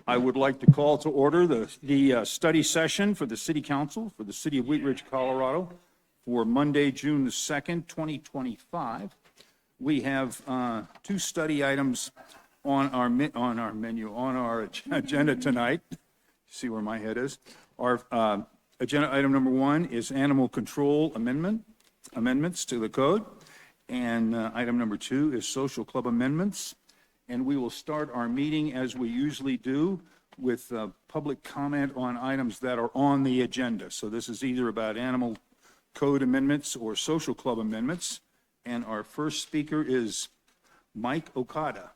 I would like to call to order the study session for the City Council for the City of Wheat Ridge, Colorado for Monday, June the 2nd, 2025. We have two study items on our agenda tonight. See where my head is. Our agenda item number one is animal control amendments to the code. And item number two is social club amendments. And we will start our meeting as we usually do with public comment on items that are on the agenda. So this is either about animal code amendments or social club amendments. And our first speaker is Mike Okada.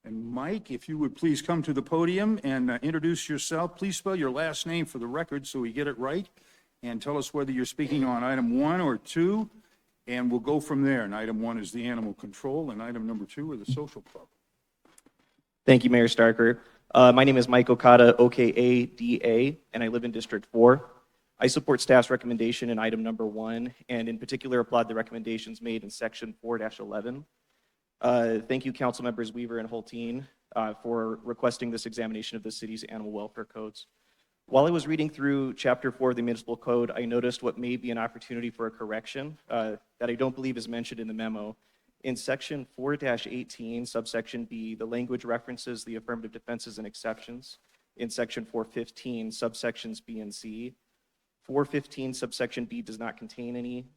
And Mike, if you would please come to the podium and introduce yourself. Please spell your last name for the record so we get it right. And tell us whether you're speaking on item one or two. And we'll go from there. And item one is the animal control, and item number two are the social club. Thank you, Mayor Starker. My name is Mike Okada, O-K-A-D-A, and I live in District 4. I support staff's recommendation in item number one, and in particular applaud the recommendations made in section 4-11. Thank you, council members Weaver and Hulteen, for requesting this examination of the city's animal welfare codes. While I was reading through Chapter 4 of the Municipal Code, I noticed what may be an opportunity for a correction that I don't believe is mentioned in the memo. In Section 4-18, subsection B, the language references the affirmative defenses and exceptions. In Section 415, subsections B and C. 415, subsection B does not contain any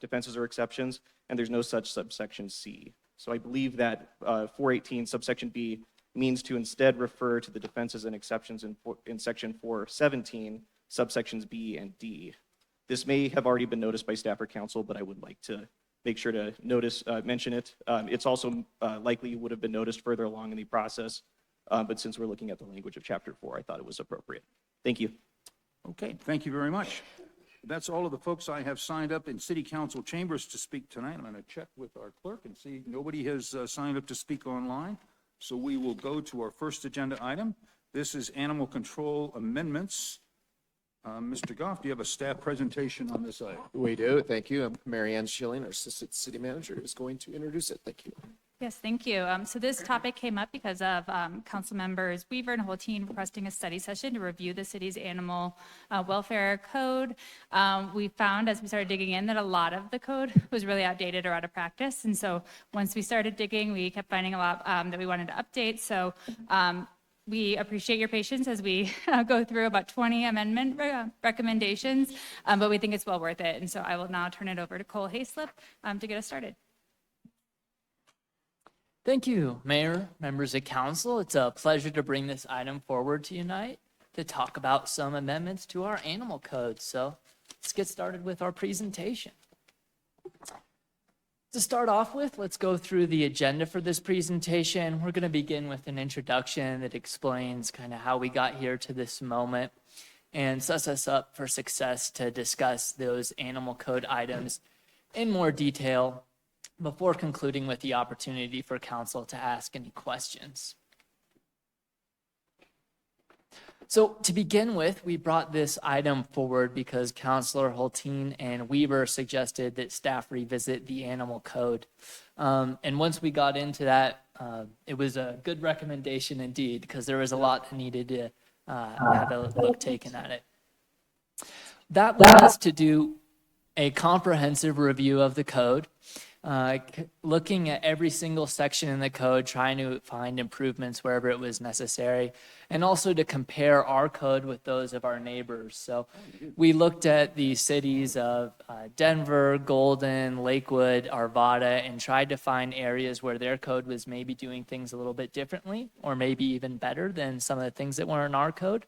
defenses or exceptions, and there's no such subsection C. So I believe that 418, subsection B, means to instead refer to the defenses and exceptions in section 417, subsections B and D. This may have already been noticed by staff or council, but I would like to make sure to mention it. It's also likely would have been noticed further along in the process, but since we're looking at the language of chapter 4, I thought it was appropriate. Thank you. Okay, thank you very much. That's all of the folks I have signed up in City Council chambers to speak tonight. I'm going to check with our clerk and see nobody has signed up to speak online. So we will go to our first agenda item. This is animal control amendments. Mr. Goff, do you have a staff presentation on this item? We do. Thank you. Mary Ann Schilling, our Assistant City Manager, is going to introduce it. Thank you. Yes, thank you. So this topic came up because of council members Weaver and Hulteen requesting a study session to review the city's animal welfare code. We found as we started digging in that a lot of the code was really outdated or out of practice. And so once we started digging, we kept finding a lot that we wanted to update. So we appreciate your patience as we go through about 20 amendment recommendations, but we think it's well worth it. And so I will now turn it over to Cole Hayslip to get us started. Thank you, Mayor, members of council. It's a pleasure to bring this item forward to you tonight to talk about some amendments to our animal code. So let's get started with our presentation. To start off with, let's go through the agenda for this presentation. We're going to begin with an introduction that explains kind of how we got here to this moment and sets us up for success to discuss those animal code items in more detail before concluding with the opportunity for council to ask any questions. So to begin with, we brought this item forward because Councilor Hulteen and Weaver suggested that staff revisit the animal code. And once we got into that, it was a good recommendation indeed, because there was a lot that needed to have a look taken at it. That led us to do a comprehensive review of the code, looking at every single section in the code, trying to find improvements wherever it was necessary, and also to compare our code with those of our neighbors. So we looked at the cities of Denver, Golden, Lakewood, Arvada, and tried to find areas where their code was maybe doing things a little bit differently, or maybe even better than some of the things that were in our code.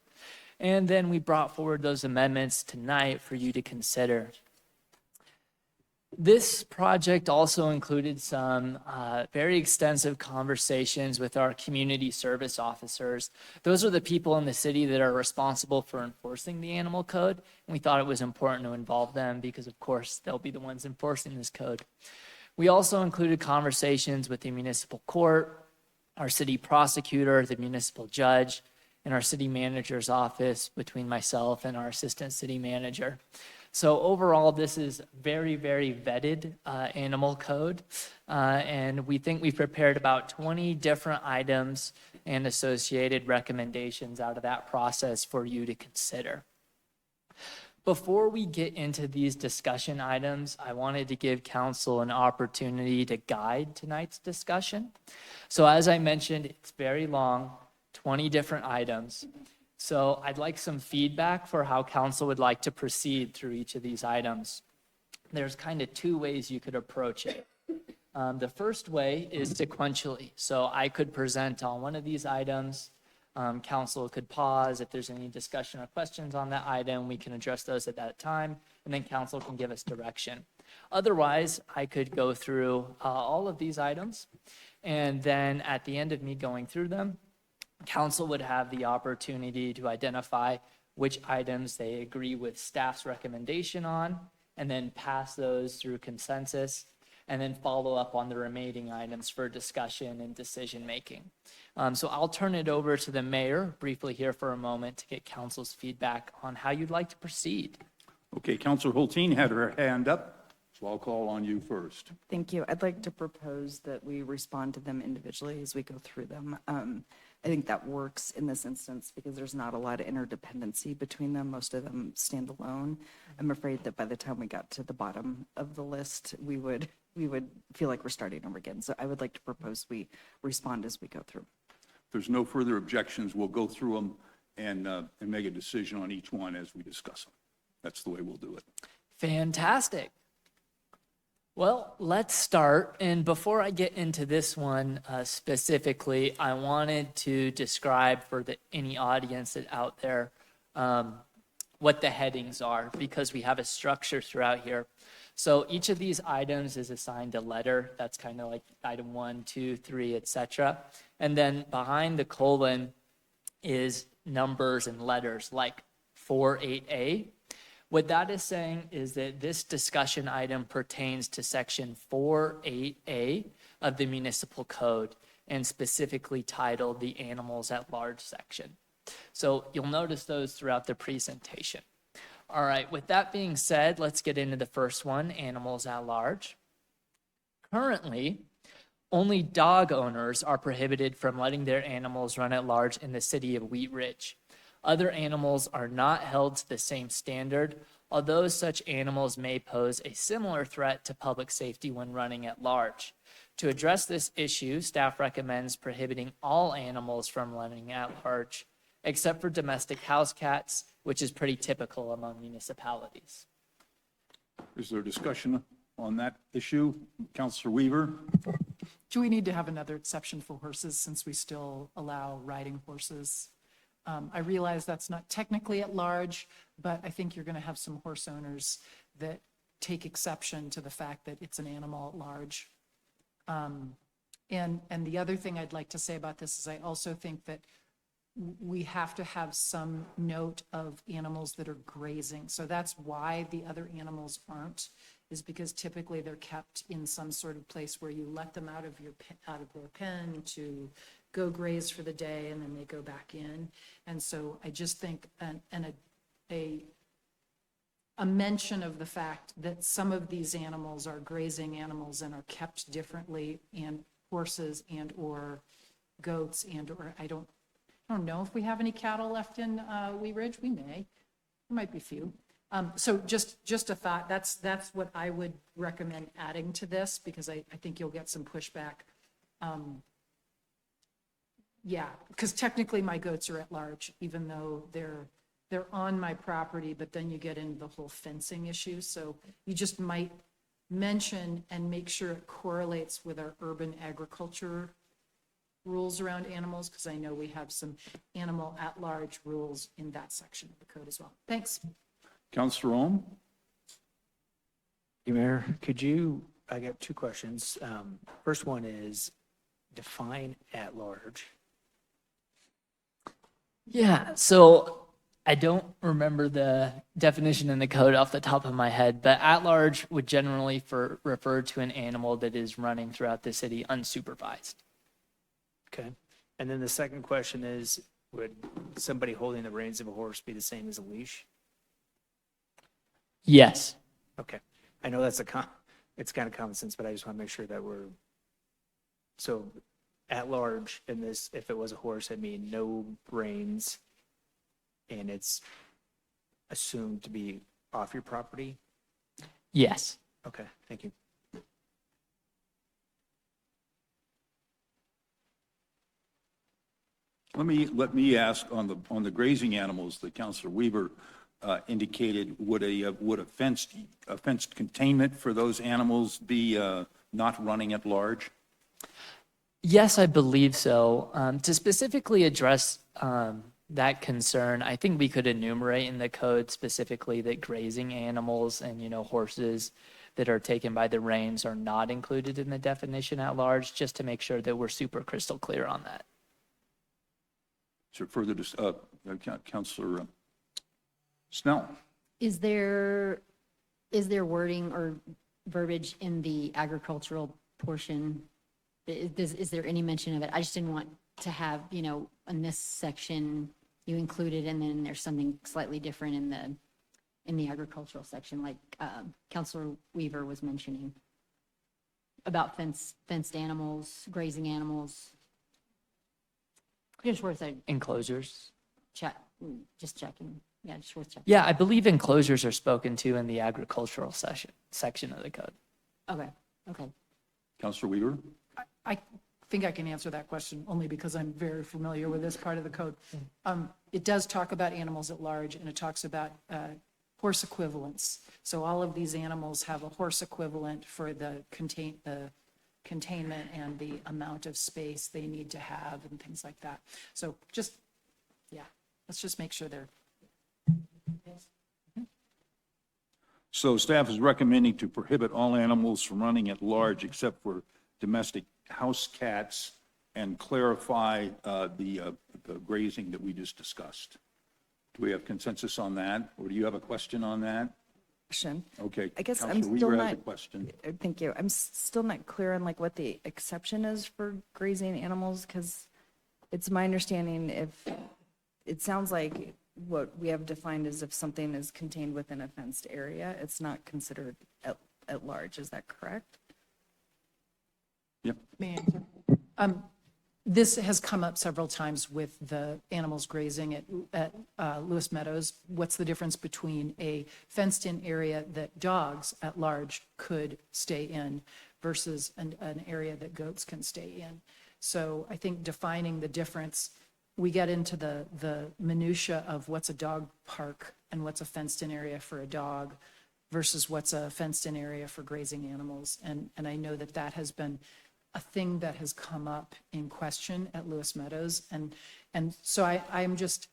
And then we brought forward those amendments tonight for you to consider. This project also included some very extensive conversations with our community service officers. Those are the people in the city that are responsible for enforcing the animal code. And we thought it was important to involve them because, of course, they'll be the ones enforcing this code. We also included conversations with the municipal court, our city prosecutor, the municipal judge, and our city manager's office between myself and our assistant city manager. So overall, this is very, very vetted animal code. And we think we've prepared about 20 different items and associated recommendations out of that process for you to consider. Before we get into these discussion items, I wanted to give council an opportunity to guide tonight's discussion. So as I mentioned, it's very long, 20 different items. So I'd like some feedback for how council would like to proceed through each of these items. There's kind of two ways you could approach it. The first way is sequentially. So I could present on one of these items. Council could pause. If there's any discussion or questions on that item, we can address those at that time, and then council can give us direction. Otherwise, I could go through all of these items, and then at the end of me going through them, council would have the opportunity to identify which items they agree with staff's recommendation on, and then pass those through consensus, and then follow up on the remaining items for discussion and decision making. So I'll turn it over to the mayor briefly here for a moment to get council's feedback on how you'd like to proceed. Okay, Counselor Hulteen had her hand up, so I'll call on you first. Thank you. I'd like to propose that we respond to them individually as we go through them. I think that works in this instance because there's not a lot of interdependency between them. Most of them stand alone. I'm afraid that by the time we got to the bottom of the list, we would feel like we're starting over again. So I would like to propose we respond as we go through. If there's no further objections, we'll go through them and make a decision on each one as we discuss them. That's the way we'll do it. Fantastic. Well, let's start. And before I get into this one specifically, I wanted to describe for any audience that out there what the headings are, because we have a structure throughout here. So each of these items is assigned a letter. That's kind of like item 1, 2, 3, etc. And then behind the colon is numbers and letters like 48A. What that is saying is that this discussion item pertains to section 48A of the municipal code, and specifically titled the Animals at Large section. So you'll notice those throughout the presentation. All right, with that being said, let's get into the first one, animals at large. Currently, only dog owners are prohibited from letting their animals run at large in the city of Wheat Ridge. Other animals are not held to the same standard, although such animals may pose a similar threat to public safety when running at large. To address this issue, staff recommends prohibiting all animals from running at large, except for domestic house cats, which is pretty typical among municipalities. Is there discussion on that issue? Counselor Weaver? Do we need to have another exception for horses since we still allow riding horses? I realize that's not technically at large, but I think you're going to have some horse owners that take exception to the fact that it's an animal at large. And the other thing I'd like to say about this is I also think that we have to have some note of animals that are grazing. So that's why the other animals aren't, is because typically they're kept in some sort of place where you let them out of their pen to go graze for the day, and then they go back in. And so I just think a mention of the fact that some of these animals are grazing animals and are kept differently, and horses and or goats and or I don't know if we have any cattle left in Wheat Ridge. We may. There might be a few. So just a thought. That's what I would recommend adding to this, because I think you'll get some pushback. Yeah, because technically my goats are at large, even though they're on my property, but then you get into the whole fencing issue. So you just might mention and make sure it correlates with our urban agriculture rules around animals, because I know we have some animal at-large rules in that section of the code as well. Thanks. Counselor Ohm? Mayor, I got two questions. First one is define at large. Yeah, so I don't remember the definition in the code off the top of my head, but at large would generally refer to an animal that is running throughout the city unsupervised. Okay. And then the second question is, would somebody holding the reins of a horse be the same as a leash? Yes. Okay. I know that's it's kind of common sense, but I just want to make sure that so at large in this, if it was a horse, it'd mean no reins and it's assumed to be off your property? Yes. Okay, thank you. Let me ask on the grazing animals that Counselor Weaver indicated, would a fenced containment for those animals be not running at large? Yes, I believe so. To specifically address that concern, I think we could enumerate in the code specifically that grazing animals and, horses that are taken by the reins are not included in the definition at large, just to make sure that we're super crystal clear on that. Is there further, Counselor Snell? Is there wording or verbiage in the agricultural portion? Is there any mention of it? I just didn't want to have, in this section, you included, and then there's something slightly different in the agricultural section, like Counselor Weaver was mentioning about fenced animals, grazing animals. Just worth a Enclosures. just checking. Yeah, just worth checking. Yeah, I believe enclosures are spoken to in the agricultural section of the code. Okay. Counselor Weaver? I think I can answer that question only because I'm very familiar with this part of the code. It does talk about animals at large, and it talks about horse equivalents. So all of these animals have a horse equivalent for the containment and the amount of space they need to have and things like that. So let's just make sure they're. So staff is recommending to prohibit all animals from running at large except for domestic house cats and clarify the grazing that we just discussed. Do we have consensus on that, or do you have a question on that? Question. Okay. I guess I'm Counselor still Weaver has a not- question. Thank you. I'm still not clear on what the exception is for grazing animals, because it's my understanding it sounds like what we have defined is if something is contained within a fenced area, it's not considered at large. Is that correct? Yep. This has come up several times with the animals grazing at Lewis Meadows. What's the difference between a fenced-in area that dogs at large could stay in versus an area that goats can stay in? So I think defining the difference, we get into the minutia of what's a dog park and what's a fenced-in area for a dog versus what's a fenced-in area for grazing animals. And I know that has been a thing that has come up in question at Lewis Meadows. And so I'm just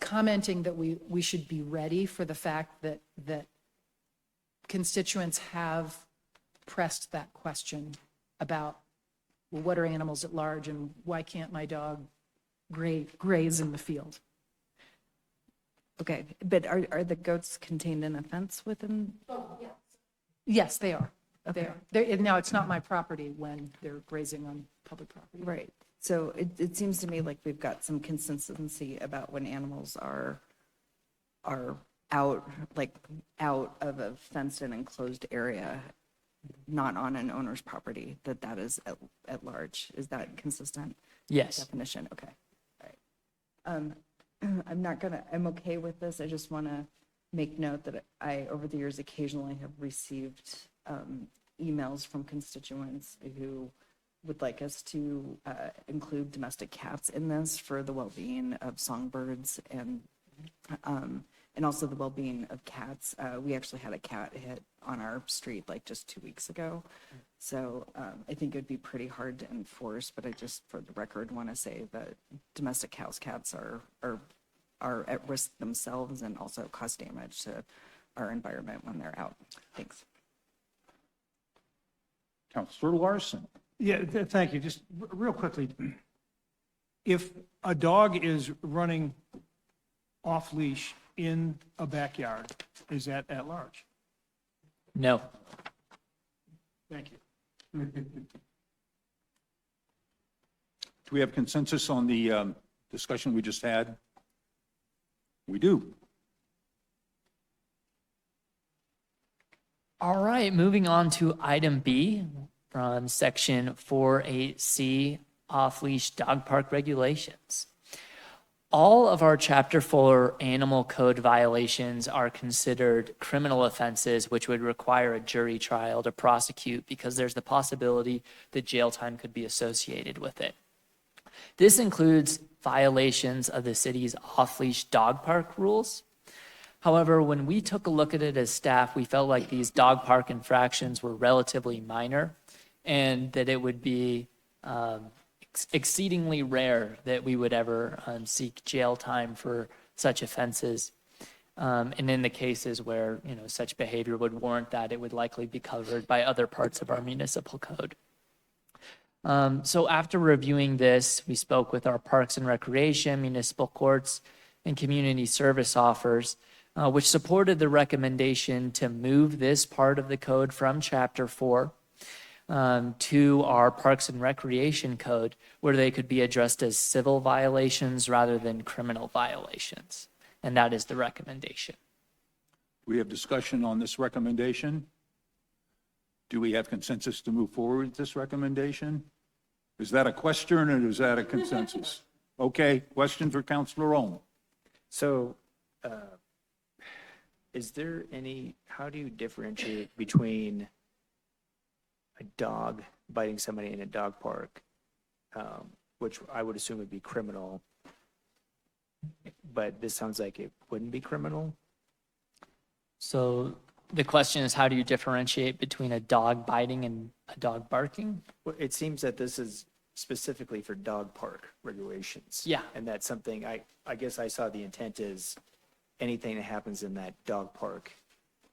commenting that we should be ready for the fact that constituents have pressed that question about, well, what are animals at large and why can't my dog graze in the field? Okay, but are the goats contained in a fence within? Yes, they are. They are. Now, it's not my property when they're grazing on public property. Right. So it seems to me like we've got some consistency about when animals are out of a fenced and enclosed area, not on an owner's property, that is at large. Is that consistent? Yes. Definition, okay. All right. I'm okay with this. I just want to make note that I, over the years, occasionally have received emails from constituents who would like us to include domestic cats in this for the well-being of songbirds and also the well-being of cats. We actually had a cat hit on our street like just 2 weeks ago. So I think it would be pretty hard to enforce, but I just, for the record, want to say that domestic house cats are at risk themselves and also cause damage to our environment when they're out. Thanks. Counselor Larson? Yeah, thank you. Just real quickly, if a dog is running off leash in a backyard, is that at large? No. Thank you. Do we have consensus on the discussion we just had? We do. All right, moving on to item B from section 48C, off-leash dog park regulations. All of our Chapter 4 animal code violations are considered criminal offenses, which would require a jury trial to prosecute because there's the possibility that jail time could be associated with it. This includes violations of the city's off-leash dog park rules. However, when we took a look at it as staff, we felt like these dog park infractions were relatively minor and that it would be exceedingly rare that we would ever seek jail time for such offenses. And in the cases where, such behavior would warrant that, it would likely be covered by other parts of our municipal code. So after reviewing this, we spoke with our Parks and Recreation, municipal courts, and community service offers, which supported the recommendation to move this part of the code from Chapter 4 to our Parks and Recreation Code, where they could be addressed as civil violations rather than criminal violations. And that is the recommendation. We have discussion on this recommendation. Do we have consensus to move forward with this recommendation? Is that a question or is that a consensus? Okay, question for Councilor Ohm. So, how do you differentiate between a dog biting somebody in a dog park, which I would assume would be criminal, but this sounds like it wouldn't be criminal? So the question is, how do you differentiate between a dog biting and a dog barking? Well, it seems that this is specifically for dog park regulations. Yeah. And that's something, I guess I saw the intent is anything that happens in that dog park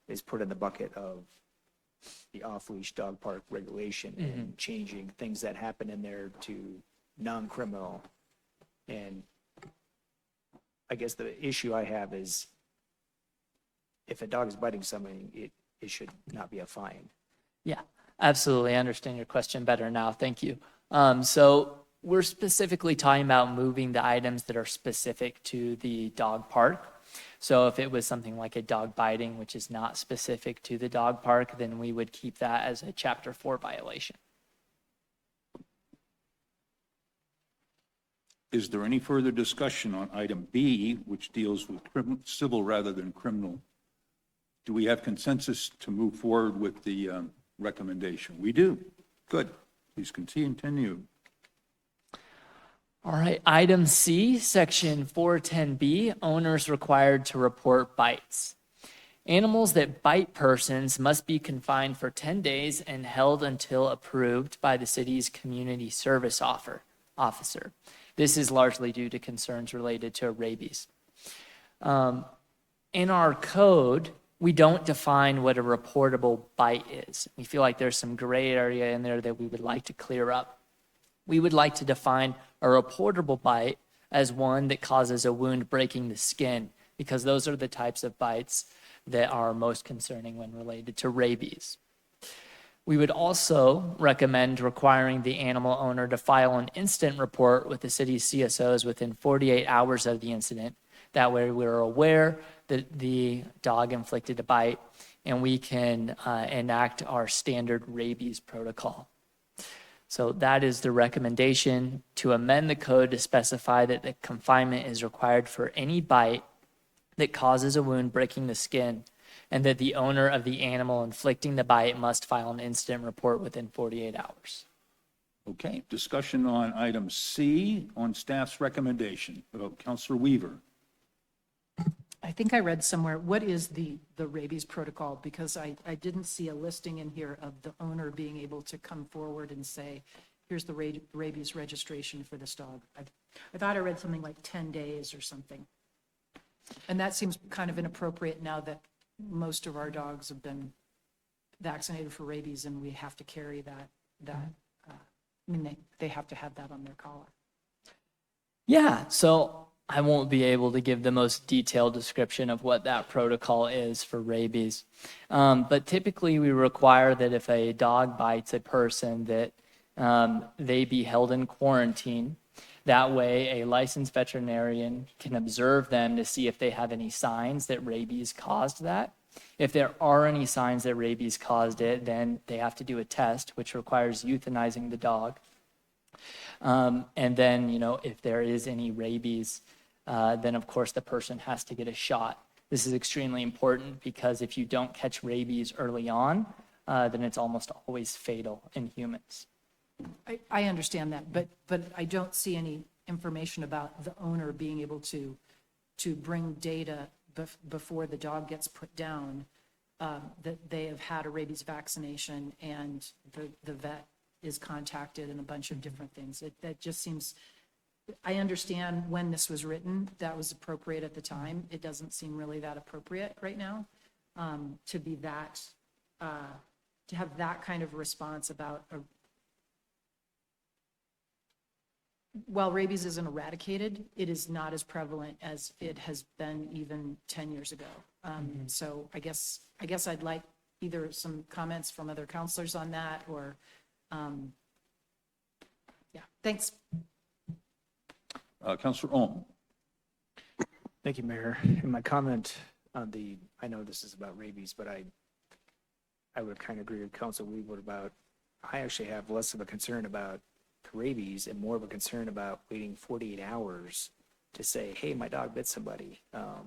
is put in the bucket of the off-leash dog park regulation and changing things that happen in there to non-criminal. And I guess the issue I have is if a dog is biting somebody, it should not be a fine. Yeah, absolutely. I understand your question better now. Thank you. So we're specifically talking about moving the items that are specific to the dog park. So if it was something like a dog biting, which is not specific to the dog park, then we would keep that as a Chapter 4 violation. Is there any further discussion on item B, which deals with civil rather than criminal? Do we have consensus to move forward with the recommendation? We do. Good. Please continue. All right, item C, section 410B, owners required to report bites. Animals that bite persons must be confined for 10 days and held until approved by the city's community service officer. This is largely due to concerns related to rabies. In our code, we don't define what a reportable bite is. We feel like there's some gray area in there that we would like to clear up. We would like to define a reportable bite as one that causes a wound breaking the skin, because those are the types of bites that are most concerning when related to rabies. We would also recommend requiring the animal owner to file an incident report with the city's CSOs within 48 hours of the incident. That way we're aware that the dog inflicted a bite and we can enact our standard rabies protocol. So that is the recommendation, to amend the code to specify that the confinement is required for any bite that causes a wound breaking the skin, and that the owner of the animal inflicting the bite must file an incident report within 48 hours. Okay, discussion on item C on staff's recommendation. Councilor Weaver. I think I read somewhere, what is the rabies protocol? Because I didn't see a listing in here of the owner being able to come forward and say, here's the rabies registration for this dog. I thought I read something like 10 days or something. And that seems kind of inappropriate now that most of our dogs have been vaccinated for rabies and we have to carry they have to have that on their collar. Yeah, so I won't be able to give the most detailed description of what that protocol is for rabies. But typically we require that if a dog bites a person that they be held in quarantine. That way a licensed veterinarian can observe them to see if they have any signs that rabies caused that. If there are any signs that rabies caused it, then they have to do a test, which requires euthanizing the dog. And then, if there is any rabies, then of course the person has to get a shot. This is extremely important because if you don't catch rabies early on, then it's almost always fatal in humans. I understand that, but I don't see any information about the owner being able to bring data before the dog gets put down, that they have had a rabies vaccination and the vet is contacted and a bunch of different things. That just seems, I understand when this was written, that was appropriate at the time. It doesn't seem really that appropriate right now, to be that, to have that kind of response about while rabies isn't eradicated, it is not as prevalent as it has been even 10 years ago. So I guess I'd like either some comments from other counselors on that or, yeah, thanks. Counselor Ohm. Thank you, Mayor. In my comment on I know this is about rabies, but I would kind of agree with Council Weaver about, I actually have less of a concern about rabies and more of a concern about waiting 48 hours to say, hey, my dog bit somebody. How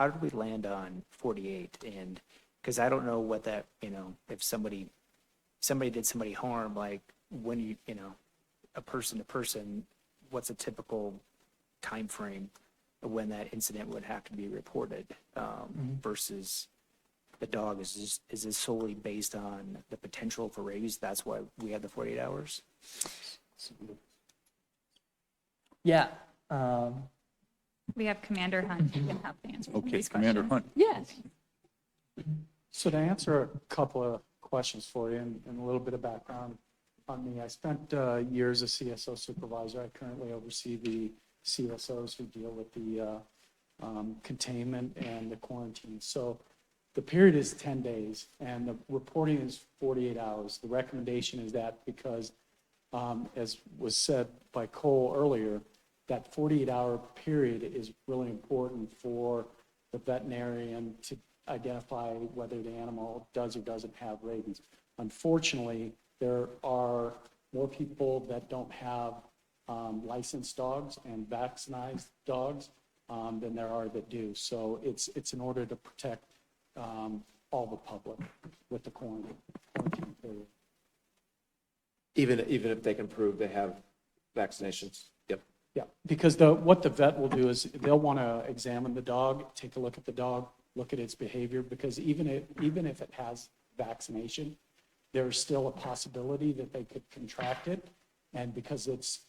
did we land on 48? And because I don't know what that, if somebody did somebody harm, like when a person to person, what's a typical time frame of when that incident would have to be reported versus the dog? Is this solely based on the potential for rabies? That's why we have the 48 hours? Yeah. We have Commander Hunt who can help answer some of Okay, these Commander questions. Hunt. Yes. So to answer a couple of questions for you and a little bit of background on me, I spent years as CSO supervisor. I currently oversee the CSOs who deal with the containment and the quarantine. So the period is 10 days and the reporting is 48 hours. The recommendation is that because, as was said by Cole earlier, that 48-hour period is really important for the veterinarian to identify whether the animal does or doesn't have rabies. Unfortunately, there are more people that don't have licensed dogs and vaccinated dogs than there are that do. So it's in order to protect all the public with the quarantine period. Even if they can prove they have vaccinations. Yep. Yeah, because what the vet will do is they'll want to examine the dog, take a look at the dog, look at its behavior, because even if it has vaccination, there's still a possibility that they could contract it. And because it's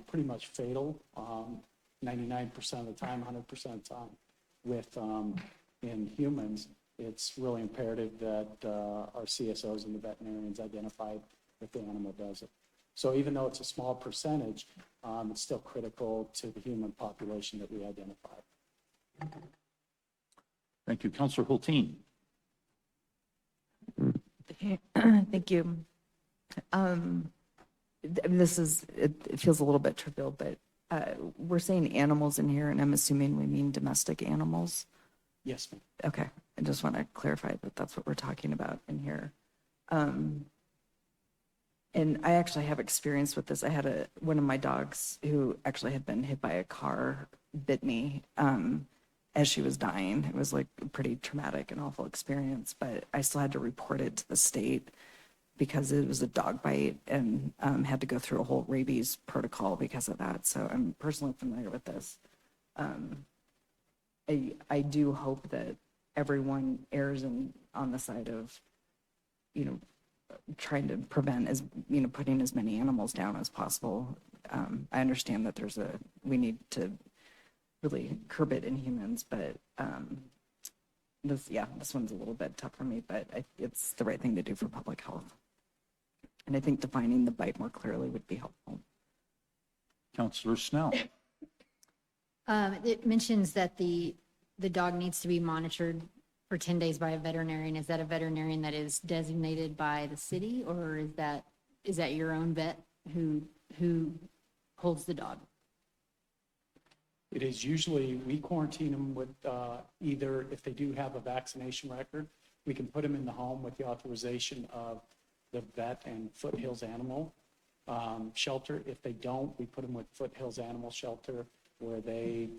pretty much fatal, 99% of the time, 100% of the time with in humans, it's really imperative that our CSOs and the veterinarians identify if the animal does it. So even though it's a small percentage, it's still critical to the human population that we identify. Thank you. Counselor Hulteen. Thank you. It feels a little bit trivial, but we're saying animals in here, and I'm assuming we mean domestic animals. Yes, ma'am. Okay, I just want to clarify that that's what we're talking about in here. And I actually have experience with this. I had one of my dogs who actually had been hit by a car, bit me as she was dying. It was like a pretty traumatic and awful experience, but I still had to report it to the state because it was a dog bite and had to go through a whole rabies protocol because of that. So I'm personally familiar with this. I do hope that everyone errs on the side of, trying to prevent putting as many animals down as possible. I understand that we need to really curb it in humans, but this one's a little bit tough for me, but it's the right thing to do for public health. And I think defining the bite more clearly would be helpful. Counselor Snell. It mentions that the dog needs to be monitored for 10 days by a veterinarian. Is that a veterinarian that is designated by the city, or is that your own vet who holds the dog? It is usually, we quarantine them with either, if they do have a vaccination record, we can put them in the home with the authorization of the vet and Foothills Animal Shelter. If they don't, we put them with Foothills Animal Shelter where they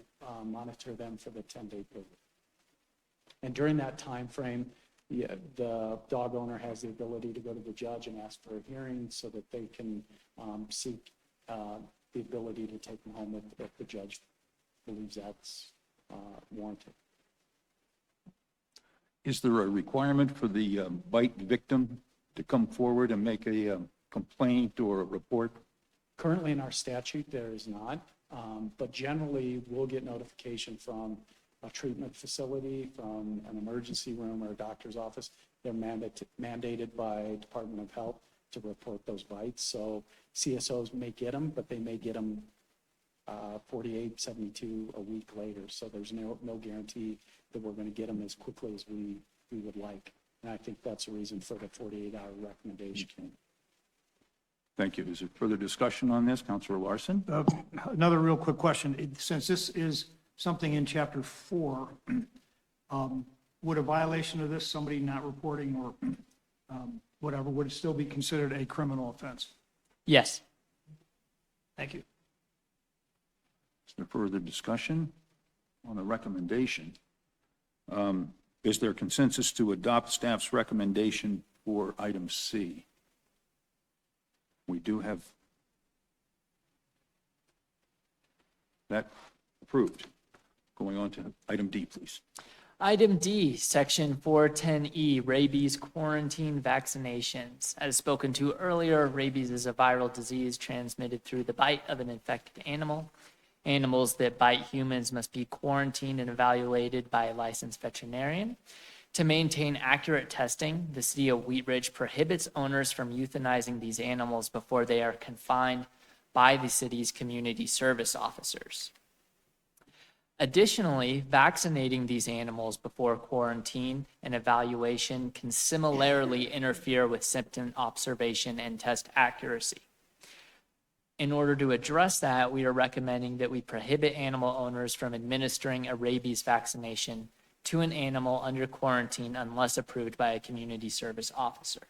monitor them for the 10-day period. And during that time frame, the dog owner has the ability to go to the judge and ask for a hearing so that they can seek the ability to take them home if the judge believes that's warranted. Is there a requirement for the bite victim to come forward and make a complaint or a report? Currently in our statute, there is not, but generally we'll get notification from a treatment facility, from an emergency room or a doctor's office. They're mandated by Department of Health to report those bites. So CSOs may get them, but they may get them 48, 72 a week later. So there's no guarantee that we're going to get them as quickly as we would like. And I think that's the reason for the 48-hour recommendation. Thank you. Is there further discussion on this? Councilor Larson? Another real quick question. Since this is something in Chapter 4, would a violation of this, somebody not reporting or whatever, would it still be considered a criminal offense? Yes. Thank you. Is there further discussion on the recommendation? Is there consensus to adopt staff's recommendation for item C? We do have that approved. Going on to item D, please. Item D, Section 410E, rabies quarantine vaccinations. As spoken to earlier, rabies is a viral disease transmitted through the bite of an infected animal. Animals that bite humans must be quarantined and evaluated by a licensed veterinarian. To maintain accurate testing, the city of Wheat Ridge prohibits owners from euthanizing these animals before they are confined by the city's community service officers. Additionally, vaccinating these animals before quarantine and evaluation can similarly interfere with symptom observation and test accuracy. In order to address that, we are recommending that we prohibit animal owners from administering a rabies vaccination to an animal under quarantine unless approved by a community service officer.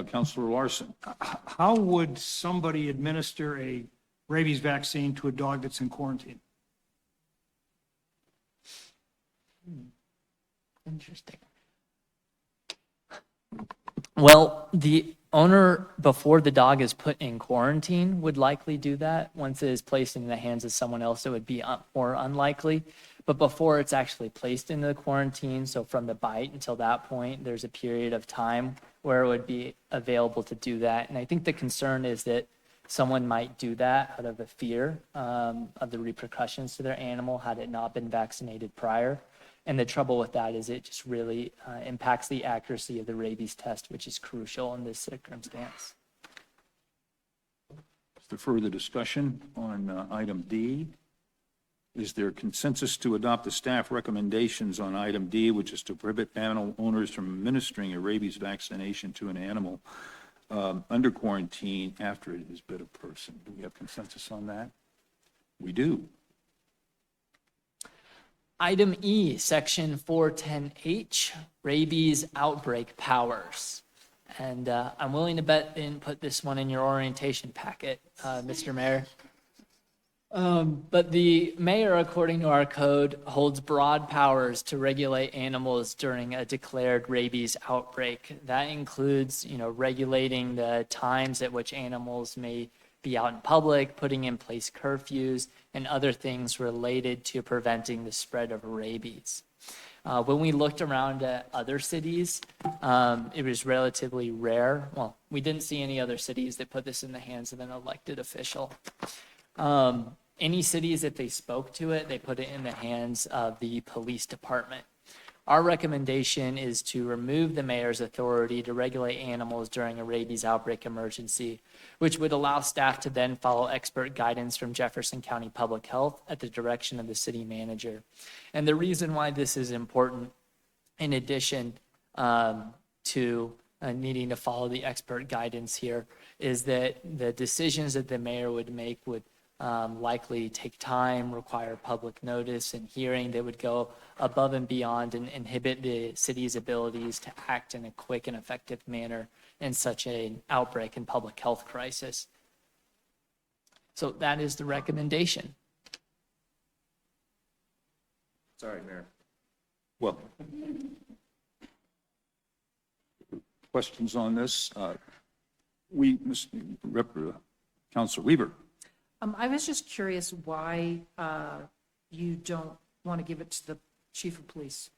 Councilor Larson? How would somebody administer a rabies vaccine to a dog that's in quarantine? Interesting. Well, the owner, before the dog is put in quarantine, would likely do that. Once it is placed in the hands of someone else, it would be more unlikely. But before it's actually placed into the quarantine, so from the bite until that point, there's a period of time where it would be available to do that. And I think the concern is that someone might do that out of a fear of the repercussions to their animal had it not been vaccinated prior. And the trouble with that is it just really impacts the accuracy of the rabies test, which is crucial in this circumstance. Is there further discussion on item D? Is there consensus to adopt the staff recommendations on item D, which is to prohibit animal owners from administering a rabies vaccination to an animal under quarantine after it has bit a person? Do we have consensus on that? We do. Item E, Section 410H, rabies outbreak powers. And I'm willing to bet they didn't put this one in your orientation packet, Mr. Mayor. But the mayor, according to our code, holds broad powers to regulate animals during a declared rabies outbreak. That includes, regulating the times at which animals may be out in public, putting in place curfews, and other things related to preventing the spread of rabies. When we looked around at other cities, it was relatively rare. Well, we didn't see any other cities that put this in the hands of an elected official. Any cities that they spoke to it, they put it in the hands of the police department. Our recommendation is to remove the mayor's authority to regulate animals during a rabies outbreak emergency, which would allow staff to then follow expert guidance from Jefferson County Public Health at the direction of the city manager. And the reason why this is important, in addition to needing to follow the expert guidance here, is that the decisions that the mayor would make would likely take time, require public notice and hearing that would go above and beyond and inhibit the city's abilities to act in a quick and effective manner in such an outbreak and public health crisis. So that is the recommendation. Sorry, Mayor. Well, questions on this? Councilor Weaver. I was just curious why you don't want to give it to the chief of police.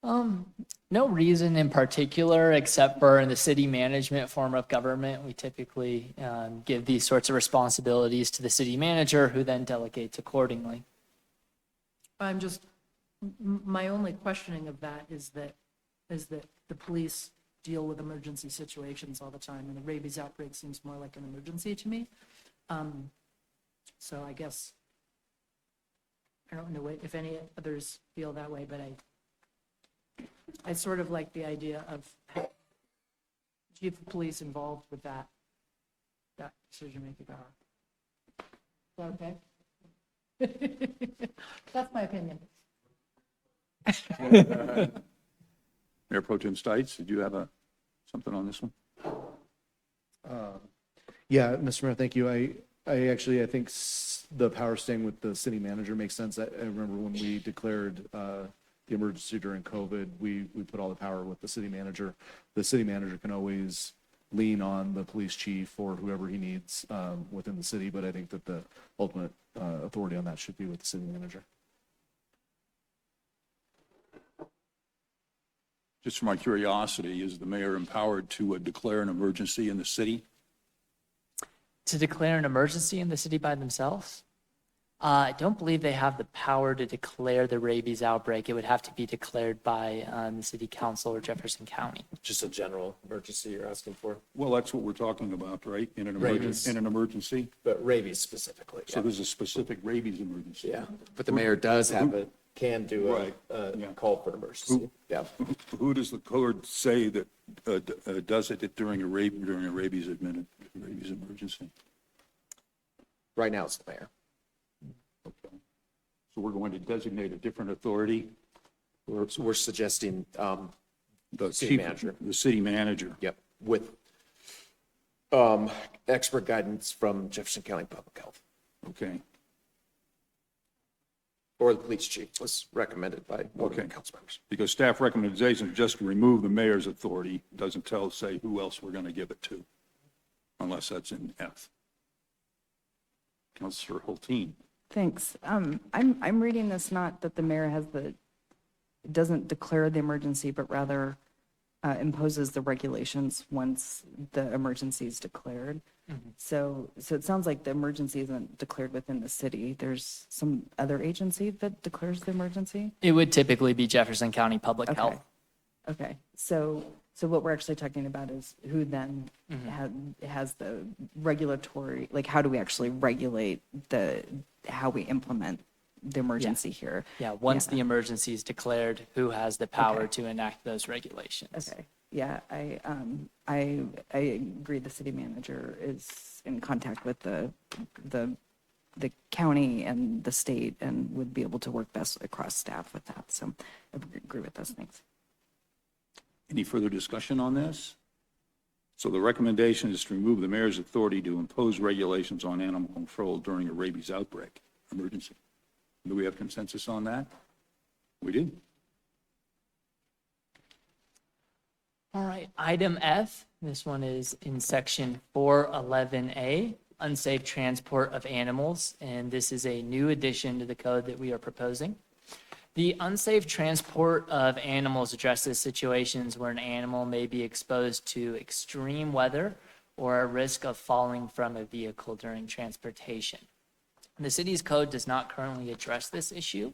No reason in particular, except for in the city management form of government, we typically give these sorts of responsibilities to the city manager, who then delegates accordingly. I'm just, my only questioning of that is that the police deal with emergency situations all the time, and the rabies outbreak seems more like an emergency to me. So I guess, I don't know if any others feel that way, but I sort of like the idea of chief of police involved with that decision-making power. Is that okay? That's my opinion. Mayor Pro Tem Stites, did you have something on this one? Yeah, Mr. Mayor, thank you. I think the power staying with the city manager makes sense. I remember when we declared the emergency during COVID, we put all the power with the city manager. The city manager can always lean on the police chief or whoever he needs within the city, but I think that the ultimate authority on that should be with the city manager. Just for my curiosity, is the mayor empowered to declare an emergency in the city? To declare an emergency in the city by themselves? I don't believe they have the power to declare the rabies outbreak. It would have to be declared by the city council or Jefferson County. Just a general emergency you're asking for, Well, that's what we're talking about, right? In an Rabies. emergency? but rabies specifically. So there's a specific rabies emergency? Yeah, but the mayor does have can do Right, a yeah. call for an emergency. Yeah. Who does the code say that does it during a rabies emergency? Right now it's the mayor. Okay. So we're going to designate a different authority? So we're suggesting, The City chief- manager. The city manager. yep, with expert guidance from Jefferson County Public Health Okay. or the police chief was recommended by one of the Okay. council members. Because staff recommendation is just to remove the mayor's authority, doesn't say who else we're going to give it to, unless that's in F. Councilor Hulteen. Thanks. I'm reading this not that the mayor doesn't declare the emergency, but rather imposes the regulations once the emergency is declared. So it sounds like the emergency isn't declared within the city. There's some other agency that declares the emergency? It would typically be Jefferson County Public Okay. Health. Okay, so what we're actually talking about is who then has the regulatory, like, how do we actually regulate how we implement the emergency here? Yeah, once Yeah. the emergency is declared, who has the power Okay. to enact those regulations? Okay, yeah, I agree the city manager is in contact with the county and the state and would be able to work best across staff with that, so I agree with those things. Any further discussion on this? So the recommendation is to remove the mayor's authority to impose regulations on animal control during a rabies outbreak, emergency. Do we have consensus on that? We do. All right, item F, this one is in section 411A, unsafe transport of animals, and this is a new addition to the code that we are proposing. The unsafe transport of animals addresses situations where an animal may be exposed to extreme weather or a risk of falling from a vehicle during transportation. The city's code does not currently address this issue.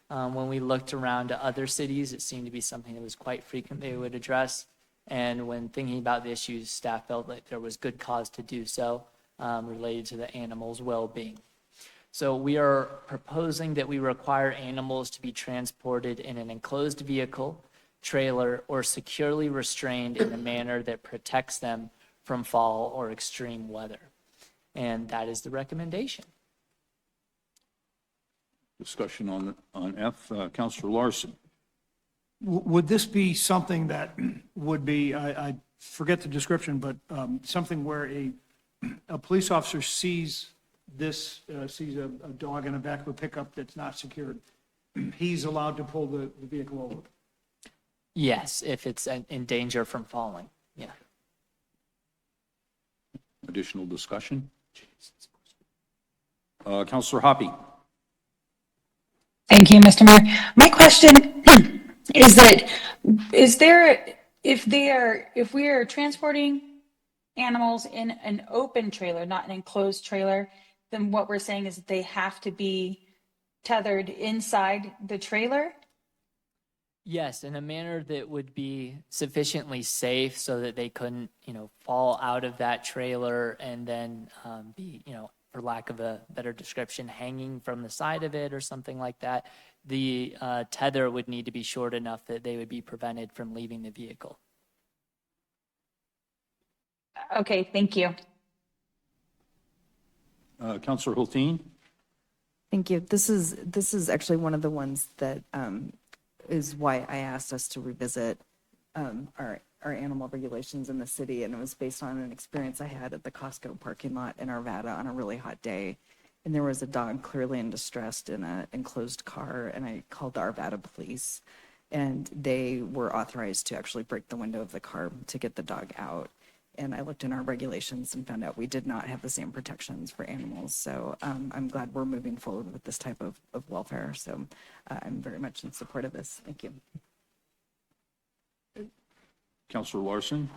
When we looked around to other cities, it seemed to be something that was quite frequent they would address. And when thinking about the issues, staff felt like there was good cause to do so related to the animal's well-being. So we are proposing that we require animals to be transported in an enclosed vehicle, trailer, or securely restrained in a manner that protects them from fall or extreme weather. And that is the recommendation. Discussion on F, Counselor Larson. Would this be something that would be, I forget the description, but something where a police officer sees this, sees a dog in the back of a pickup that's not secured, he's allowed to pull the vehicle over? Yes, if it's in danger from falling. Yeah. Additional discussion? Counselor Hoppy. Thank you, Mr. Mayor. My question is that, if we are transporting animals in an open trailer, not an enclosed trailer, then what we're saying is that they have to be tethered inside the trailer? Yes, in a manner that would be sufficiently safe so that they couldn't, fall out of that trailer and then be, for lack of a better description, hanging from the side of it or something like that. The tether would need to be short enough that they would be prevented from leaving the vehicle. Okay, thank you. Counselor Hulteen. Thank you. This is actually one of the ones that is why I asked us to revisit our animal regulations in the city, and it was based on an experience I had at the Costco parking lot in Arvada on a really hot day. And there was a dog clearly in distress in an enclosed car, and I called the Arvada police, and they were authorized to actually break the window of the car to get the dog out. And I looked in our regulations and found out we did not have the same protections for animals. So I'm glad we're moving forward with this type of welfare. So I'm very much in support of this. Thank you. Counselor Larson.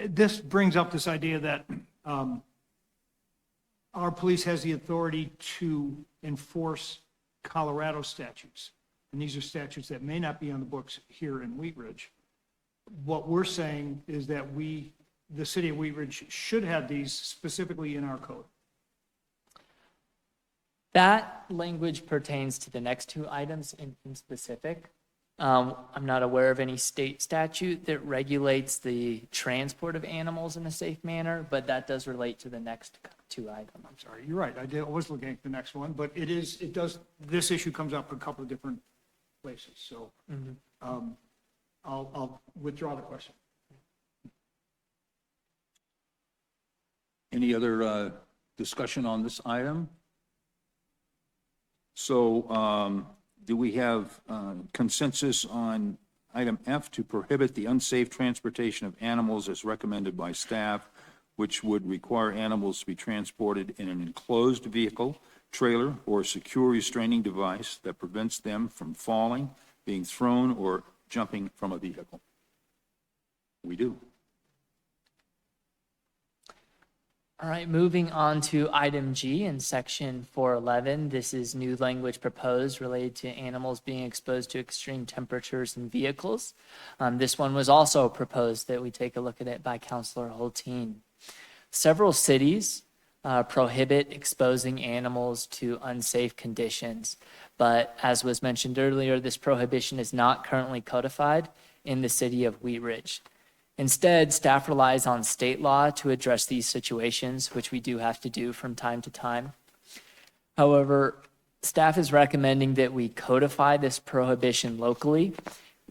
This brings up this idea that our police has the authority to enforce Colorado statutes. And these are statutes that may not be on the books here in Wheat Ridge. What we're saying is that the city of Wheat Ridge should have these specifically in our code. That language pertains to the next two items in specific. I'm not aware of any state statute that regulates the transport of animals in a safe manner, but that does relate to the next two items. I'm sorry, you're right. I was looking at the next one, but this issue comes up in a couple of different places. So I'll withdraw the question. Any other discussion on this item? So do we have consensus on item F to prohibit the unsafe transportation of animals as recommended by staff, which would require animals to be transported in an enclosed vehicle, trailer, or secure restraining device that prevents them from falling, being thrown, or jumping from a vehicle? We do. All right, moving on to item G in section 411. This is new language proposed related to animals being exposed to extreme temperatures in vehicles. This one was also proposed that we take a look at it by Councilor Hulteen. Several cities prohibit exposing animals to unsafe conditions, but as was mentioned earlier, this prohibition is not currently codified in the city of Wheat Ridge. Instead, staff relies on state law to address these situations, which we do have to do from time to time. However, staff is recommending that we codify this prohibition locally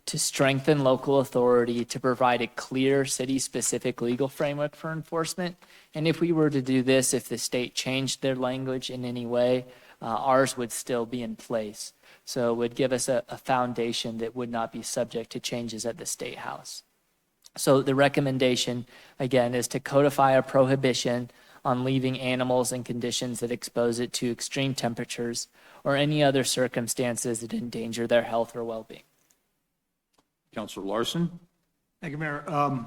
to strengthen local authority, to provide a clear city-specific legal framework for enforcement. And if we were to do this, if the state changed their language in any way, ours would still be in place. So it would give us a foundation that would not be subject to changes at the State House. So the recommendation, again, is to codify a prohibition on leaving animals in conditions that expose it to extreme temperatures or any other circumstances that endanger their health or well-being. Councilor Larson. Thank you, Mayor.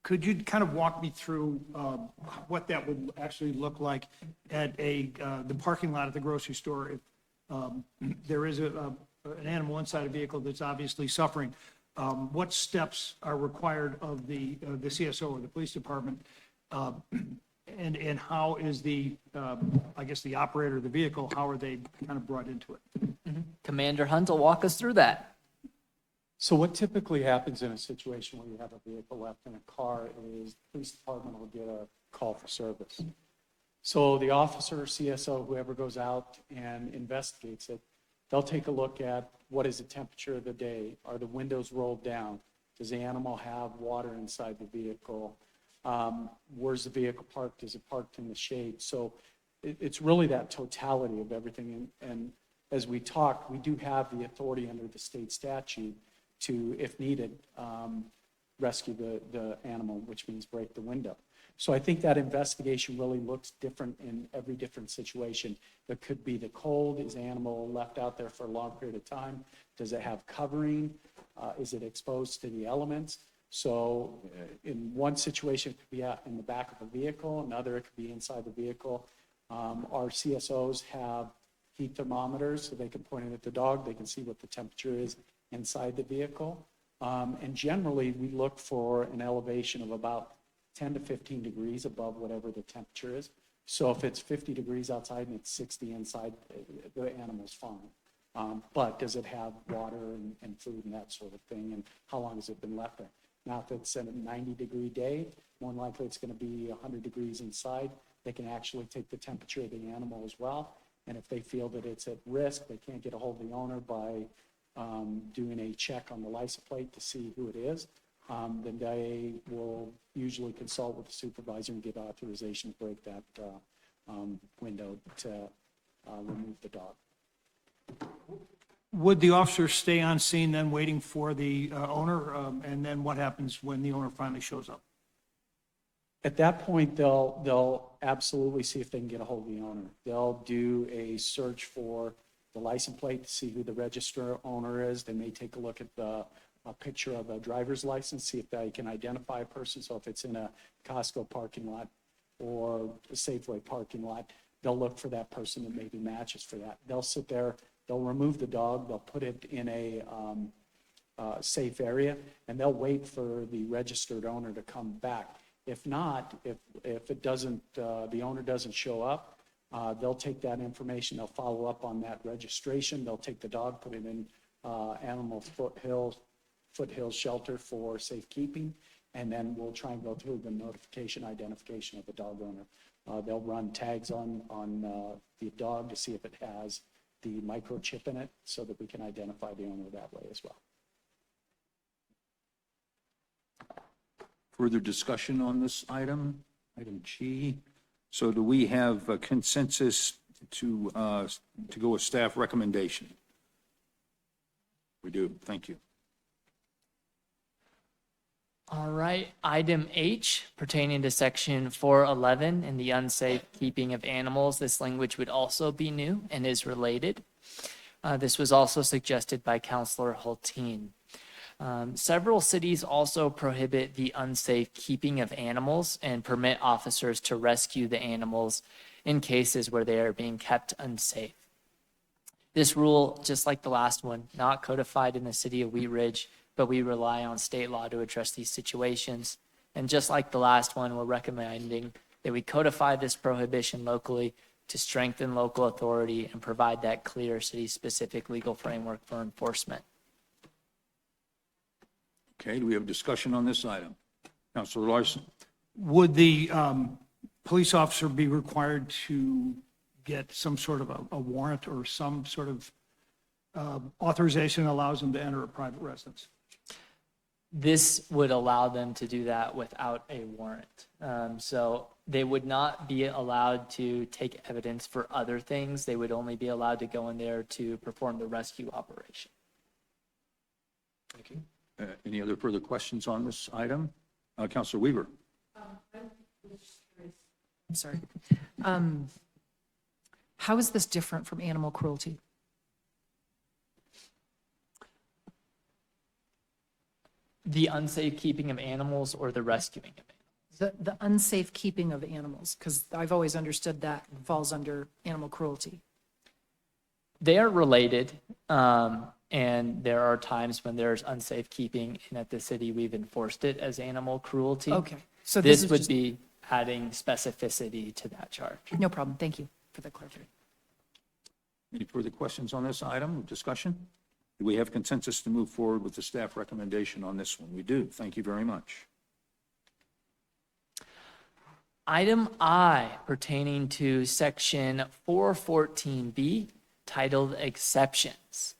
Could you kind of walk me through what that would actually look like at the parking lot at the grocery store if there is an animal inside a vehicle that's obviously suffering? What steps are required of the CSO or the police department, and how is the operator of the vehicle, how are they kind of brought into it? Commander Hunt will walk us through that. So what typically happens in a situation where you have a vehicle left in a car is the police department will get a call for service. So the officer, CSO, whoever goes out and investigates it, they'll take a look at what is the temperature of the day? Are the windows rolled down? Does the animal have water inside the vehicle? Where's the vehicle parked? Is it parked in the shade? So it's really that totality of everything. And as we talked, we do have the authority under the state statute to, if needed, rescue the animal, which means break the window. So I think that investigation really looks different in every different situation. There could be the cold. Is the animal left out there for a long period of time? Does it have covering? Is it exposed to the elements? So in one situation, it could be out in the back of a vehicle. Another, it could be inside the vehicle. Our CSOs have heat thermometers, so they can point it at the dog. They can see what the temperature is inside the vehicle. And generally, we look for an elevation of about 10 to 15 degrees above whatever the temperature is. So if it's 50 degrees outside and it's 60 inside, the animal's fine. But does it have water and food and that sort of thing? And how long has it been left there? Now, if it's a 90-degree day, more than likely it's going to be 100 degrees inside. They can actually take the temperature of the animal as well. And if they feel that it's at risk, they can't get a hold of the owner by doing a check on the license plate to see who it is, then they will usually consult with the supervisor and get authorization to break that window to remove the dog. Would the officer stay on scene then waiting for the owner? And then what happens when the owner finally shows up? At that point, they'll absolutely see if they can get a hold of the owner. They'll do a search for the license plate to see who the register owner is. They may take a look at a picture of a driver's license, see if they can identify a person. So if it's in a Costco parking lot or a Safeway parking lot, they'll look for that person that maybe matches for that. They'll sit there, they'll remove the dog, they'll put it in a safe area, and they'll wait for the registered owner to come back. If not, if it doesn't, the owner doesn't show up, they'll take that information, they'll follow up on that registration, they'll take the dog, put it in animal foothill shelter for safekeeping, and then we'll try and go through the notification, identification of the dog owner. They'll run tags on the dog to see if it has the microchip in it so that we can identify the owner that way as well. Further discussion on this item, item G. So do we have a consensus to go with staff recommendation? We do. Thank you. All right, item H pertaining to section 411 and the unsafe keeping of animals. This language would also be new and is related. This was also suggested by Councilor Hulteen. Several cities also prohibit the unsafe keeping of animals and permit officers to rescue the animals in cases where they are being kept unsafe. This rule, just like the last one, not codified in the city of Wheat Ridge, but we rely on state law to address these situations. And just like the last one, we're recommending that we codify this prohibition locally to strengthen local authority and provide that clear city-specific legal framework for enforcement. Okay, do we have discussion on this item? Councilor Larson? Would the police officer be required to get some sort of a warrant or some sort of authorization that allows them to enter a private residence? This would allow them to do that without a warrant. So they would not be allowed to take evidence for other things. They would only be allowed to go in there to perform the rescue operation. Thank you. Any other further questions on this item? Councilor Weaver? I'm sorry. How is this different from animal cruelty? The unsafe keeping of animals or the rescuing of animals? The unsafe keeping of animals, because I've always understood that falls under animal cruelty. They are related, and there are times when there's unsafe keeping, and at the city, we've enforced it as animal cruelty. Okay. So This is would just- be adding specificity to that charge. No problem. Thank you for the clarification. Any further questions on this item, discussion? Do we have consensus to move forward with the staff recommendation on this one? We do. Thank you very much. Item I pertaining to section 414B titled Exceptions.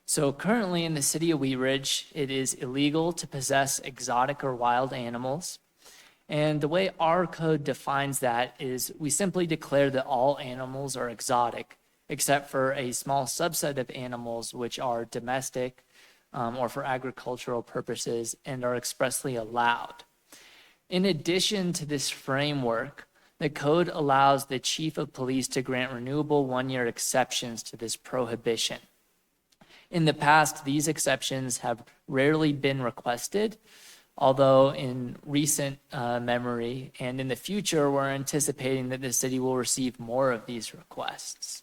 So currently in the city of Wheat Ridge, it is illegal to possess exotic or wild animals. And the way our code defines that is we simply declare that all animals are exotic, except for a small subset of animals which are domestic or for agricultural purposes and are expressly allowed. In addition to this framework, the code allows the chief of police to grant renewable one-year exceptions to this prohibition. In the past, these exceptions have rarely been requested, although in recent memory and in the future, we're anticipating that the city will receive more of these requests.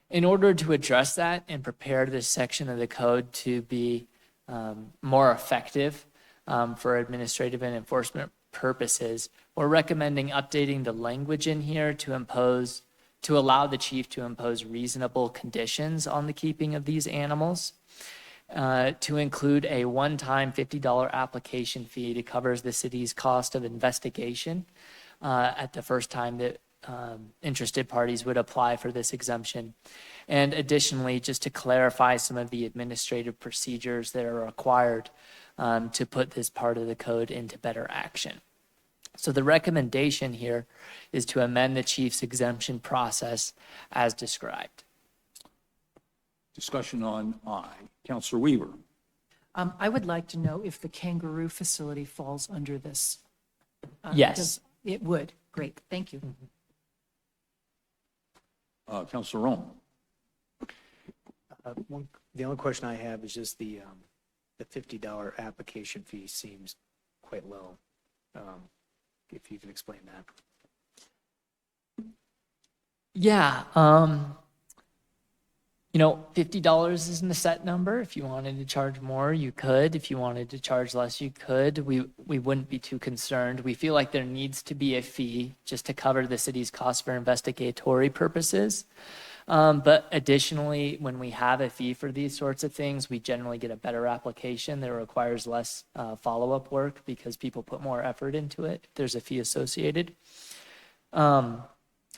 In order to address that and prepare this section of the code to be more effective for administrative and enforcement purposes, we're recommending updating the language in here to allow the chief to impose reasonable conditions on the keeping of these animals, to include a one-time $50 application fee to cover the city's cost of investigation at the first time that interested parties would apply for this exemption. And additionally, just to clarify some of the administrative procedures that are required to put this part of the code into better action. So the recommendation here is to amend the chief's exemption process as described. Discussion on I. Counselor Weaver. I would like to know if the kangaroo facility falls under this. Yes. Because it would. Great, thank you. Counselor Rome. The only question I have is just the $50 application fee seems quite low. If you can explain that. Yeah, $50 isn't a set number. If you wanted to charge more, you could. If you wanted to charge less, you could. We wouldn't be too concerned. We feel like there needs to be a fee just to cover the city's costs for investigatory purposes. But additionally, when we have a fee for these sorts of things, we generally get a better application that requires less follow-up work because people put more effort into it. There's a fee associated.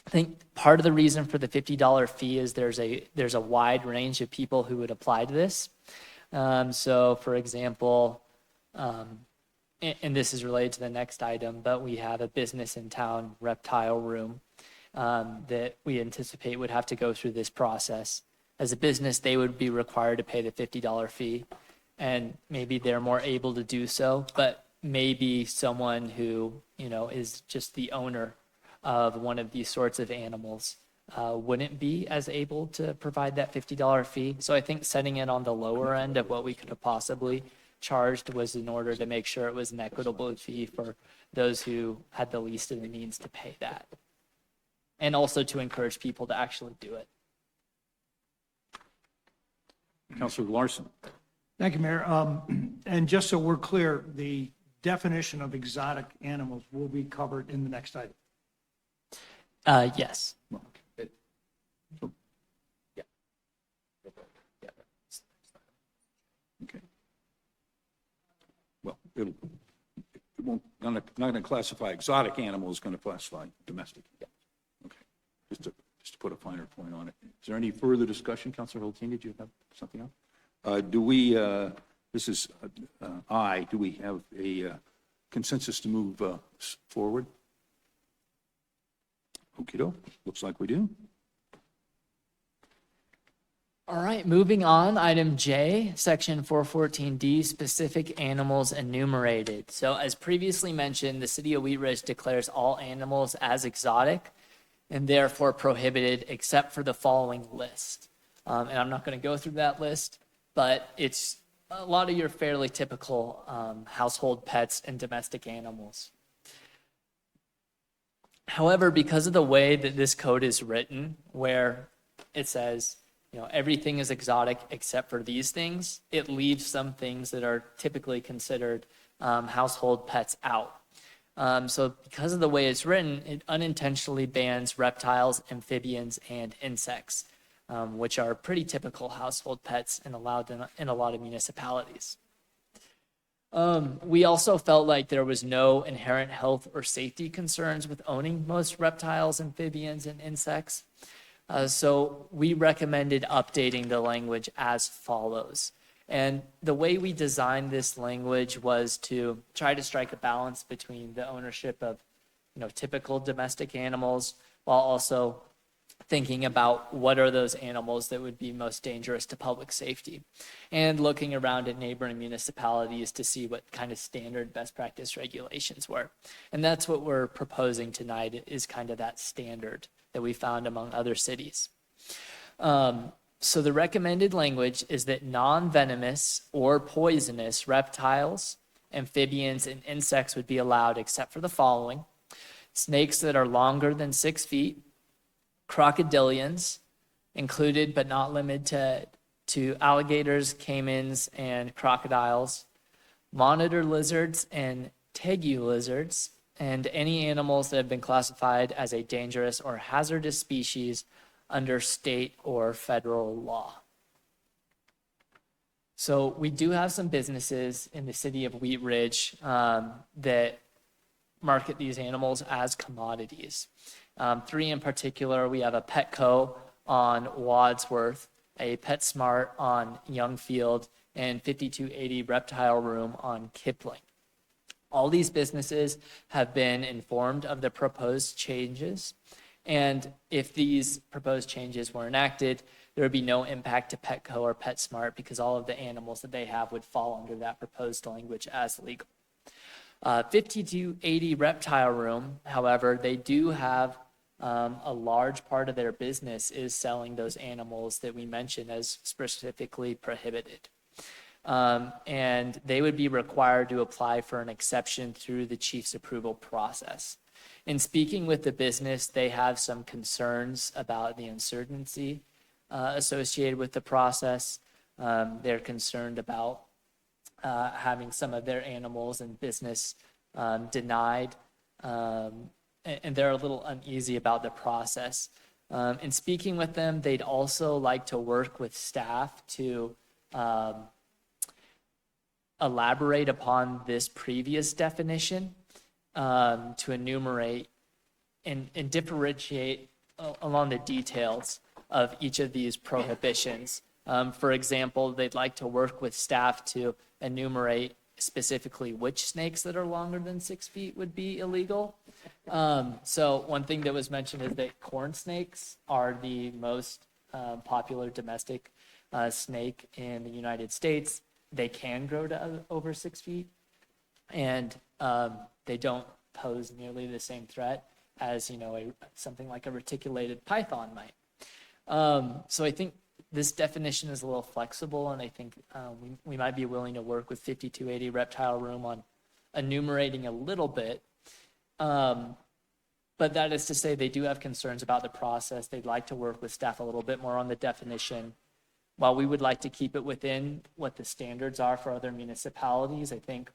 I think part of the reason for the $50 fee is there's a wide range of people who would apply to this. So for example, and this is related to the next item, but we have a business in town, Reptile Room, that we anticipate would have to go through this process. As a business, they would be required to pay the $50 fee, and maybe they're more able to do so, but maybe someone who, is just the owner of one of these sorts of animals wouldn't be as able to provide that $50 fee. So I think setting it on the lower end of what we could have possibly charged was in order to make sure it was an equitable fee for those who had the least of the means to pay that. And also to encourage people to actually do it. Counselor Larson. Thank you, Mayor. And just so we're clear, the definition of exotic animals will be covered in the next item. Yes. Okay. Well, it won't, not going to classify exotic animals, going to classify domestic. Okay. Just to put a finer point on it. Is there any further discussion? Counselor Hulteen, did you have something else? Do we, this is I, do we have a consensus to move forward? Okey-doke. Looks like we do. All right, moving on, item J, section 414D, specific animals enumerated. So as previously mentioned, the city of Wheat Ridge declares all animals as exotic and therefore prohibited except for the following list. And I'm not going to go through that list, but it's a lot of your fairly typical household pets and domestic animals. However, because of the way that this code is written, where it says, everything is exotic except for these things, it leaves some things that are typically considered household pets out. So because of the way it's written, it unintentionally bans reptiles, amphibians, and insects. which are pretty typical household pets and allowed in a lot of municipalities. We also felt like there was no inherent health or safety concerns with owning most reptiles, amphibians, and insects. So we recommended updating the language as follows. And the way we designed this language was to try to strike a balance between the ownership of, typical domestic animals while also thinking about what are those animals that would be most dangerous to public safety, and looking around at neighboring municipalities to see what kind of standard best practice regulations were. And that's what we're proposing tonight, is kind of that standard that we found among other cities. So the recommended language is that non-venomous or poisonous reptiles, amphibians, and insects would be allowed except for the following: snakes that are longer than 6 feet, crocodilians, included but not limited to alligators, caimans, and crocodiles, monitor lizards and tegu lizards, and any animals that have been classified as a dangerous or hazardous species under state or federal law. So we do have some businesses in the city of Wheat Ridge that market these animals as commodities. 3 in particular: we have a Petco on Wadsworth, a PetSmart on Youngfield, and 5280 Reptile Room on Kipling. All these businesses have been informed of the proposed changes, and if these proposed changes were enacted, there would be no impact to Petco or PetSmart because all of the animals that they have would fall under that proposed language as legal. 5280 Reptile Room, however, they do have a large part of their business is selling those animals that we mentioned as specifically prohibited. And they would be required to apply for an exception through the chief's approval process. In speaking with the business, they have some concerns about the uncertainty associated with the process. They're concerned about having some of their animals and business denied, and they're a little uneasy about the process. In speaking with them, they'd also like to work with staff to elaborate upon this previous definition, to enumerate and differentiate along the details of each of these prohibitions. For example, they'd like to work with staff to enumerate specifically which snakes that are longer than 6 feet would be illegal. So one thing that was mentioned is that corn snakes are the most popular domestic snake in the United States. They can grow to over 6 feet, and they don't pose nearly the same threat as something like a reticulated python might. So I think this definition is a little flexible, and I think we might be willing to work with 5280 Reptile Room on enumerating a little bit. But that is to say, they do have concerns about the process. They'd like to work with staff a little bit more on the definition. While we would like to keep it within what the standards are for other municipalities, I think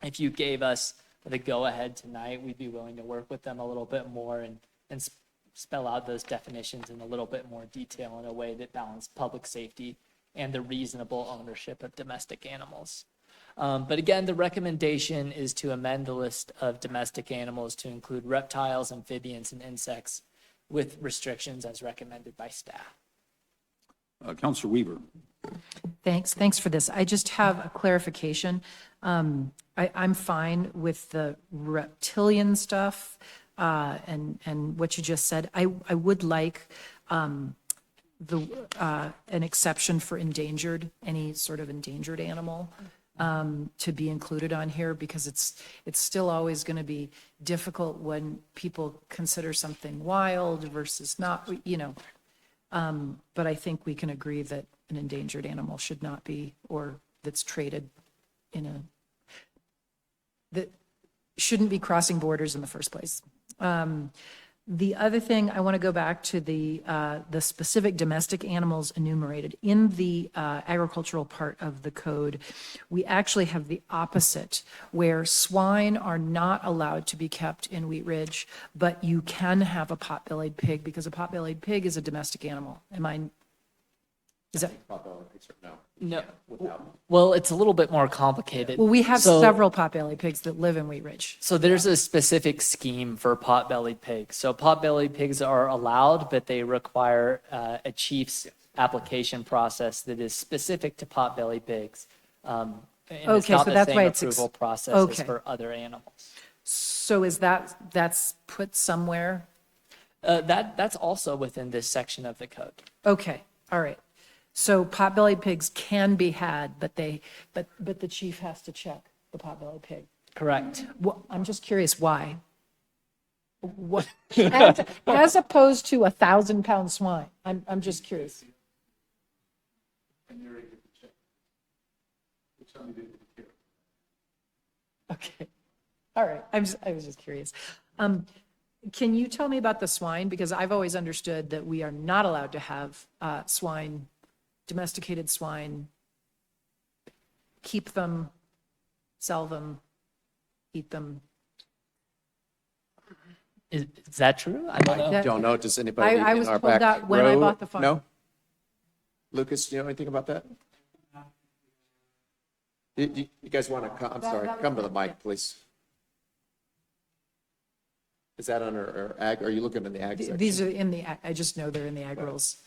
if you gave us the go-ahead tonight, we'd be willing to work with them a little bit more and spell out those definitions in a little bit more detail in a way that balanced public safety and the reasonable ownership of domestic animals. But again, the recommendation is to amend the list of domestic animals to include reptiles, amphibians, and insects with restrictions as recommended by staff. Counselor Weaver. Thanks for this. I just have a clarification. I'm fine with the reptilian stuff and what you just said. I would like an exception for any sort of endangered animal to be included on here, because it's still always going to be difficult when people consider something wild versus not, but I think we can agree that an endangered animal should not be, or that's traded that shouldn't be crossing borders in the first place. The other thing, I want to go back to the specific domestic animals enumerated. In the agricultural part of the code, we actually have the opposite, where swine are not allowed to be kept in Wheat Ridge, but you can have a pot-bellied pig, because a pot-bellied pig is a domestic animal. Am I Is that, No. Well, it's a little bit more complicated. well, we have So- several potbelly pigs that live in Wheat Ridge. So there's a specific scheme for potbelly pigs. So potbelly pigs are allowed, but they require a chief's application process that is specific to potbelly pigs. And it's Okay, not so the that's same why it's approval process as okay. for other animals. So that's put somewhere? That's also within this section of the code. Okay, all right. So potbelly pigs can be had, but the chief has to check the potbelly pig. Correct. Well, I'm just curious why. What, as opposed to 1,000-pound swine? I'm just curious. Okay, all right. I was just curious. Can you tell me about the swine? Because I've always understood that we are not allowed to have swine, domesticated swine, keep them, sell them, eat them. Is that true? I don't know. That- Don't know. Does anybody I in was our told back that when I row bought the farm. know? Lucas, do you know anything about that? You guys want to come, I'm sorry, come to the mic, please. Is that under ag, are you looking in the ag section? These are in the, I just know they're in the ag rules.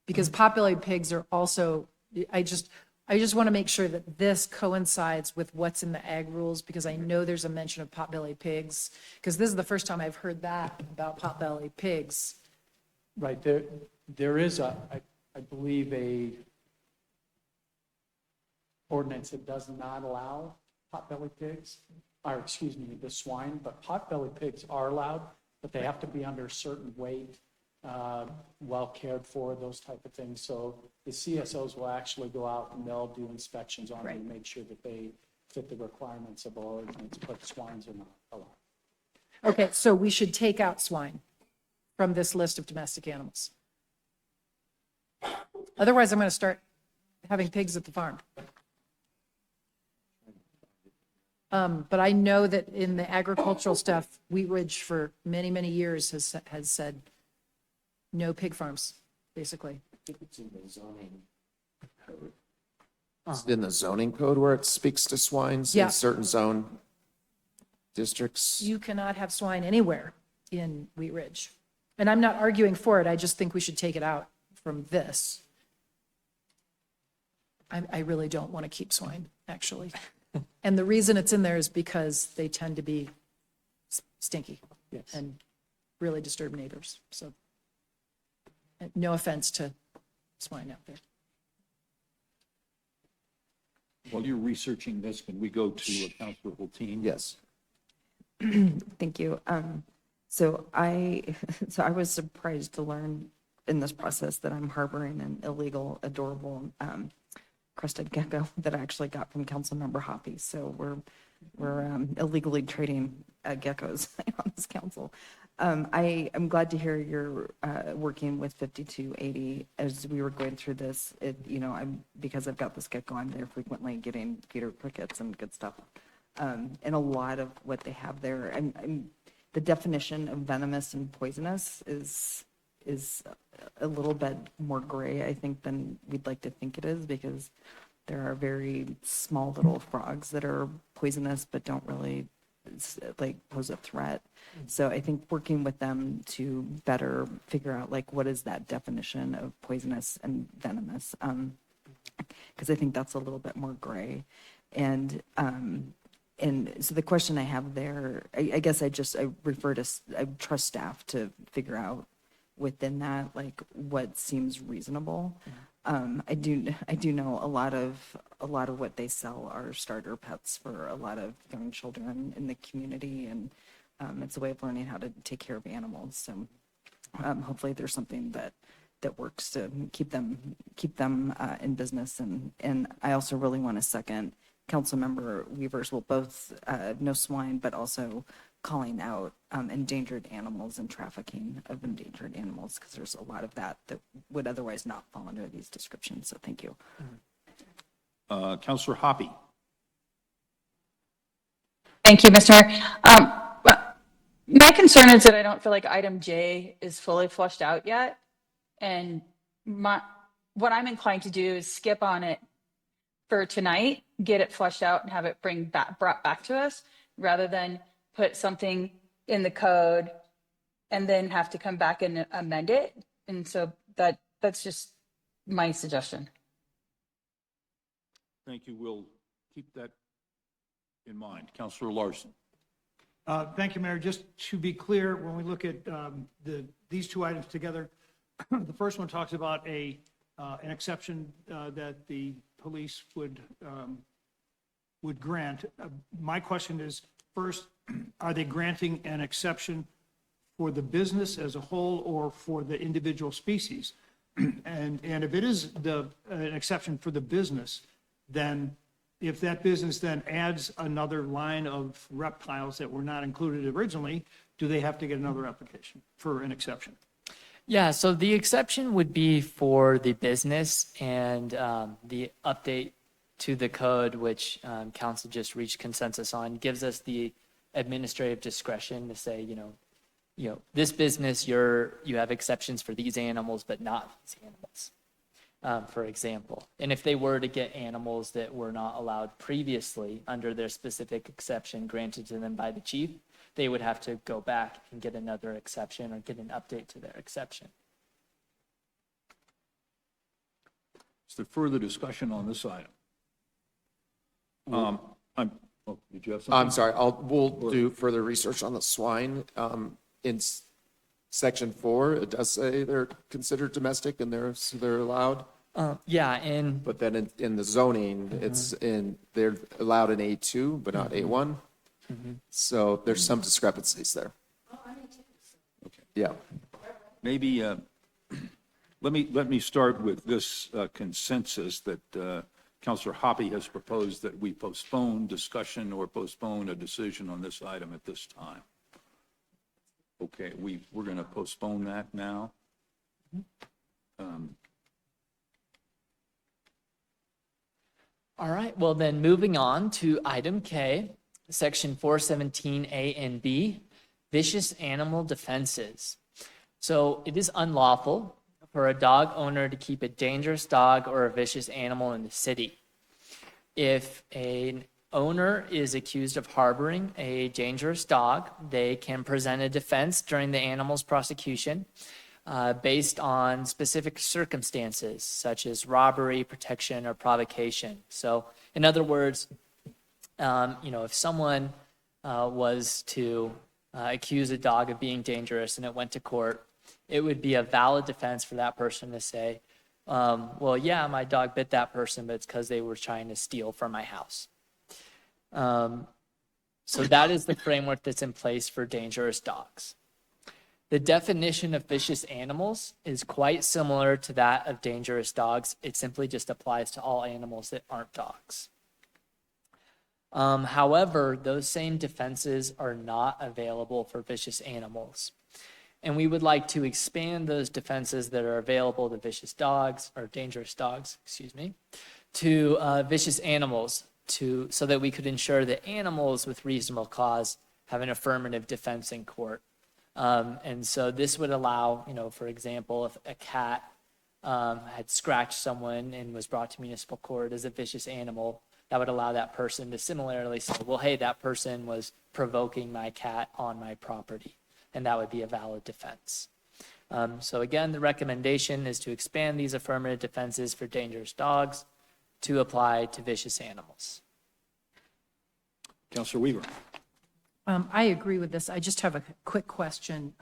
Because potbelly pigs are also, I just want to make sure that this coincides with what's in the ag rules, because I know there's a mention of potbelly pigs. Because this is the first time I've heard that about potbelly pigs. Right, there is I believe a ordinance that does not allow potbelly pigs, or excuse me, the swine, but potbelly pigs are allowed, but they have to be under a certain weight, well cared for, those type of things. So the CSOs will actually go out and they'll do inspections on them and make sure that they fit the requirements of our ordinance, but swines are not allowed. Okay, so we should take out swine from this list of domestic animals. Otherwise, I'm going to start having pigs at the farm. But I know that in the agricultural stuff, Wheat Ridge for many, many years has said no pig farms, basically. It's in the zoning code. Is it in the zoning code where it speaks to swines Yeah. in certain zone districts? You cannot have swine anywhere in Wheat Ridge. And I'm not arguing for it, I just think we should take it out from this. I really don't want to keep swine, actually. And the reason it's in there is because they tend to be stinky and really disturb neighbors. So no offense to swine out there. While you're researching this, can we go to Councilor Hulteen? Yes. Thank you. So I was surprised to learn in this process that I'm harboring an illegal, adorable crested gecko that I actually got from Councilmember Hoppy. So we're illegally trading geckos on this council. I'm glad to hear you're working with 5280 as we were going through this. Because I've got this gecko, I'm there frequently getting feeder crickets and good stuff. And a lot of what they have there, the definition of venomous and poisonous is a little bit more gray, I think, than we'd like to think it is, because there are very small little frogs that are poisonous but don't really pose a threat. So I think working with them to better figure out what is that definition of poisonous and venomous, because I think that's a little bit more gray. And so the question I have there, I guess I trust staff to figure out within that, what seems reasonable. I do know a lot of what they sell are starter pets for a lot of young children in the community, and it's a way of learning how to take care of animals. So hopefully there's something that works to keep them in business. And I also really want to second Councilmember Weaver's, both no swine, but also calling out endangered animals and trafficking of endangered animals, because there's a lot of that would otherwise not fall under these descriptions. So thank you. Councilor Hoppy. Thank you, Mr. Mayor. My concern is that I don't feel like item J is fully fleshed out yet. And what I'm inclined to do is skip on it for tonight, get it flushed out and have it brought back to us, rather than put something in the code and then have to come back and amend it. And so that's just my suggestion. Thank you. We'll keep that in mind. Counselor Larson. Thank you, Mayor. Just to be clear, when we look at these two items together, the first one talks about an exception that the police would grant. My question is, first, are they granting an exception for the business as a whole or for the individual species? And if it is an exception for the business, then if that business then adds another line of reptiles that were not included originally, do they have to get another application for an exception? Yeah, so the exception would be for the business, and the update to the code, which council just reached consensus on, gives us the administrative discretion to say, this business, you have exceptions for these animals, but not these animals, for example. And if they were to get animals that were not allowed previously under their specific exception granted to them by the chief, they would have to go back and get another exception or get an update to their exception. Is there further discussion on this item? Did you have something? I'm sorry, we'll do further research on the swine. In section 4, it does say they're considered domestic and they're allowed. And But then in the zoning, they're allowed in A2, but not A1. So there's some discrepancies there. Yeah. Maybe, let me start with this consensus that Councilor Hoppe has proposed that we postpone discussion or postpone a decision on this item at this time. Okay, we're going to postpone that now. All right, well then moving on to item K, section 417A and B, vicious animal defenses. So it is unlawful for a dog owner to keep a dangerous dog or a vicious animal in the city. If an owner is accused of harboring a dangerous dog, they can present a defense during the animal's prosecution based on specific circumstances, such as robbery, protection, or provocation. So in other words, if someone was to accuse a dog of being dangerous and it went to court, it would be a valid defense for that person to say, well, yeah, my dog bit that person, but it's because they were trying to steal from my house. So that is the framework that's in place for dangerous dogs. The definition of vicious animals is quite similar to that of dangerous dogs. It simply just applies to all animals that aren't dogs. However, those same defenses are not available for vicious animals. And we would like to expand those defenses that are available to vicious dogs, or dangerous dogs, to vicious animals, so that we could ensure that animals with reasonable cause have an affirmative defense in court. And so this would allow, for example, if a cat had scratched someone and was brought to municipal court as a vicious animal, that would allow that person to similarly say, well, hey, that person was provoking my cat on my property. And that would be a valid defense. So again, the recommendation is to expand these affirmative defenses for dangerous dogs to apply to vicious animals. Councilor Weaver. I agree with this. I just have a quick question.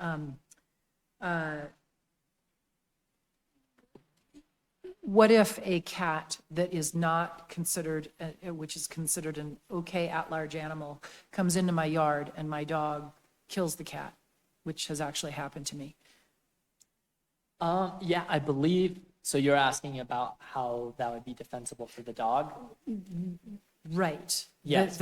What if a cat that is not considered, which is considered an okay at-large animal, comes into my yard and my dog kills the cat, which has actually happened to me? Yeah, I believe, so you're asking about how that would be defensible for the dog? Right. Yes, yes,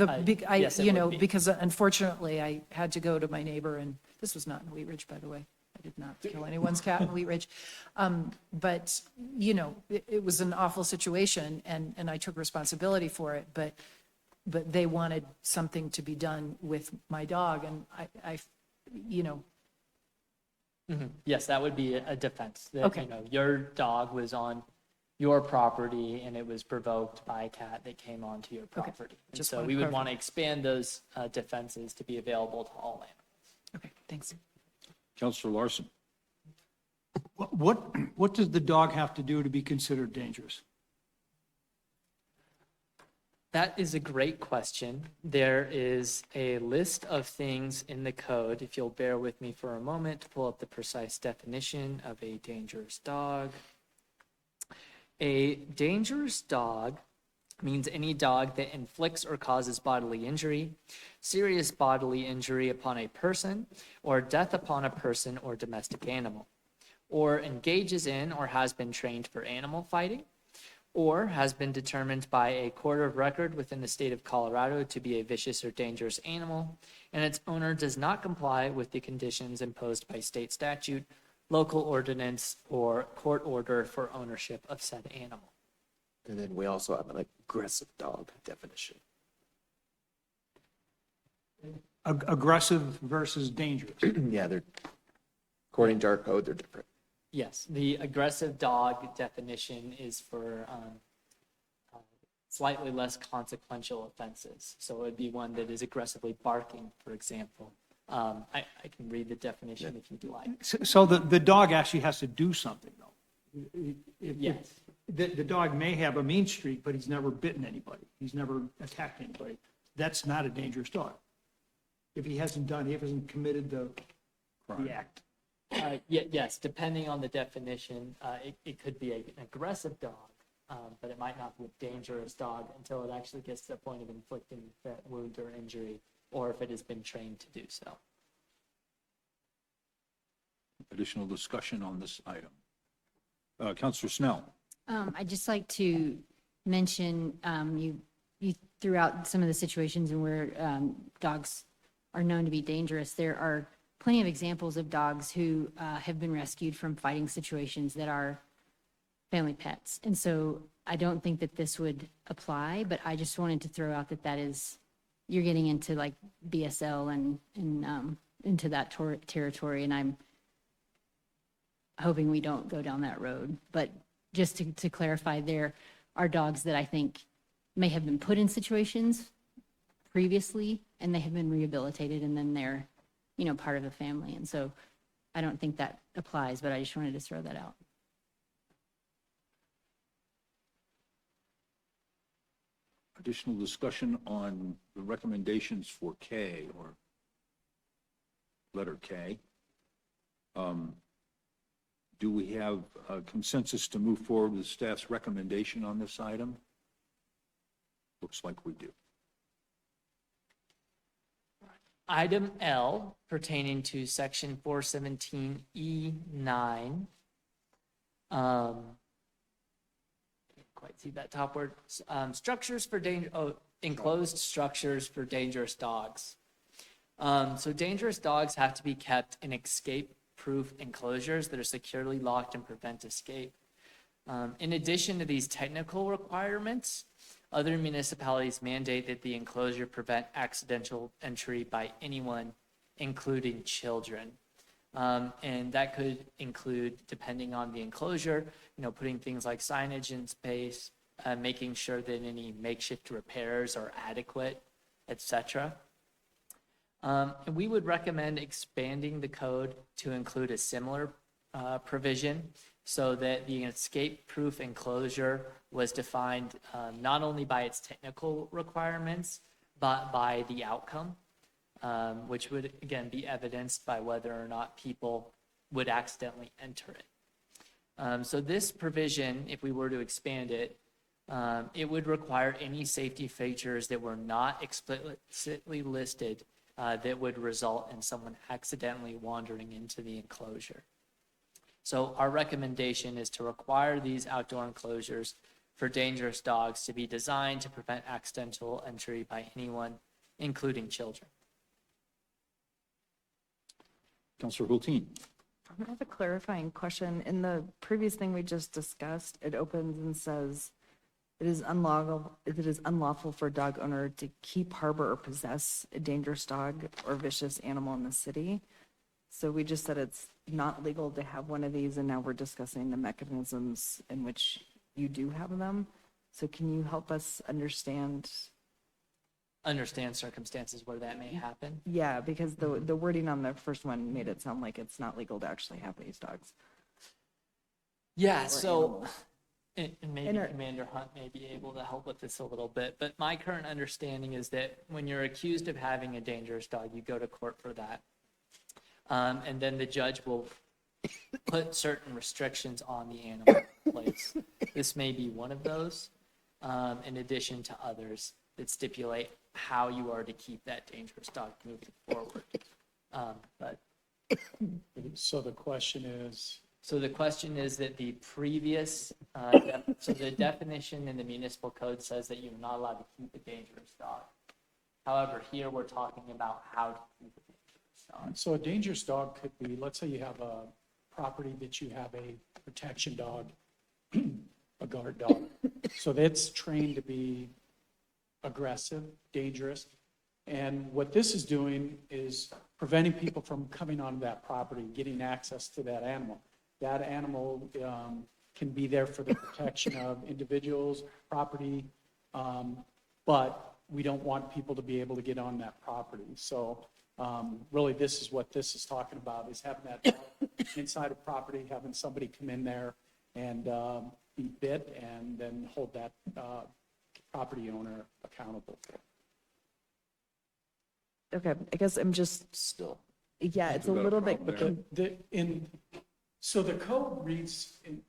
it would be. Because unfortunately I had to go to my neighbor, and this was not in Wheat Ridge, by the way. I did not kill anyone's cat in Wheat Ridge. But, it was an awful situation, and I took responsibility for it, but they wanted something to be done with my dog, and I Yes, that would be a defense. That, Okay. your dog was on your property and it was provoked by a cat that came onto your property. And Just so wanted we would clarif- want to expand those defenses to be available to all animals. Okay, thanks. Counselor Larson. What does the dog have to do to be considered dangerous? That is a great question. There is a list of things in the code. If you'll bear with me for a moment to pull up the precise definition of a dangerous dog. A dangerous dog means any dog that inflicts or causes bodily injury, serious bodily injury upon a person, or death upon a person or domestic animal, or engages in or has been trained for animal fighting, or has been determined by a court of record within the state of Colorado to be a vicious or dangerous animal, and its owner does not comply with the conditions imposed by state statute, local ordinance, or court order for ownership of said animal. And then we also have an aggressive dog definition. Aggressive versus dangerous. Yeah, they're, according to our code, they're different. Yes, the aggressive dog definition is for slightly less consequential offenses. So it would be one that is aggressively barking, for example. I can read the definition if you'd like. So the dog actually has to do something, though. Yes. The dog may have a mean streak, but he's never bitten anybody. He's never attacked anybody. That's not a dangerous dog. If he hasn't committed the act. Yes, depending on the definition, it could be an aggressive dog, but it might not be a dangerous dog until it actually gets to the point of inflicting that wound or injury, or if it has been trained to do so. Additional discussion on this item. Counselor Snell. I'd just like to mention, you threw out some of the situations in where dogs are known to be dangerous. There are plenty of examples of dogs who have been rescued from fighting situations that are family pets. And so I don't think that this would apply, but I just wanted to throw out that is, you're getting into like BSL and into that territory, and I'm hoping we don't go down that road. But just to clarify, there are dogs that I think may have been put in situations previously, and they have been rehabilitated, and then they're, part of the family. And so I don't think that applies, but I just wanted to throw that out. Additional discussion on the recommendations for K, or letter K. Do we have a consensus to move forward with staff's recommendation on this item? Looks like we do. Item L pertaining to section 417E9. Can't quite see that top word. Structures for enclosed structures for dangerous dogs. So dangerous dogs have to be kept in escape-proof enclosures that are securely locked and prevent escape. In addition to these technical requirements, other municipalities mandate that the enclosure prevent accidental entry by anyone, including children. And that could include, depending on the enclosure, putting things like signage in space, making sure that any makeshift repairs are adequate, etc. And we would recommend expanding the code to include a similar provision, so that the escape-proof enclosure was defined not only by its technical requirements, but by the outcome, which would, again, be evidenced by whether or not people would accidentally enter it. So this provision, if we were to expand it, it would require any safety features that were not explicitly listed that would result in someone accidentally wandering into the enclosure. So our recommendation is to require these outdoor enclosures for dangerous dogs to be designed to prevent accidental entry by anyone, including children. Councilor Hulteen. I have a clarifying question. In the previous thing we just discussed, it opens and says, it is unlawful for a dog owner to keep, harbor, or possess a dangerous dog or vicious animal in the city. So we just said it's not legal to have one of these, and now we're discussing the mechanisms in which you do have them. So can you help us understand? Understand circumstances where that may happen. Yeah, because the wording on the first one made it sound like it's not legal to actually have these dogs. Yeah, Or so, animals. and maybe And are- Commander Hunt may be able to help with this a little bit, but my current understanding is that when you're accused of having a dangerous dog, you go to court for that. And then the judge will put certain restrictions on the animal in place. This may be one of those, in addition to others that stipulate how you are to keep that dangerous dog moving forward. But So the question is, so the question is that the previous, so the definition in the municipal code says that you're not allowed to keep a dangerous dog. However, here we're talking about how to keep a dangerous dog. so a dangerous dog could be, let's say you have a property that you have a protection dog, a guard dog. So that's trained to be aggressive, dangerous. And what this is doing is preventing people from coming onto that property, getting access to that animal. That animal can be there for the protection of individuals, property, but we don't want people to be able to get on that property. So really, this is what this is talking about, is having that dog inside a property, having somebody come in there and be bit, and then hold that property owner accountable for it. Okay, I guess I'm just, Still. yeah, it's a got a little bit, problem there. So the code reads, in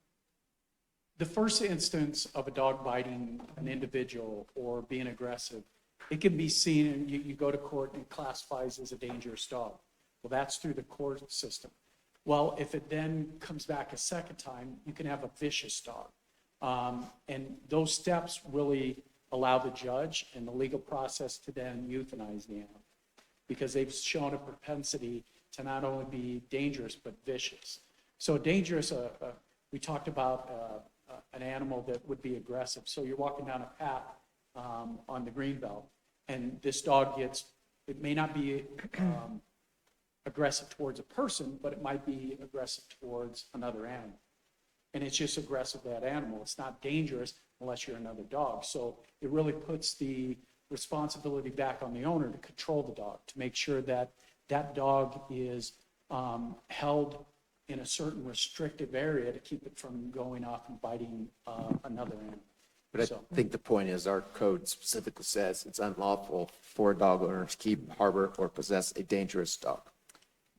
the first instance of a dog biting an individual or being aggressive, it can be seen, and you go to court and it classifies as a dangerous dog. Well, that's through the court system. Well, if it then comes back a second time, you can have a vicious dog. And those steps really allow the judge and the legal process to then euthanize the animal, because they've shown a propensity to not only be dangerous, but vicious. So dangerous, we talked about an animal that would be aggressive. So you're walking down a path on the greenbelt, and this dog gets, it may not be aggressive towards a person, but it might be aggressive towards another animal. And it's just aggressive to that animal. It's not dangerous unless you're another dog. So it really puts the responsibility back on the owner to control the dog, to make sure that that dog is held in a certain restrictive area to keep it from going off and biting another animal. But I So- think the point is our code specifically says it's unlawful for a dog owner to keep, harbor, or possess a dangerous dog.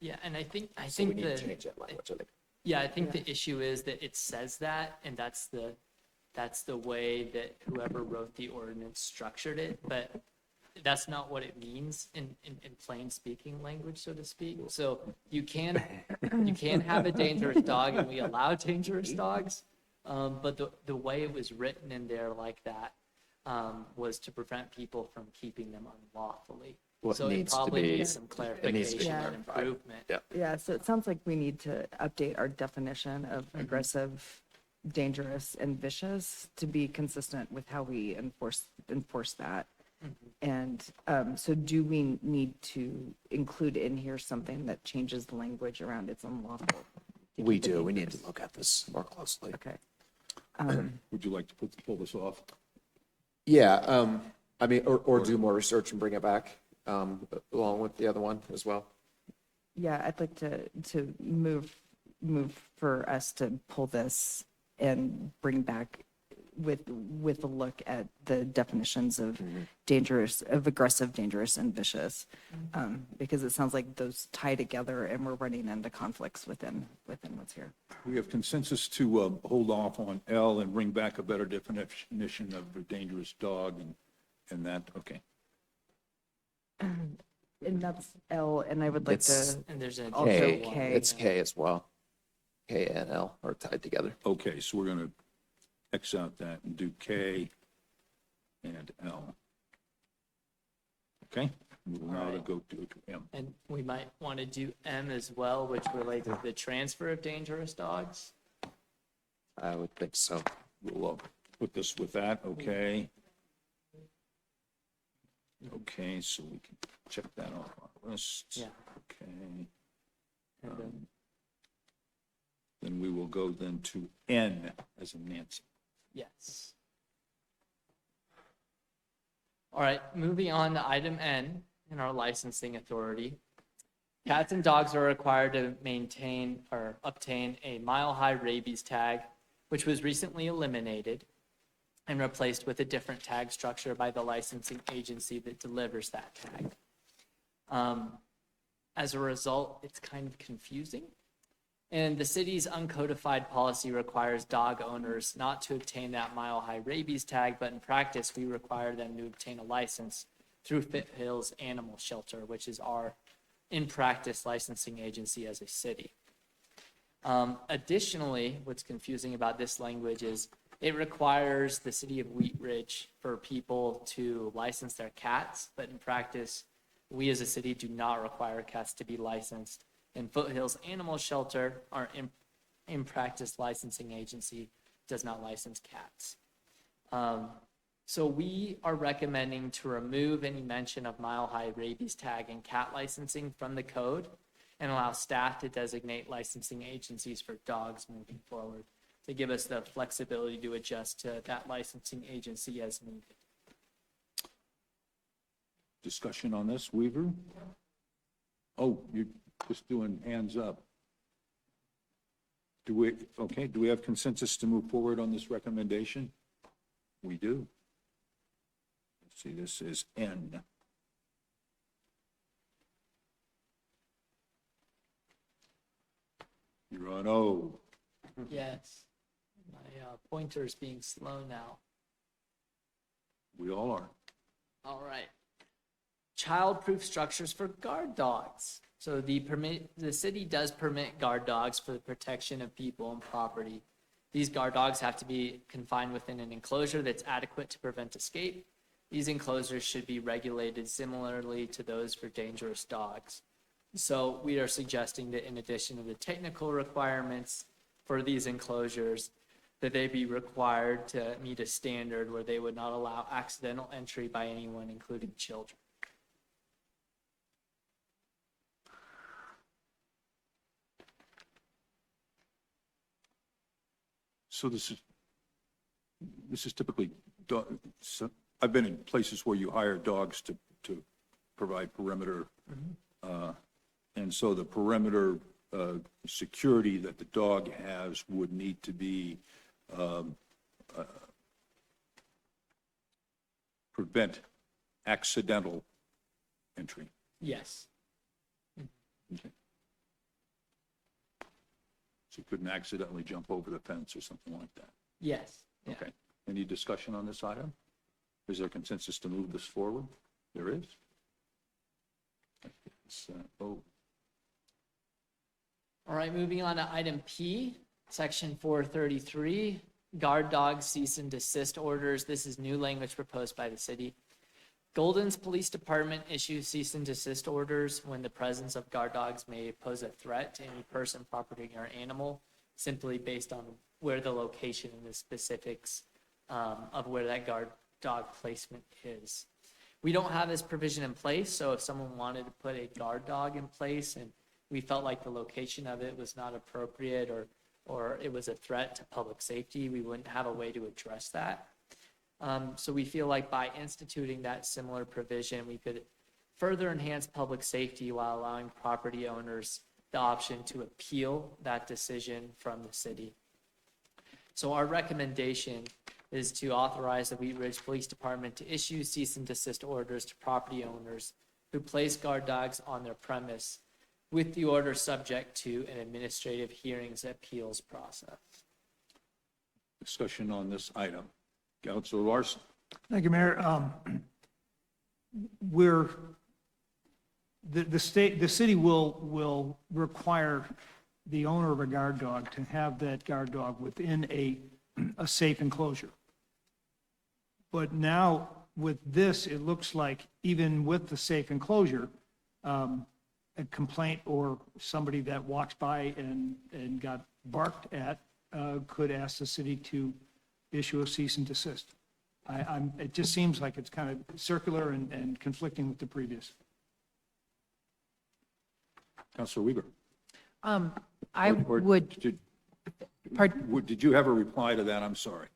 Yeah, and I think So we need to change that language, I think. Yeah, I think the issue is that it says that, and that's the way that whoever wrote the ordinance structured it, but that's not what it means in plain speaking language, so to speak. So you can have a dangerous dog, and we allow dangerous dogs, but the way it was written in there like that was to prevent people from keeping them unlawfully. What So it needs to probably be- needs some it needs to be clarification and clarified. improvement. Yeah. yeah, so it sounds like we need to update our definition of aggressive, dangerous, and vicious to be consistent with how we enforce that. And so do we need to include in here something that changes the language around it's unlawful? We do. We need to look at this more closely. Okay. Would you like to pull this off? Yeah, I mean, or do more research and bring it back along with the other one as well. Yeah, I'd like to move for us to pull this and bring back with a look at the definitions of dangerous, of aggressive, dangerous, and vicious. Because it sounds like those tie together and we're running into conflicts within what's here. We have consensus to hold off on L and bring back a better definition of a dangerous dog and that, okay. And that's L, and I would like It's- to And there's an also additional one. K. It's K as well. K and L are tied together. Okay, so we're going to X out that and do K and L. Okay, we will now Alright. go to M. And we might want to do M as well, which relates to the transfer of dangerous dogs. I would think so. We'll put this with that, okay? Okay, so we can check that off our list. Yeah. Okay. And then- Then we will go then to N as in Nancy. Yes. All right, moving on to item N in our licensing authority. Cats and dogs are required to maintain or obtain a mile-high rabies tag, which was recently eliminated and replaced with a different tag structure by the licensing agency that delivers that tag. As a result, it's kind of confusing. And the city's uncodified policy requires dog owners not to obtain that mile-high rabies tag, but in practice, we require them to obtain a license through Foothills Animal Shelter, which is our, in practice, licensing agency as a city. Additionally, what's confusing about this language is it requires the city of Wheat Ridge for people to license their cats, but in practice, we as a city do not require cats to be licensed. And Foothills Animal Shelter, our in practice licensing agency, does not license cats. So we are recommending to remove any mention of mile-high rabies tag and cat licensing from the code and allow staff to designate licensing agencies for dogs moving forward to give us the flexibility to adjust to that licensing agency as needed. Discussion on this, Weaver? Oh, you're just doing hands up. Do we have consensus to move forward on this recommendation? We do. Let's see, this is N. You're on O. Yes. My pointer's being slow now. We all are. All right. Child-proof structures for guard dogs. So the city does permit guard dogs for the protection of people and property. These guard dogs have to be confined within an enclosure that's adequate to prevent escape. These enclosures should be regulated similarly to those for dangerous dogs. So we are suggesting that in addition to the technical requirements for these enclosures, that they be required to meet a standard where they would not allow accidental entry by anyone, including children. So this is typically, so I've been in places where you hire dogs to provide perimeter. And so the perimeter security that the dog has would need to be prevent accidental entry. Yes. Okay. So you couldn't accidentally jump over the fence or something like that. Yes. Yeah. Okay. Any discussion on this item? Is there consensus to move this forward? There is. It's, oh. All right, moving on to item P, section 433, guard dog cease and desist orders. This is new language proposed by the city. Golden's Police Department issues cease and desist orders when the presence of guard dogs may pose a threat to any person, property, or animal, simply based on where the location and the specifics of where that guard dog placement is. We don't have this provision in place, so if someone wanted to put a guard dog in place and we felt like the location of it was not appropriate or it was a threat to public safety, we wouldn't have a way to address that. So we feel like by instituting that similar provision, we could further enhance public safety while allowing property owners the option to appeal that decision from the city. So our recommendation is to authorize the Wheat Ridge Police Department to issue cease and desist orders to property owners who place guard dogs on their premise, with the order subject to an administrative hearings appeals process. Discussion on this item. Councilor Larson. Thank you, Mayor. The city will require the owner of a guard dog to have that guard dog within a safe enclosure. But now with this, it looks like even with the safe enclosure, a complaint or somebody that walks by and got barked at could ask the city to issue a cease and desist. It just seems like it's kind of circular and conflicting with the previous. Councilor Weaver. I Or would, did you have a reply to that? I'm sorry.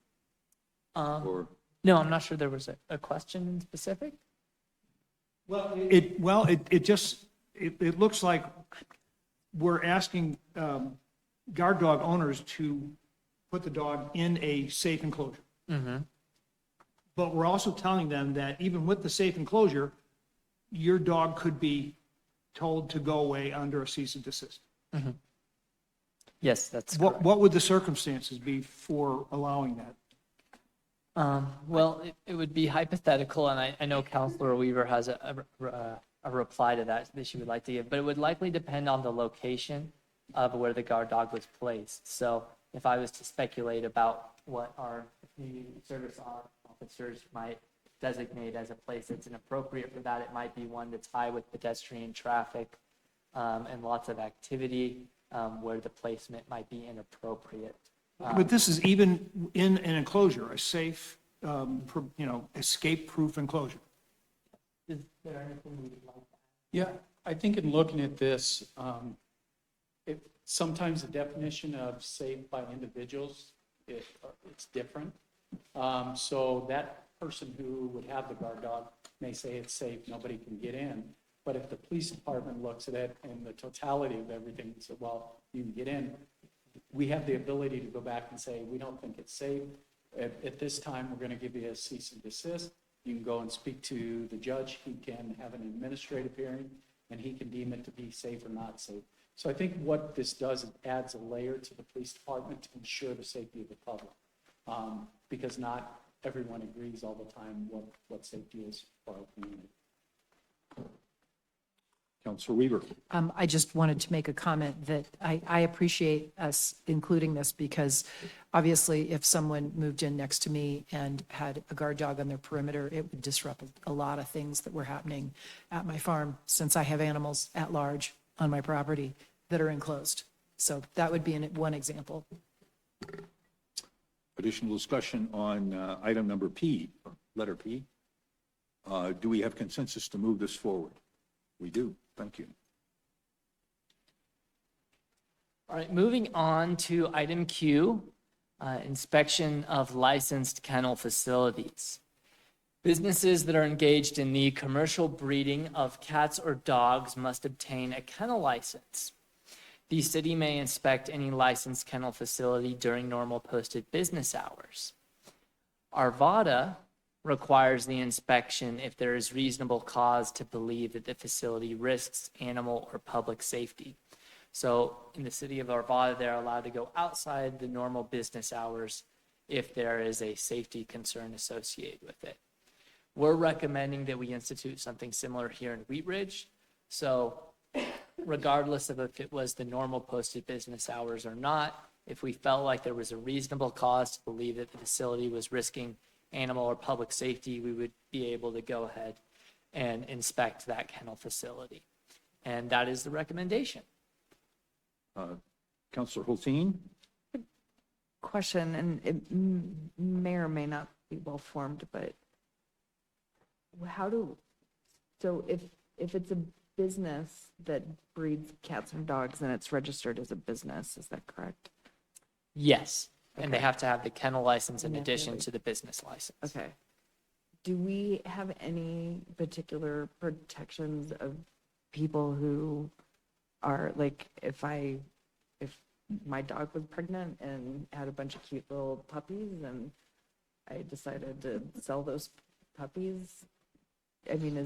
Or, No, I'm not sure there was a question in specific. It looks like we're asking guard dog owners to put the dog in a safe enclosure. But we're also telling them that even with the safe enclosure, your dog could be told to go away under a cease and desist. Yes, that's correct. What would the circumstances be for allowing that? Well, it would be hypothetical, and I know Counselor Weaver has a reply to that she would like to give, but it would likely depend on the location of where the guard dog was placed. So if I was to speculate about what our community service officers might designate as a place that's inappropriate for that, it might be one that's high with pedestrian traffic and lots of activity where the placement might be inappropriate. But this is even in an enclosure, a safe, escape-proof enclosure. Is there anything you would like to add? Yeah, I think in looking at this, sometimes the definition of safe by individuals, it's different. So that person who would have the guard dog may say it's safe, nobody can get in. But if the police department looks at it and the totality of everything and says, well, you can get in, we have the ability to go back and say, we don't think it's safe. At this time, we're going to give you a cease and desist. You can go and speak to the judge. He can have an administrative hearing, and he can deem it to be safe or not safe. So I think what this does, it adds a layer to the police department to ensure the safety of the public. Because not everyone agrees all the time what safety is for our community. Counselor Weaver. I just wanted to make a comment that I appreciate us including this because obviously if someone moved in next to me and had a guard dog on their perimeter, it would disrupt a lot of things that were happening at my farm since I have animals at large on my property that are enclosed. So that would be one example. Additional discussion on item number P, letter P. Do we have consensus to move this forward? We do. Thank you. All right, moving on to item Q, inspection of licensed kennel facilities. Businesses that are engaged in the commercial breeding of cats or dogs must obtain a kennel license. The city may inspect any licensed kennel facility during normal posted business hours. Arvada requires the inspection if there is reasonable cause to believe that the facility risks animal or public safety. So in the city of Arvada, they're allowed to go outside the normal business hours if there is a safety concern associated with it. We're recommending that we institute something similar here in Wheat Ridge. So regardless of if it was the normal posted business hours or not, if we felt like there was a reasonable cause to believe that the facility was risking animal or public safety, we would be able to go ahead and inspect that kennel facility. And that is the recommendation. Counselor Hulteen. Question, and it may or may not be well-formed, but so if it's a business that breeds cats and dogs, then it's registered as a business, is that correct? Yes, and they Okay. have to have the kennel license in And they have to addition have to the business license. Okay. Do we have any particular protections of people who are, like, if my dog was pregnant and had a bunch of cute little puppies and I decided to sell those puppies? I mean,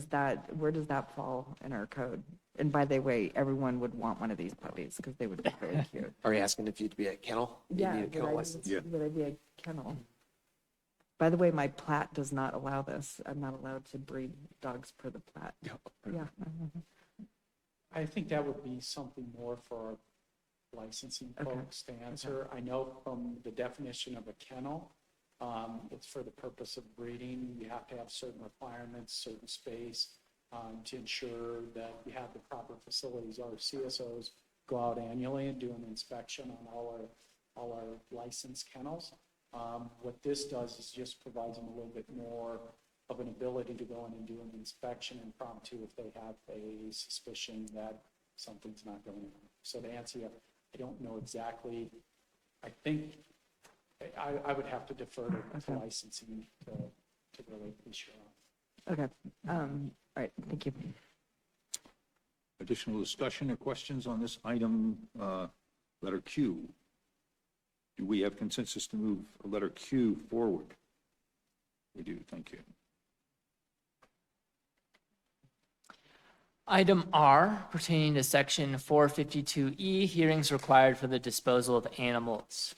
where does that fall in our code? And by the way, everyone would want one of these puppies because they would be very cute. Are you asking if you'd be a kennel? You Yeah, need a kennel license? Yeah. would I be a kennel? By the way, my plat does not allow this. I'm not allowed to breed dogs per the plat. Yeah. I think that would be something more for our licensing Okay. folks to answer. I know from the definition of a kennel, it's for the purpose of breeding. You have to have certain requirements, certain space, to ensure that you have the proper facilities. Our CSOs go out annually and do an inspection on all our licensed kennels. What this does is just provides them a little bit more of an ability to go in and do an inspection impromptu if they have a suspicion that something's not going on. So to answer you, I don't know exactly. I think I would have to defer to licensing to really be sure on. Okay, all right, thank you. Additional discussion or questions on this item, letter Q? Do we have consensus to move letter Q forward? We do, thank you. Item R pertaining to section 452E, hearings required for the disposal of animals.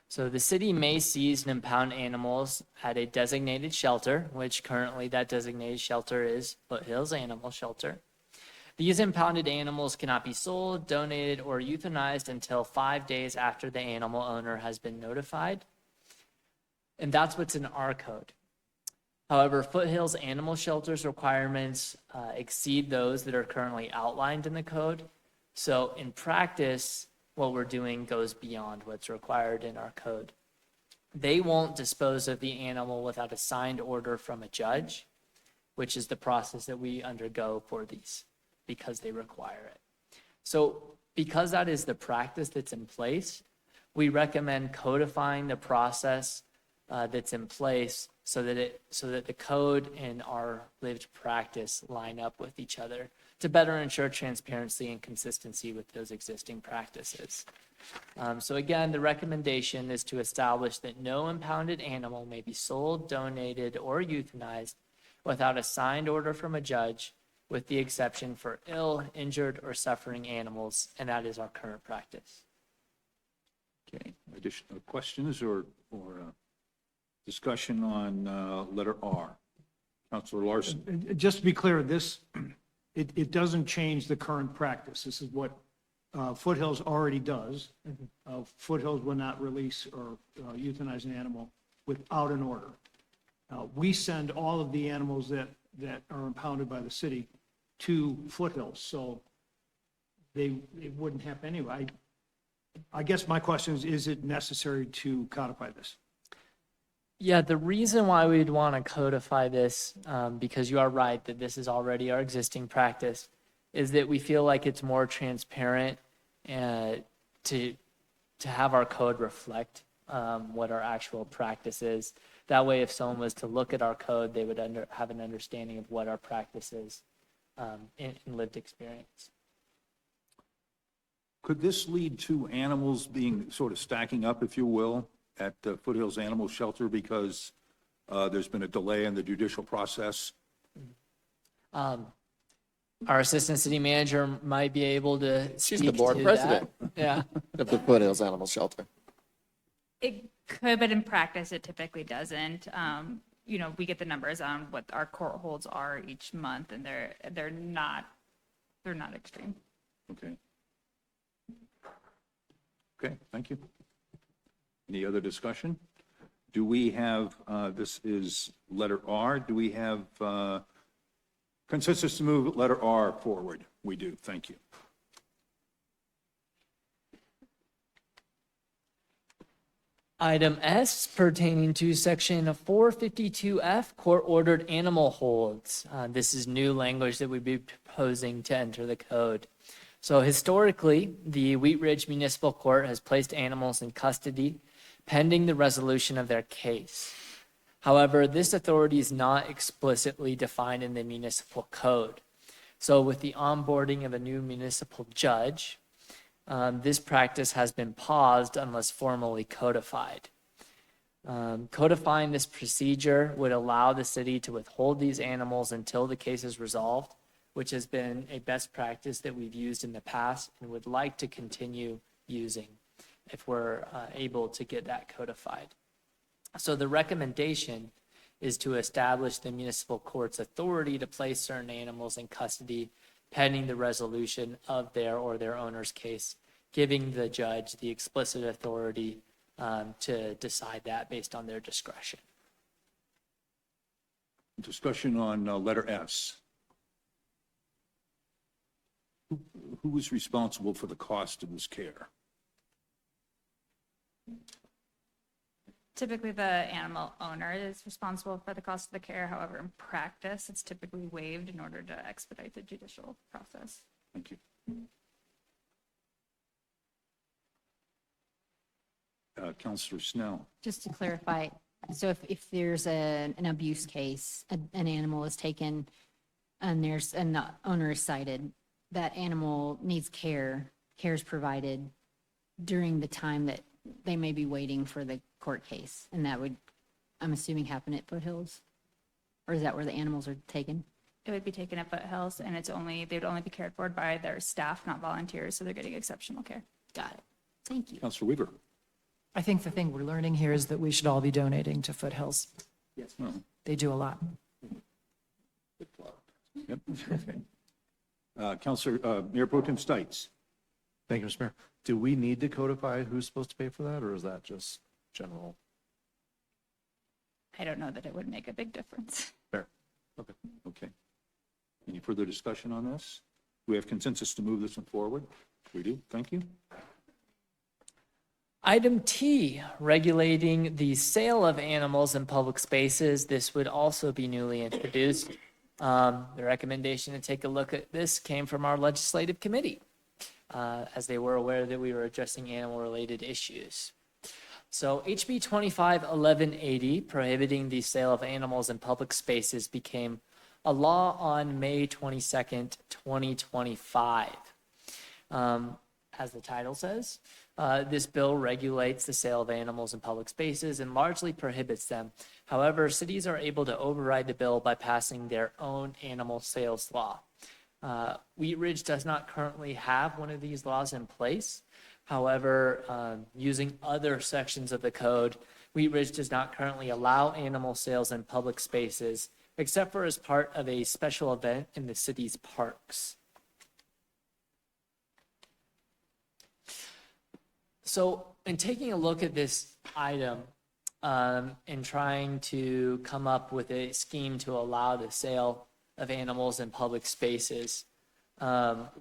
So the city may seize and impound animals at a designated shelter, which currently that designated shelter is Foothills Animal Shelter. These impounded animals cannot be sold, donated, or euthanized until 5 days after the animal owner has been notified. And that's what's in our code. However, Foothills Animal Shelter's requirements exceed those that are currently outlined in the code. So in practice, what we're doing goes beyond what's required in our code. They won't dispose of the animal without a signed order from a judge, which is the process that we undergo for these because they require it. So because that is the practice that's in place, we recommend codifying the process that's in place so that the code and our lived practice line up with each other to better ensure transparency and consistency with those existing practices. So again, the recommendation is to establish that no impounded animal may be sold, donated, or euthanized without a signed order from a judge, with the exception for ill, injured, or suffering animals, and that is our current practice. Okay, additional questions or discussion on letter R? Counselor Larson? Just to be clear, it doesn't change the current practice. This is what Foothills already does. Foothills will not release or euthanize an animal without an order. We send all of the animals that are impounded by the city to Foothills, so they wouldn't happen anyway. I guess my question is it necessary to codify this? Yeah, the reason why we'd want to codify this, because you are right that this is already our existing practice, is that we feel like it's more transparent to have our code reflect what our actual practice is. That way, if someone was to look at our code, they would have an understanding of what our practice is in lived experience. Could this lead to animals being sort of stacking up, if you will, at Foothills Animal Shelter because there's been a delay in the judicial process? Our assistant city manager might be able to She's speak the board to president that. Yeah. of the Foothills Animal Shelter. It could, but in practice, it typically doesn't. We get the numbers on what our court holds are each month, and they're not extreme. Okay. Okay, thank you. Any other discussion? Do we have, this is letter R, do we have consensus to move letter R forward? We do, thank you. Item S pertaining to section 452F, court-ordered animal holds. This is new language that we'd be proposing to enter the code. So historically, the Wheat Ridge Municipal Court has placed animals in custody pending the resolution of their case. However, this authority is not explicitly defined in the municipal code. So with the onboarding of a new municipal judge, this practice has been paused unless formally codified. Codifying this procedure would allow the city to withhold these animals until the case is resolved, which has been a best practice that we've used in the past and would like to continue using if we're able to get that codified. So the recommendation is to establish the municipal court's authority to place certain animals in custody pending the resolution of their or their owner's case, giving the judge the explicit authority to decide that based on their discretion. Discussion on letter S. Who is responsible for the cost of this care? Typically, the animal owner is responsible for the cost of the care. However, in practice, it's typically waived in order to expedite the judicial process. Thank you. Counselor Snell. Just to clarify, so if there's an abuse case, an animal is taken and the owner is cited, that animal needs care is provided during the time that they may be waiting for the court case. And that would, I'm assuming, happen at Foothills? Or is that where the animals are taken? It would be taken at Foothills, and they would only be cared for by their staff, not volunteers, so they're getting exceptional care. Got it. Thank you. Counselor Weaver. I think the thing we're learning here is that we should all be donating to Foothills. Yes. Oh, They do a lot. yep. Counselor, Mayor Pro Tem Stites. Thank you, Mr. Mayor. Do we need to codify who's supposed to pay for that, or is that just general? I don't know that it would make a big difference. Fair. Okay. Any further discussion on this? Do we have consensus to move this one forward? We do. Thank you. Item T, regulating the sale of animals in public spaces. This would also be newly introduced. The recommendation to take a look at this came from our legislative committee, as they were aware that we were addressing animal-related issues. So HB 251180, prohibiting the sale of animals in public spaces, became a law on May 22nd, 2025. As the title says, this bill regulates the sale of animals in public spaces and largely prohibits them. However, cities are able to override the bill by passing their own animal sales law. Wheat Ridge does not currently have one of these laws in place. However, using other sections of the code, Wheat Ridge does not currently allow animal sales in public spaces, except for as part of a special event in the city's parks. So in taking a look at this item and trying to come up with a scheme to allow the sale of animals in public spaces,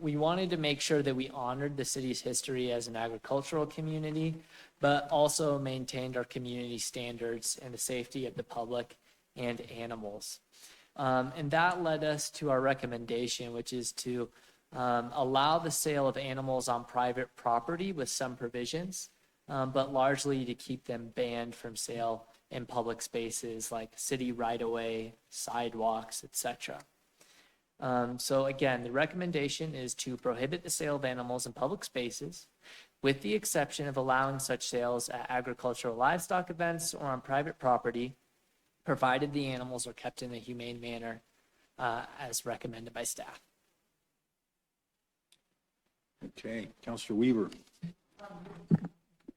we wanted to make sure that we honored the city's history as an agricultural community, but also maintained our community standards and the safety of the public and animals. And that led us to our recommendation, which is to allow the sale of animals on private property with some provisions, but largely to keep them banned from sale in public spaces like city right-of-way, sidewalks, etc. So again, the recommendation is to prohibit the sale of animals in public spaces, with the exception of allowing such sales at agricultural livestock events or on private property, provided the animals are kept in a humane manner as recommended by staff. Okay. Counselor Weaver.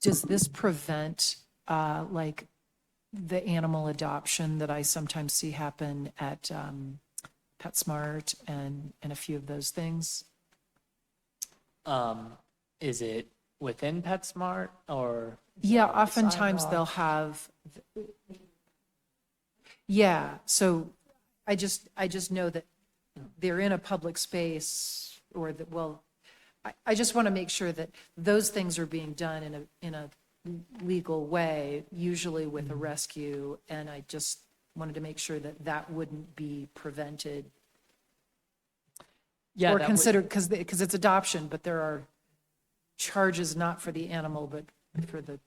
Does this prevent like the animal adoption that I sometimes see happen at PetSmart and a few of those things? Is it within PetSmart or? Yeah, oftentimes they'll have, yeah, so I just know that they're in a public space or that, well, I just want to make sure that those things are being done in a legal way, usually with a rescue, and I just wanted to make sure that that wouldn't be prevented Yeah, or that would- considered, because it's adoption, but there are charges not for the animal, but for the,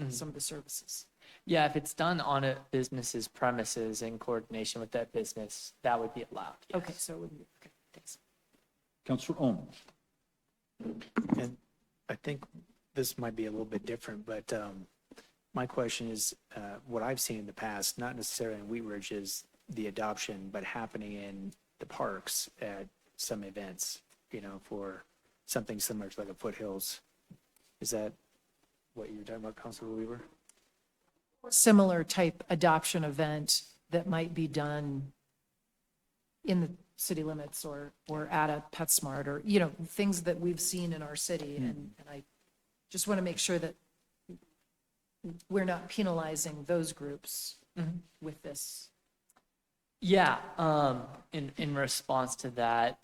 some of the services. Yeah, if it's done on a business's premises in coordination with that business, that would be allowed. Yes. Okay, so it wouldn't be, okay, thanks. Counselor Ohm. And I think this might be a little bit different, but my question is, what I've seen in the past, not necessarily in Wheat Ridge, is the adoption, but happening in the parks at some events, you know, for something similar to like a Foothills. Is that what you're talking about, Councilor Weaver? Similar type adoption event that might be done in the city limits or at a PetSmart or, you know, things that we've seen in our city. And I just want to make sure that we're not penalizing those groups with this. Yeah, in response to that,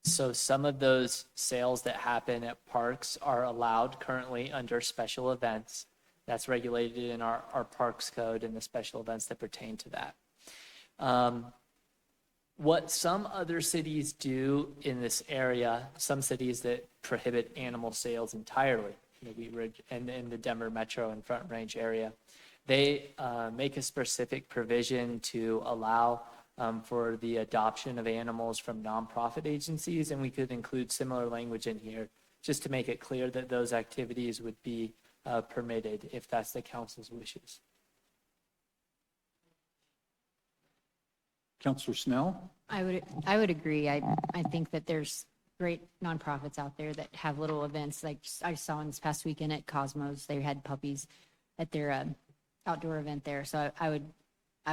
so some of those sales that happen at parks are allowed currently under special events. That's regulated in our parks code and the special events that pertain to that. What some other cities do in this area, some cities that prohibit animal sales entirely, in the Wheat Ridge and in the Denver Metro and Front Range area. They make a specific provision to allow for the adoption of animals from nonprofit agencies, and we could include similar language in here just to make it clear that those activities would be permitted if that's the council's wishes. Counselor Snell? I would agree. I think that there's great nonprofits out there that have little events. Like I saw in this past weekend at Cosmos, they had puppies at their outdoor event there. So I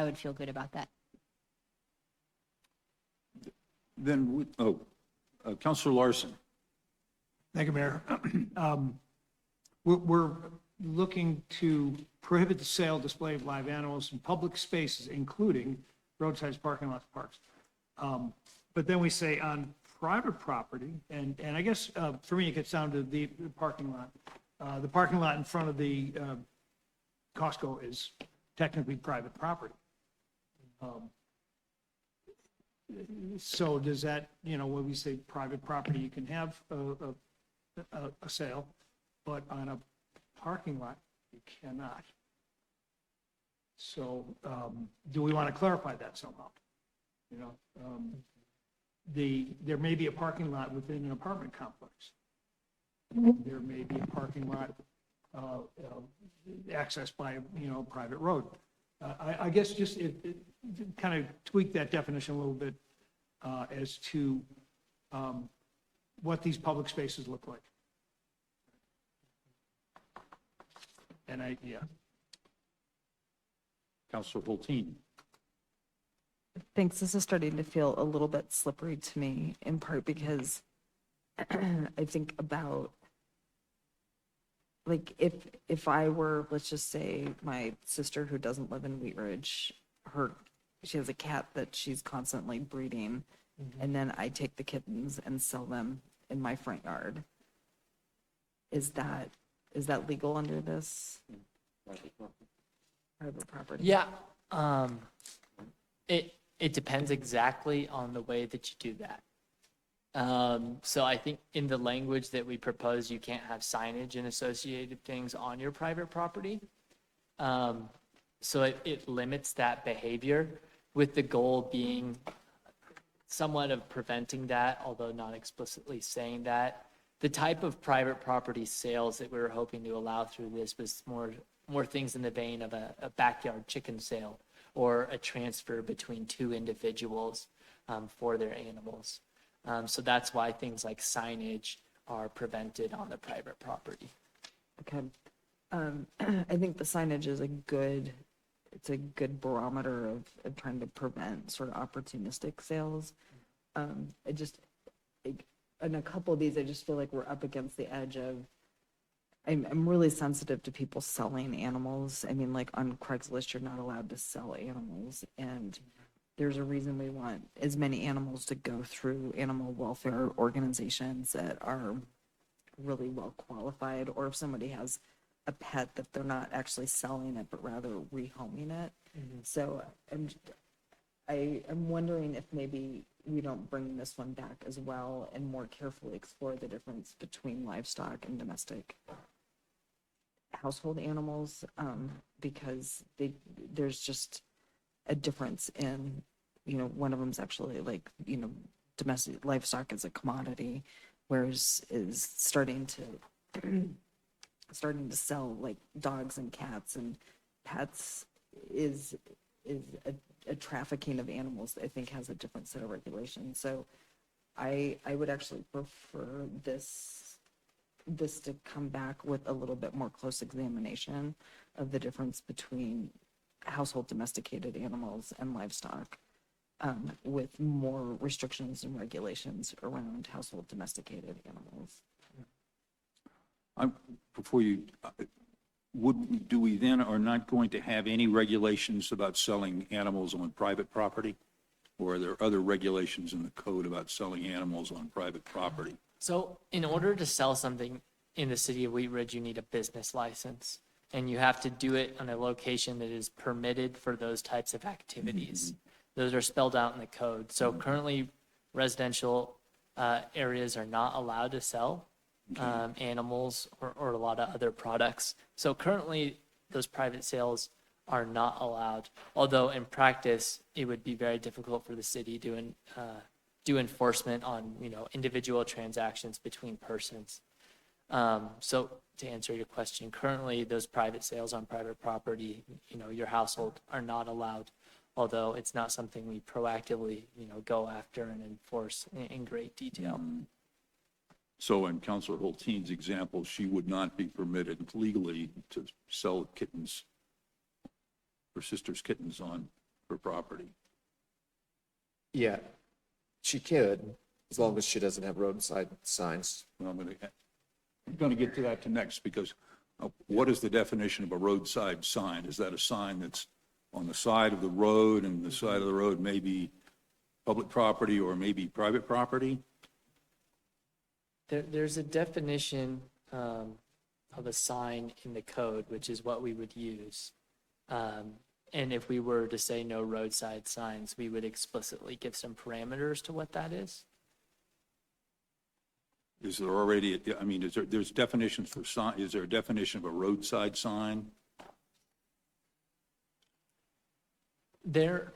would feel good about that. Then, Counselor Larson? Thank you, Mayor. We're looking to prohibit the sale, display of live animals in public spaces, including roadside parking lots, parks. But then we say on private property, and I guess for me, it gets down to the parking lot. The parking lot in front of the Costco is technically private property. So does that, when we say private property, you can have a sale, but on a parking lot, you cannot. So do we want to clarify that somehow? There may be a parking lot within an apartment complex. There may be a parking lot accessed by, a private road. I guess just kind of tweak that definition a little bit as to what these public spaces look like. And Counselor Hulteen? Thanks. This is starting to feel a little bit slippery to me, in part because I think about, like, if I were, let's just say, my sister who doesn't live in Wheat Ridge, she has a cat that she's constantly breeding, and then I take the kittens and sell them in my front yard. Is that legal under this? Private property? Yeah, it depends exactly on the way that you do that. So I think in the language that we propose, you can't have signage and associated things on your private property. So it limits that behavior, with the goal being somewhat of preventing that, although not explicitly saying that. The type of private property sales that we were hoping to allow through this was more things in the vein of a backyard chicken sale or a transfer between two individuals for their animals. So that's why things like signage are prevented on the private property. Okay. I think the signage is a good barometer of trying to prevent sort of opportunistic sales. In a couple of these, I just feel like we're up against the edge of, I'm really sensitive to people selling animals. I mean, like on Craigslist, you're not allowed to sell animals. And there's a reason we want as many animals to go through animal welfare organizations that are really well qualified, or if somebody has a pet that they're not actually selling it, but rather rehoming it. So I'm wondering if maybe we don't bring this one back as well and more carefully explore the difference between livestock and domestic household animals, because there's just a difference in, one of them's actually like, domestic livestock is a commodity, whereas is starting to sell like dogs and cats and pets is a trafficking of animals that I think has a different set of regulations. So I would actually prefer this to come back with a little bit more close examination of the difference between household domesticated animals and livestock, with more restrictions and regulations around household domesticated animals. Do we then are not going to have any regulations about selling animals on private property? Or are there other regulations in the code about selling animals on private property? So in order to sell something in the city of Wheat Ridge, you need a business license, and you have to do it on a location that is permitted for those types of activities. Those are spelled out in the code. So currently residential areas are not allowed to sell animals or a lot of other products. So currently, those private sales are not allowed, although in practice, it would be very difficult for the city to do enforcement on, individual transactions between persons. So to answer your question, currently, those private sales on private property, your household are not allowed, although it's not something we proactively, go after and enforce in great detail. So in Councilor Hulteen's example, she would not be permitted legally to sell kittens, her sister's kittens on her property. Yeah, she could, as long as she doesn't have roadside signs. Well, I'm going to get to that next, because what is the definition of a roadside sign? Is that a sign that's on the side of the road, and the side of the road may be public property or maybe private property? There's a definition of a sign in the code, which is what we would use. And if we were to say no roadside signs, we would explicitly give some parameters to what that is. Is there already, there's definitions for sign, is there a definition of a roadside sign? There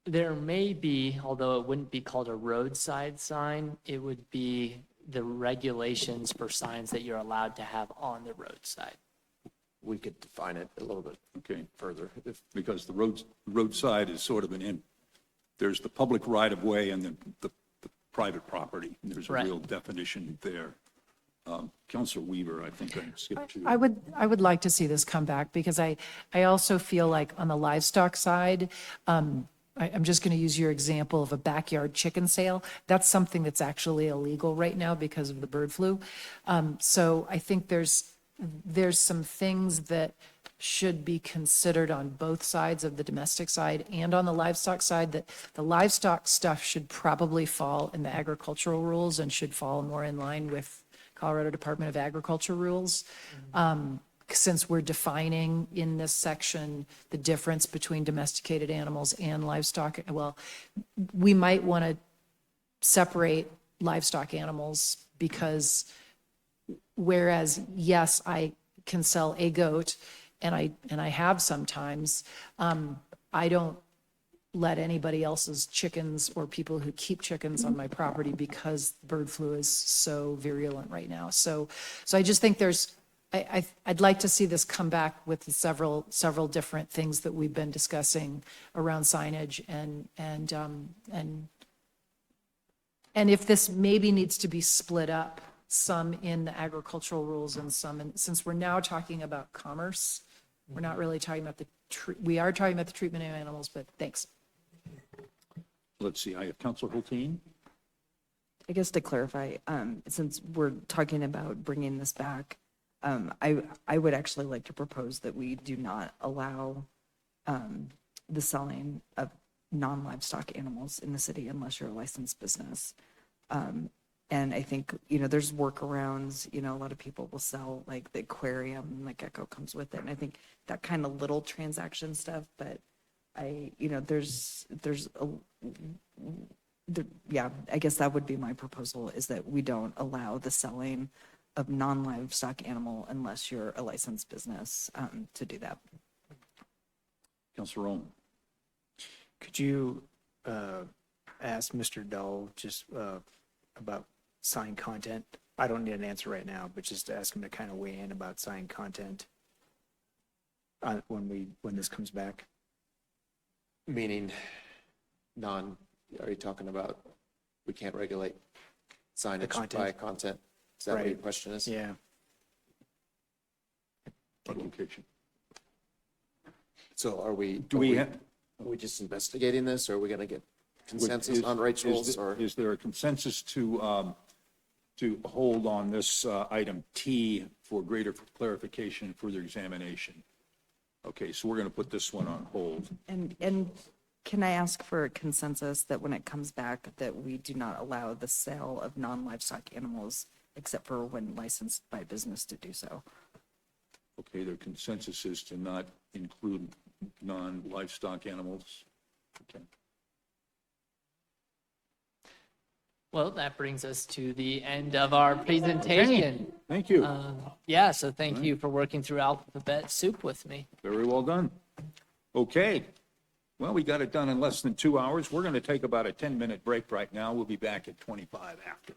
may be, although it wouldn't be called a roadside sign, it would be the regulations for signs that you're allowed to have on the roadside. We could define it a little bit further. Because the roadside is sort of there's the public right-of-way and then the private property. There's a Right. real definition there. Councilor Weaver, I think I skipped you. I would like to see this come back, because I also feel like on the livestock side, I'm just going to use your example of a backyard chicken sale. That's something that's actually illegal right now because of the bird flu. So I think there's some things that should be considered on both sides of the domestic side and on the livestock side, that the livestock stuff should probably fall in the agricultural rules and should fall more in line with Colorado Department of Agriculture rules. Since we're defining in this section the difference between domesticated animals and livestock, well, we might want to separate livestock animals, because whereas, yes, I can sell a goat, and I have sometimes, I don't let anybody else's chickens or people who keep chickens on my property, because bird flu is so virulent right now. So I just think I'd like to see this come back with several different things that we've been discussing around signage, and if this maybe needs to be split up, some in the agricultural rules and some since we're now talking about commerce, we're not really talking about we are talking about the treatment of animals, but thanks. Let's see, I have Councilor Hulteen. I guess to clarify, since we're talking about bringing this back, I would actually like to propose that we do not allow the selling of non-livestock animals in the city unless you're a licensed business. And I think, there's workarounds, a lot of people will sell like the aquarium and the gecko comes with it. And I think that kind of little transaction stuff, but I guess that would be my proposal, is that we don't allow the selling of non-livestock animal unless you're a licensed business to do that. Councilor Owen. Could you ask Mr. Dull just about sign content? I don't need an answer right now, but just to ask him to kind of weigh in about sign content when this comes back. Meaning are you talking about we can't regulate signage by content? Is that what your question is? Yeah. Location. So are we just investigating this, or are we going to get consensus on Rachel's? Is there a consensus to hold on this item T for greater clarification and further examination? Okay, so we're going to put this one on hold. And can I ask for a consensus that when it comes back, that we do not allow the sale of non-livestock animals except for when licensed by business to do so? Okay, their consensus is to not include non-livestock animals. Okay. Well, that brings us to the end of our presentation. Thank you. Yeah, so thank you for working through alphabet soup with me. Very well done. Okay. Well, we got it done in less than 2 hours. We're going to take about a 10-minute break right now. We'll be back at 25 after.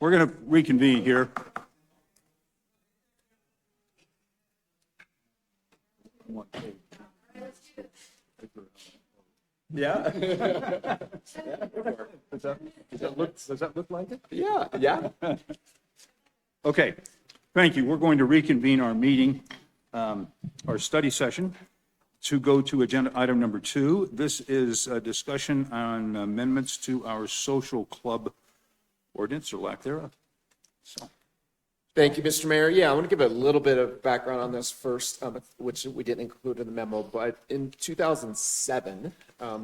We're going to reconvene here. Yeah. Does that look like it? Yeah, yeah. Okay, thank you. We're going to reconvene our meeting, our study session, to go to agenda item number 2. This is a discussion on amendments to our social club ordinance, or lack thereof. So, Thank you, Mr. Mayor. Yeah, I want to give a little bit of background on this first, which we didn't include in the memo, but in 2007,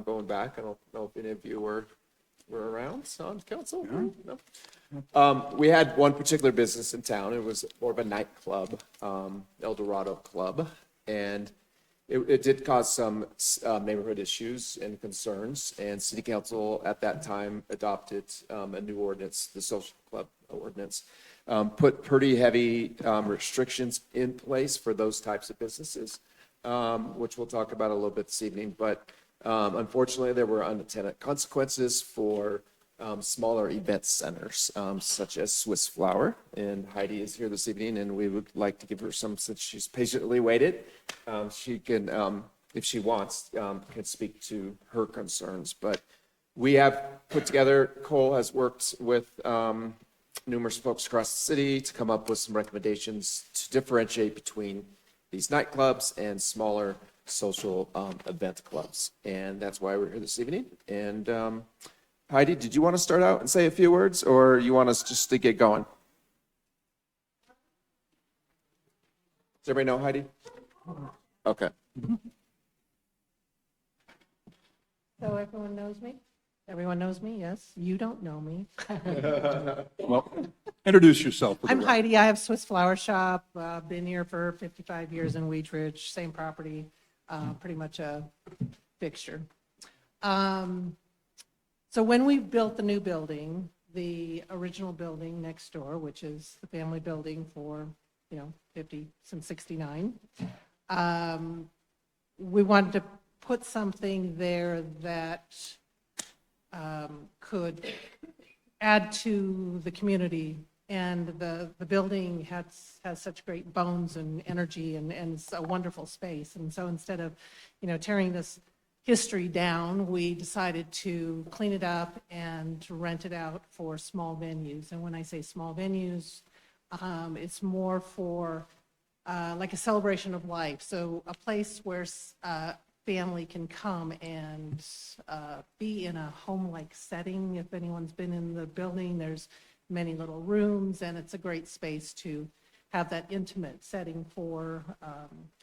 going back, I don't know if any of you were around on council? No? We had one particular business in town. It was more of a nightclub, El Dorado Club, and it did cause some neighborhood issues and concerns, and city council at that time adopted a new ordinance, the social club ordinance, put pretty heavy restrictions in place for those types of businesses, which we'll talk about a little bit this evening. But unfortunately, there were unintended consequences for smaller event centers, such as Swiss Flower. And Heidi is here this evening, and we would like to give her some, since she's patiently waited. She can, if she wants, can speak to her concerns. But we have put together, Cole has worked with numerous folks across the city to come up with some recommendations to differentiate between these nightclubs and smaller social event clubs. And that's why we're here this evening. And Heidi, did you want to start out and say a few words, or you want us just to get going? Does everybody know Heidi? Okay. So everyone knows me? Everyone knows me, yes? You don't know me. well, introduce yourself. I'm Heidi. I have Swiss Flower Shop. Been here for 55 years in Wheatridge, same property, pretty much a fixture. So when we built the new building, the original building next door, which is the family building for, 50, since 69, we wanted to put something there that could add to the community. And the building has such great bones and energy, and it's a wonderful space. And so instead of, tearing this history down, we decided to clean it up and to rent it out for small venues. And when I say small venues, it's more for like a celebration of life. So a place where family can come and be in a home-like setting. If anyone's been in the building, there's many little rooms, and it's a great space to have that intimate setting for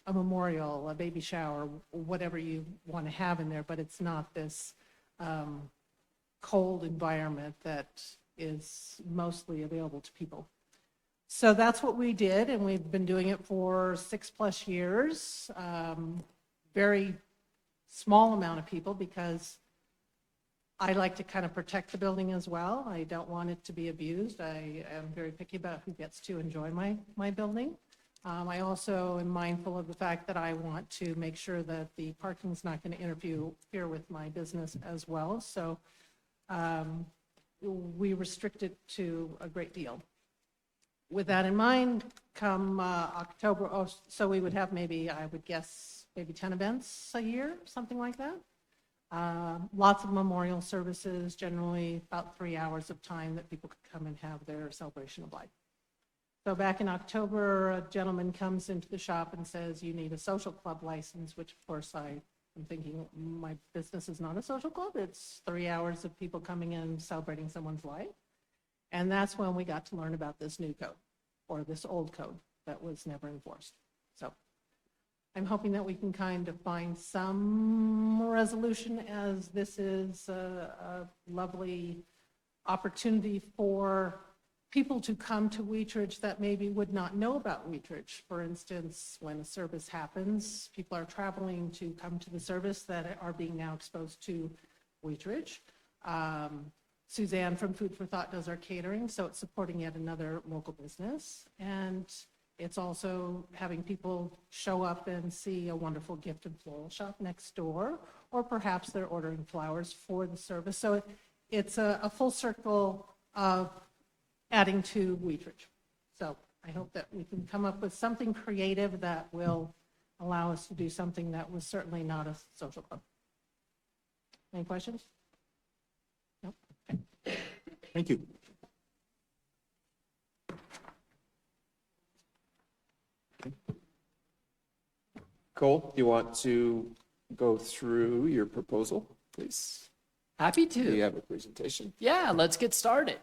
a memorial, a baby shower, whatever you want to have in there, but it's not this cold environment that is mostly available to people. So that's what we did, and we've been doing it for 6+ years. Very small amount of people, because I like to kind of protect the building as well. I don't want it to be abused. I am very picky about who gets to enjoy my building. I also am mindful of the fact that I want to make sure that the parking is not going to interfere with my business as well. So we restrict it to a great deal. With that in mind, come October, so we would have maybe, I would guess, maybe 10 events a year, something like that. Lots of memorial services, generally about 3 hours of time that people could come and have their celebration of life. So back in October, a gentleman comes into the shop and says, you need a social club license, which of course I am thinking, my business is not a social club. It's 3 hours of people coming in celebrating someone's life. And that's when we got to learn about this new code, or this old code that was never enforced. So I'm hoping that we can kind of find some resolution, as this is a lovely opportunity for people to come to Wheatridge that maybe would not know about Wheatridge. For instance, when a service happens, people are traveling to come to the service that are being now exposed to Wheatridge. Suzanne from Food for Thought does our catering, so it's supporting yet another local business. And it's also having people show up and see a wonderful gift and floral shop next door, or perhaps they're ordering flowers for the service. So it's a full circle of adding to Weetridge. So I hope that we can come up with something creative that will allow us to do something that was certainly not a social club. Any questions? No? Okay. Thank you. Cole, you want to go through your proposal, please? Happy Do you to. have a presentation? Yeah, let's get started.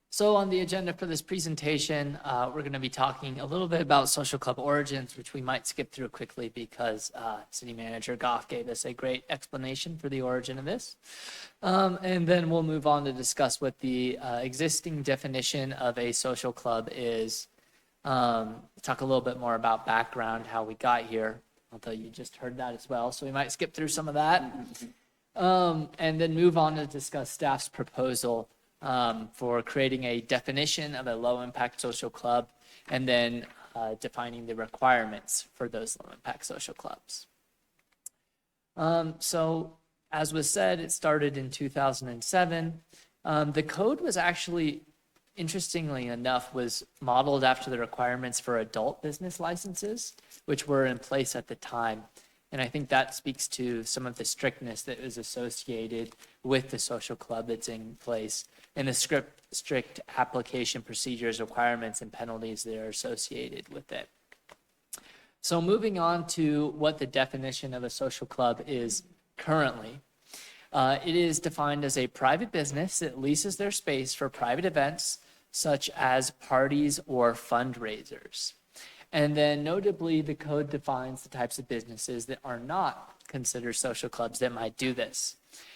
So on the agenda for this presentation, we're going to be talking a little bit about social club origins, which we might skip through quickly because City Manager Goff gave us a great explanation for the origin of this. And then we'll move on to discuss what the existing definition of a social club is. Talk a little bit more about background, how we got here, although you just heard that as well. So we might skip through some of that. And then move on to discuss staff's proposal for creating a definition of a low-impact social club, and then defining the requirements for those low-impact social clubs. So, as was said, it started in 2007. The code was actually, interestingly enough, was modeled after the requirements for adult business licenses, which were in place at the time. And I think that speaks to some of the strictness that is associated with the social club that's in place and the strict application procedures, requirements, and penalties that are associated with it. So moving on to what the definition of a social club is currently. It is defined as a private business that leases their space for private events, such as parties or fundraisers. And then notably, the code defines the types of businesses that are not considered social clubs that might do this.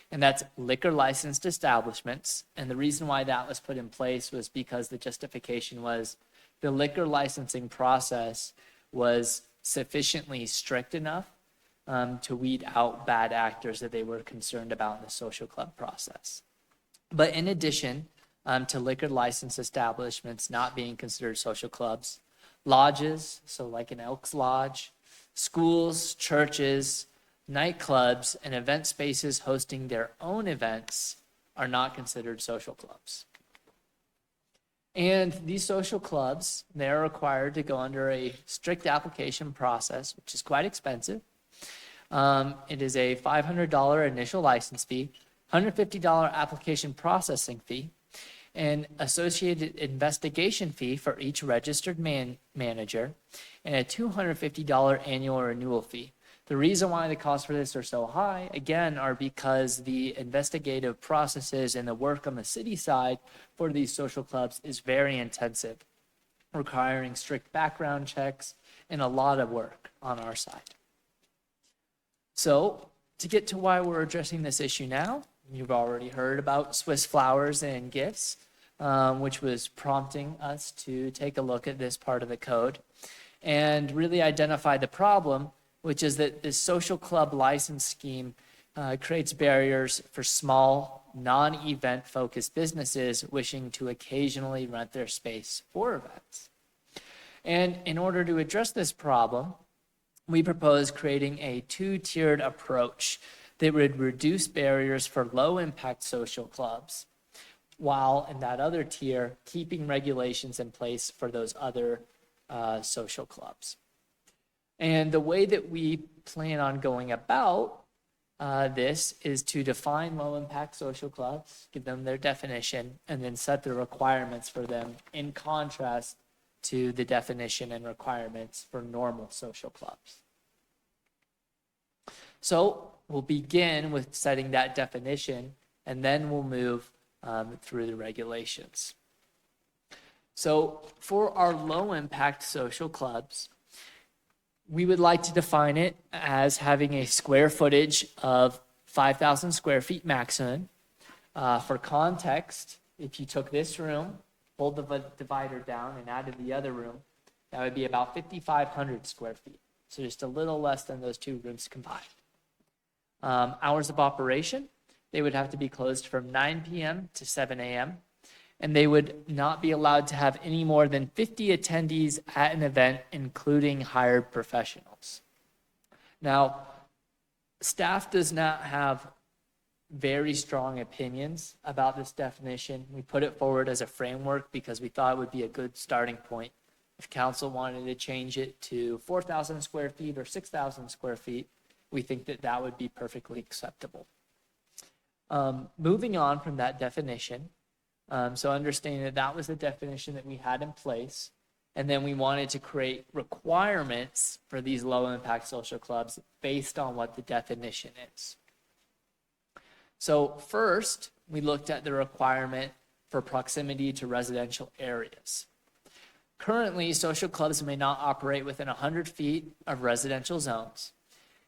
And that's liquor licensed establishments. And the reason why that was put in place was because the justification was the liquor licensing process was sufficiently strict enough to weed out bad actors that they were concerned about in the social club process. But in addition to liquor license establishments not being considered social clubs, lodges, so like an Elks Lodge, schools, churches, nightclubs, and event spaces hosting their own events are not considered social clubs. And these social clubs, they're required to go under a strict application process, which is quite expensive. It is a $500 initial license fee, $150 application processing fee, an associated investigation fee for each registered manager, and a $250 annual renewal fee. The reason why the costs for this are so high, again, are because the investigative processes and the work on the city side for these social clubs is very intensive, requiring strict background checks and a lot of work on our side. So, to get to why we're addressing this issue now, you've already heard about Swiss Flowers and Gifts, which was prompting us to take a look at this part of the code and really identify the problem, which is that this social club license scheme creates barriers for small, non-event focused businesses wishing to occasionally rent their space for events. And in order to address this problem, we propose creating a two-tiered approach that would reduce barriers for low-impact social clubs, while in that other tier, keeping regulations in place for those other social clubs. And the way that we plan on going about this is to define low-impact social clubs, give them their definition, and then set the requirements for them in contrast to the definition and requirements for normal social clubs. So we'll begin with setting that definition, and then we'll move through the regulations. So for our low-impact social clubs, we would like to define it as having a square footage of 5,000 square feet maximum. For context, if you took this room, pulled the divider down and added the other room, that would be about 5,500 square feet. So just a little less than those two rooms combined. Hours of operation, they would have to be closed from 9 p.m. to 7 a.m. And they would not be allowed to have any more than 50 attendees at an event, including hired professionals. Now, staff does not have very strong opinions about this definition. We put it forward as a framework because we thought it would be a good starting point. If council wanted to change it to 4,000 square feet or 6,000 square feet, we think that that would be perfectly acceptable. Moving on from that definition, so understanding that that was the definition that we had in place, and then we wanted to create requirements for these low impact social clubs based on what the definition is. So first, we looked at the requirement for proximity to residential areas. Currently, social clubs may not operate within 100 feet of residential zones.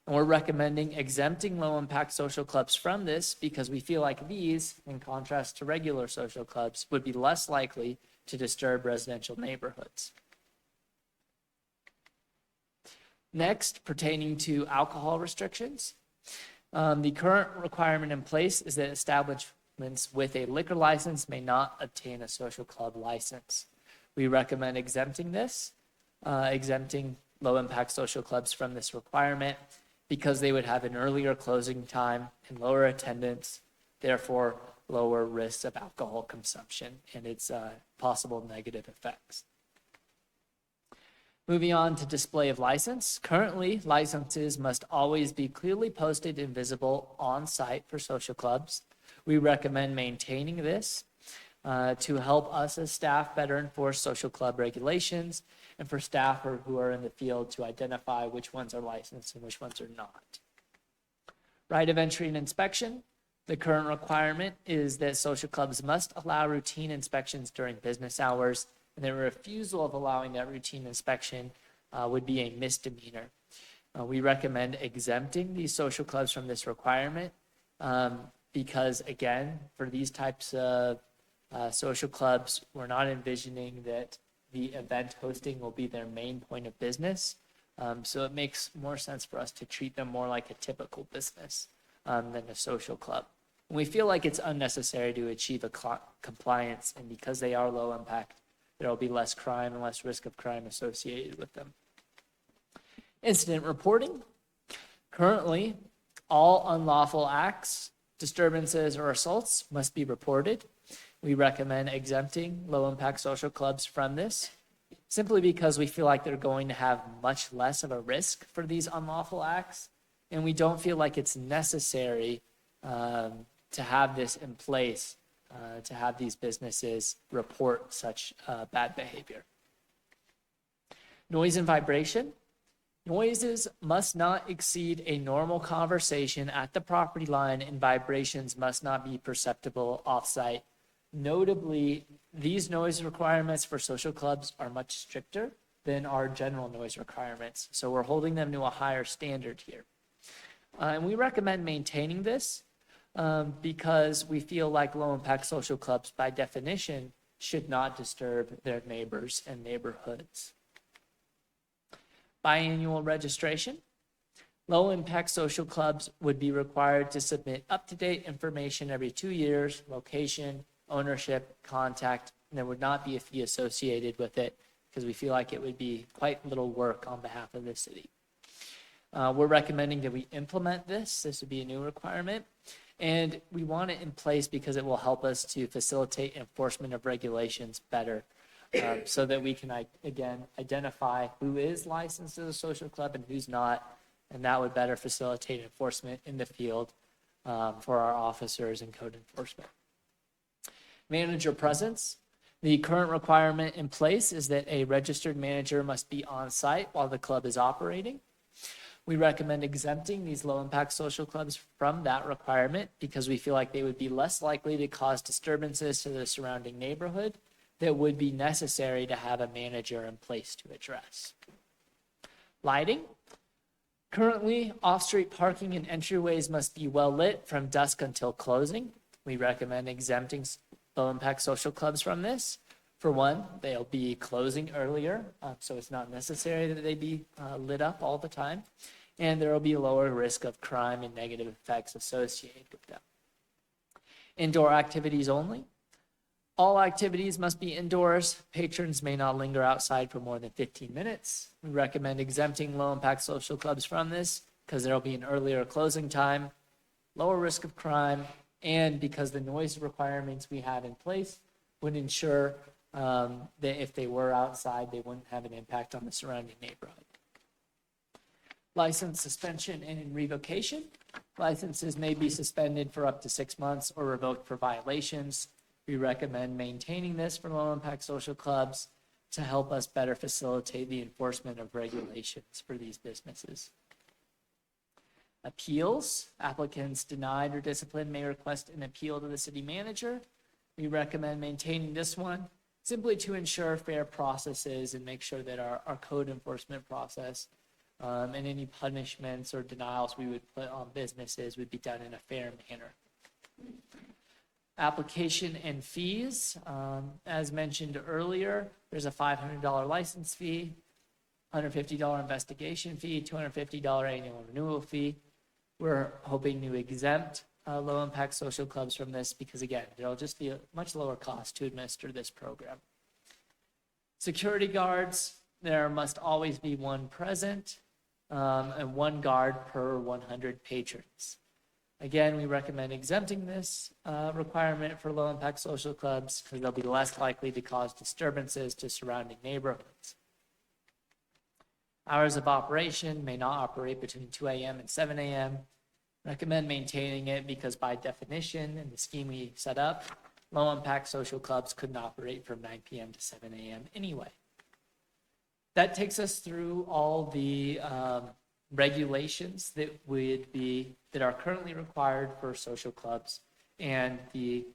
And we're recommending exempting low-impact social clubs from this because we feel like these, in contrast to regular social clubs, would be less likely to disturb residential neighborhoods. Next, pertaining to alcohol restrictions, the current requirement in place is that establishments with a liquor license may not obtain a social club license. We recommend exempting this, exempting low-impact social clubs from this requirement because they would have an earlier closing time and lower attendance, therefore lower risks of alcohol consumption and its possible negative effects. Moving on to display of license. Currently, licenses must always be clearly posted and visible on site for social clubs. We recommend maintaining this to help us as staff better enforce social club regulations and for staff who are in the field to identify which ones are licensed and which ones are not. Right of entry and inspection. The current requirement is that social clubs must allow routine inspections during business hours, and the refusal of allowing that routine inspection would be a misdemeanor. We recommend exempting these social clubs from this requirement because, again, for these types of social clubs, we're not envisioning that the event hosting will be their main point of business. So it makes more sense for us to treat them more like a typical business than a social club. And we feel like it's unnecessary to achieve a compliance, and because they are low impact, there will be less crime and less risk of crime associated with them. Incident reporting. Currently, all unlawful acts, disturbances, or assaults must be reported. We recommend exempting low-impact social clubs from this, simply because we feel like they're going to have much less of a risk for these unlawful acts, and we don't feel like it's necessary to have this in place to have these businesses report such bad behavior. Noise and vibration. Noises must not exceed a normal conversation at the property line, and vibrations must not be perceptible off-site. Notably, these noise requirements for social clubs are much stricter than our general noise requirements, so we're holding them to a higher standard here. And we recommend maintaining this because we feel like low-impact social clubs, by definition, should not disturb their neighbors and neighborhoods. Biannual registration. Low-impact social clubs would be required to submit up-to-date information every 2 years, location, ownership, contact, and there would not be a fee associated with it because we feel like it would be quite little work on behalf of the city. We're recommending that we implement this. This would be a new requirement. And we want it in place because it will help us to facilitate enforcement of regulations better so that we can, again, identify who is licensed as a social club and who's not. And that would better facilitate enforcement in the field for our officers and code enforcement. Manager presence. The current requirement in place is that a registered manager must be on site while the club is operating. We recommend exempting these low-impact social clubs from that requirement because we feel like they would be less likely to cause disturbances to the surrounding neighborhood that would be necessary to have a manager in place to address. Lighting. Currently, off-street parking and entryways must be well lit from dusk until closing. We recommend exempting low-impact social clubs from this. For one, they'll be closing earlier, so it's not necessary that they be lit up all the time. And there will be a lower risk of crime and negative effects associated with them. Indoor activities only. All activities must be indoors. Patrons may not linger outside for more than 15 minutes. We recommend exempting low-impact social clubs from this because there will be an earlier closing time, lower risk of crime, and because the noise requirements we have in place would ensure that if they were outside, they wouldn't have an impact on the surrounding neighborhood. License suspension and revocation. Licenses may be suspended for up to 6 months or revoked for violations. We recommend maintaining this for low-impact social clubs to help us better facilitate the enforcement of regulations for these businesses. Appeals. Applicants denied or disciplined may request an appeal to the city manager. We recommend maintaining this one simply to ensure fair processes and make sure that our code enforcement process and any punishments or denials we would put on businesses would be done in a fair manner. Application and fees. As mentioned earlier, there's a $500 license fee, $150 investigation fee, $250 annual renewal fee. We're hoping to exempt low-impact social clubs from this because, again, it'll just be a much lower cost to administer this program. Security guards, there must always be one present and one guard per 100 patrons. Again, we recommend exempting this requirement for low-impact social clubs because they'll be less likely to cause disturbances to surrounding neighborhoods. Hours of operation may not operate between 2 a.m. and 7 a.m. Recommend maintaining it because by definition in the scheme we set up, low-impact social clubs couldn't operate from 9 p.m. to 7 a.m. anyway. That takes us through all the regulations that are currently required for social clubs and the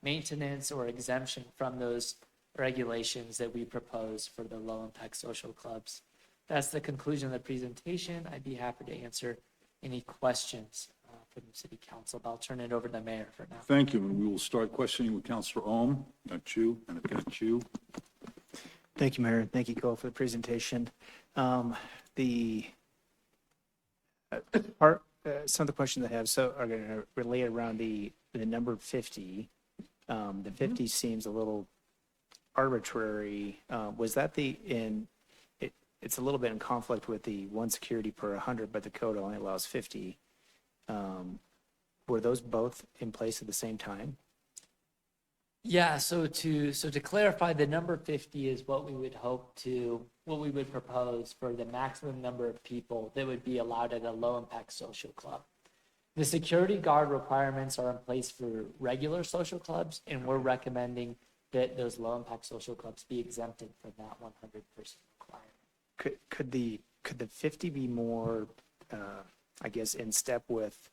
maintenance or exemption from those regulations that we propose for the low-impact social clubs. That's the conclusion of the presentation. I'd be happy to answer any questions from the city council, but I'll turn it over to the mayor for now. Thank you, and we will start questioning with Councilor Ohm, Chu, and again Chu. Thank you, Mayor. Thank you, Cole, for the presentation. Some of the questions I have are going to relate around the number 50. The 50 seems a little arbitrary. Was that it's a little bit in conflict with the 1 security per 100, but the code only allows 50. Were those both in place at the same time? Yeah, so to clarify, the number 50 is what we would propose for the maximum number of people that would be allowed at a low-impact social club. The security guard requirements are in place for regular social clubs, and we're recommending that those low-impact social clubs be exempted from that 100% requirement. Could the 50 be more, I guess, in step with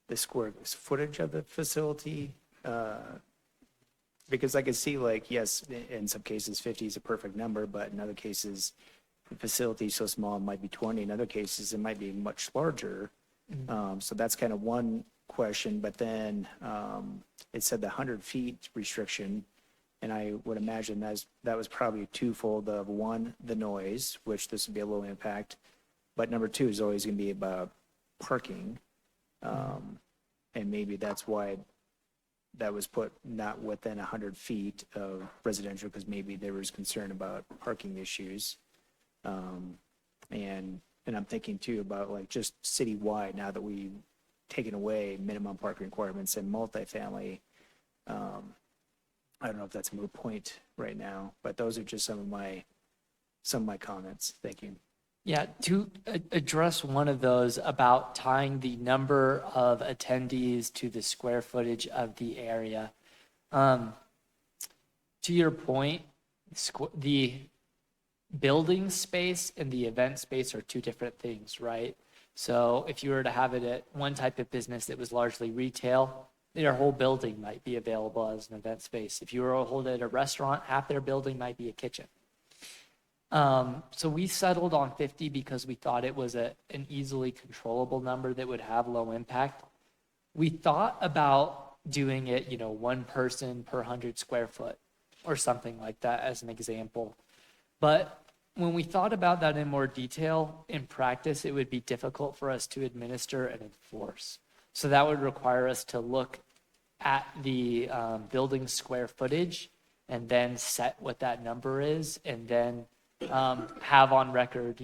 the square footage of the facility? Because I could see, like, yes, in some cases 50 is a perfect number, but in other cases the facility is so small it might be 20. In other cases it might be much larger. So that's kind of one question. But then it said the 100 feet restriction, and I would imagine that was probably twofold of one, the noise, which this would be a low impact, but number two is always going to be about parking. And maybe that's why that was put not within 100 feet of residential, because maybe there was concern about parking issues. And I'm thinking too about like just citywide, now that we've taken away minimum parking requirements in multifamily. I don't know if that's a moot point right now, but those are just some of my comments. Thank you. Yeah, to address one of those about tying the number of attendees to the square footage of the area. To your point, the building space and the event space are two different things, right? So if you were to have it at one type of business that was largely retail, their whole building might be available as an event space. If you were to hold it at a restaurant, half their building might be a kitchen. So we settled on 50 because we thought it was an easily controllable number that would have low impact. We thought about doing it, one person per 100 square foot or something like that as an example. But when we thought about that in more detail, in practice, it would be difficult for us to administer and enforce. So that would require us to look at the building square footage and then set what that number is, and then have on record,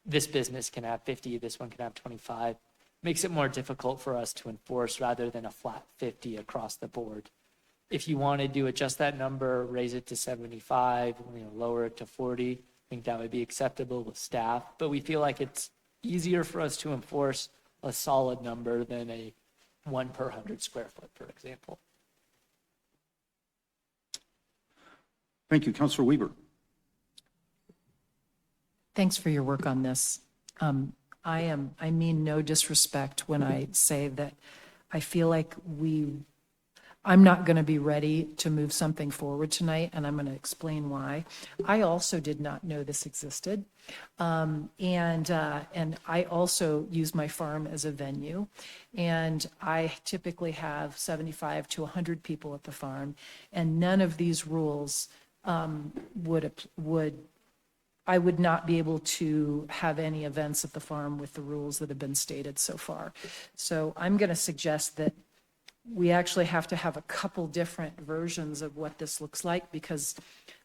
this business can have 50, this one can have 25. makes it more difficult for us to enforce rather than a flat 50 across the board. If you want to do adjust that number, raise it to 75, lower it to 40, I think that would be acceptable with staff. But we feel like it's easier for us to enforce a solid number than a 1 per 100 square foot, for example. Thank you. Councilor Weaver. Thanks for your work on this. I mean no disrespect when I say that I feel like I'm not going to be ready to move something forward tonight, and I'm going to explain why. I also did not know this existed. And I also use my farm as a venue, and I typically have 75 to 100 people at the farm, and none of these rules I would not be able to have any events at the farm with the rules that have been stated so far. So I'm going to suggest that we actually have to have a couple different versions of what this looks like, because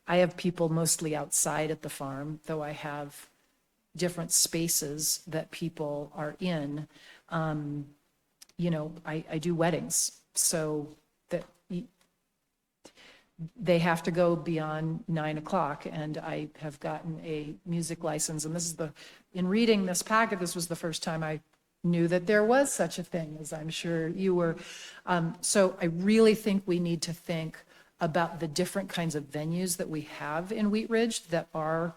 I have people mostly outside at the farm, though I have different spaces that people are in. I do weddings, so that they have to go beyond 9 o'clock, and I have gotten a music license, and in reading this packet, this was the first time I knew that there was such a thing, as I'm sure you were. So I really think we need to think about the different kinds of venues that we have in Wheat Ridge that are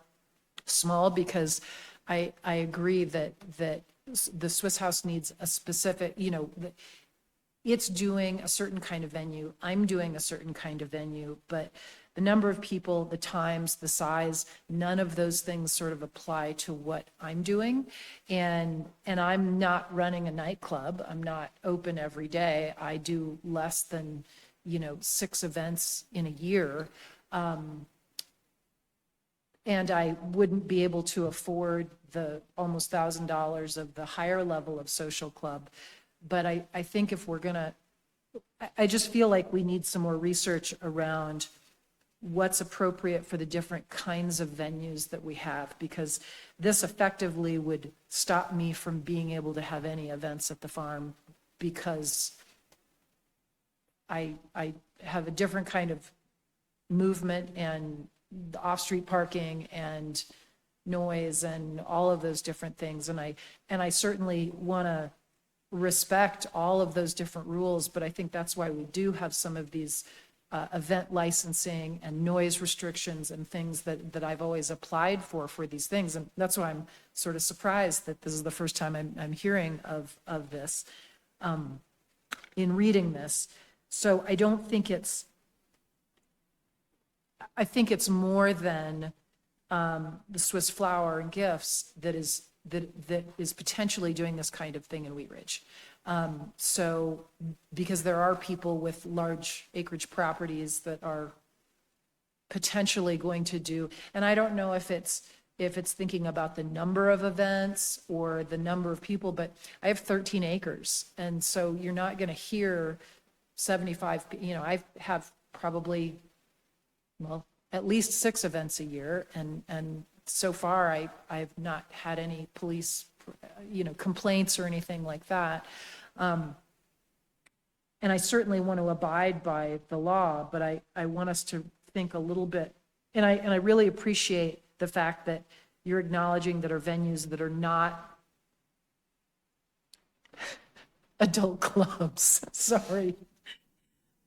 small, because I agree that the Swiss House needs a specific, it's doing a certain kind of venue. I'm doing a certain kind of venue, but the number of people, the times, the size, none of those things sort of apply to what I'm doing. And I'm not running a nightclub. I'm not open every day. I do less than, 6 events in a year. And I wouldn't be able to afford the almost $1,000 of the higher level of social club. But I think if we're gonna, I just feel like we need some more research around what's appropriate for the different kinds of venues that we have, because this effectively would stop me from being able to have any events at the farm, because I have a different kind of movement and the off-street parking and noise and all of those different things. And I certainly want to respect all of those different rules, but I think that's why we do have some of these event licensing and noise restrictions and things that I've always applied for these things. And that's why I'm sort of surprised that this is the first time I'm hearing of this in reading this. So I don't think I think it's more than the Swiss Flower and Gifts that is potentially doing this kind of thing in Wheat Ridge. So, because there are people with large acreage properties that are potentially going to do, and I don't know if it's thinking about the number of events or the number of people, but I have 13 acres. And so you're not going to hear 75, I have probably, at least 6 events a year. And so far, I've not had any police, complaints or anything like that. And I certainly want to abide by the law, but I want us to think a little bit, and I really appreciate the fact that you're acknowledging that are venues that are not adult clubs. Sorry.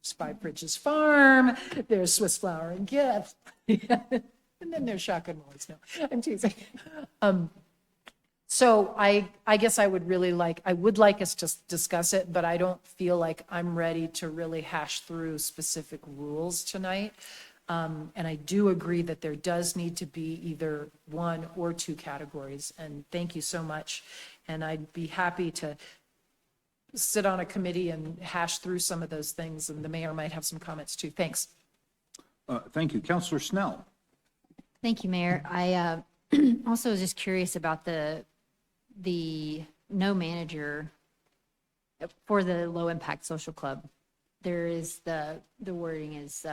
There's Five Bridges Farm, there's Swiss Flower and Gift. And then there's Shotgun Boys. No, I'm teasing. So I guess I would like us to discuss it, but I don't feel like I'm ready to really hash through specific rules tonight. And I do agree that there does need to be either 1 or 2 categories. And thank you so much. And I'd be happy to sit on a committee and hash through some of those things. And the mayor might have some comments too. Thanks. Thank you. Councilor Snell. Thank you, Mayor. I also was just curious about the no manager for the low impact social club. There is the wording is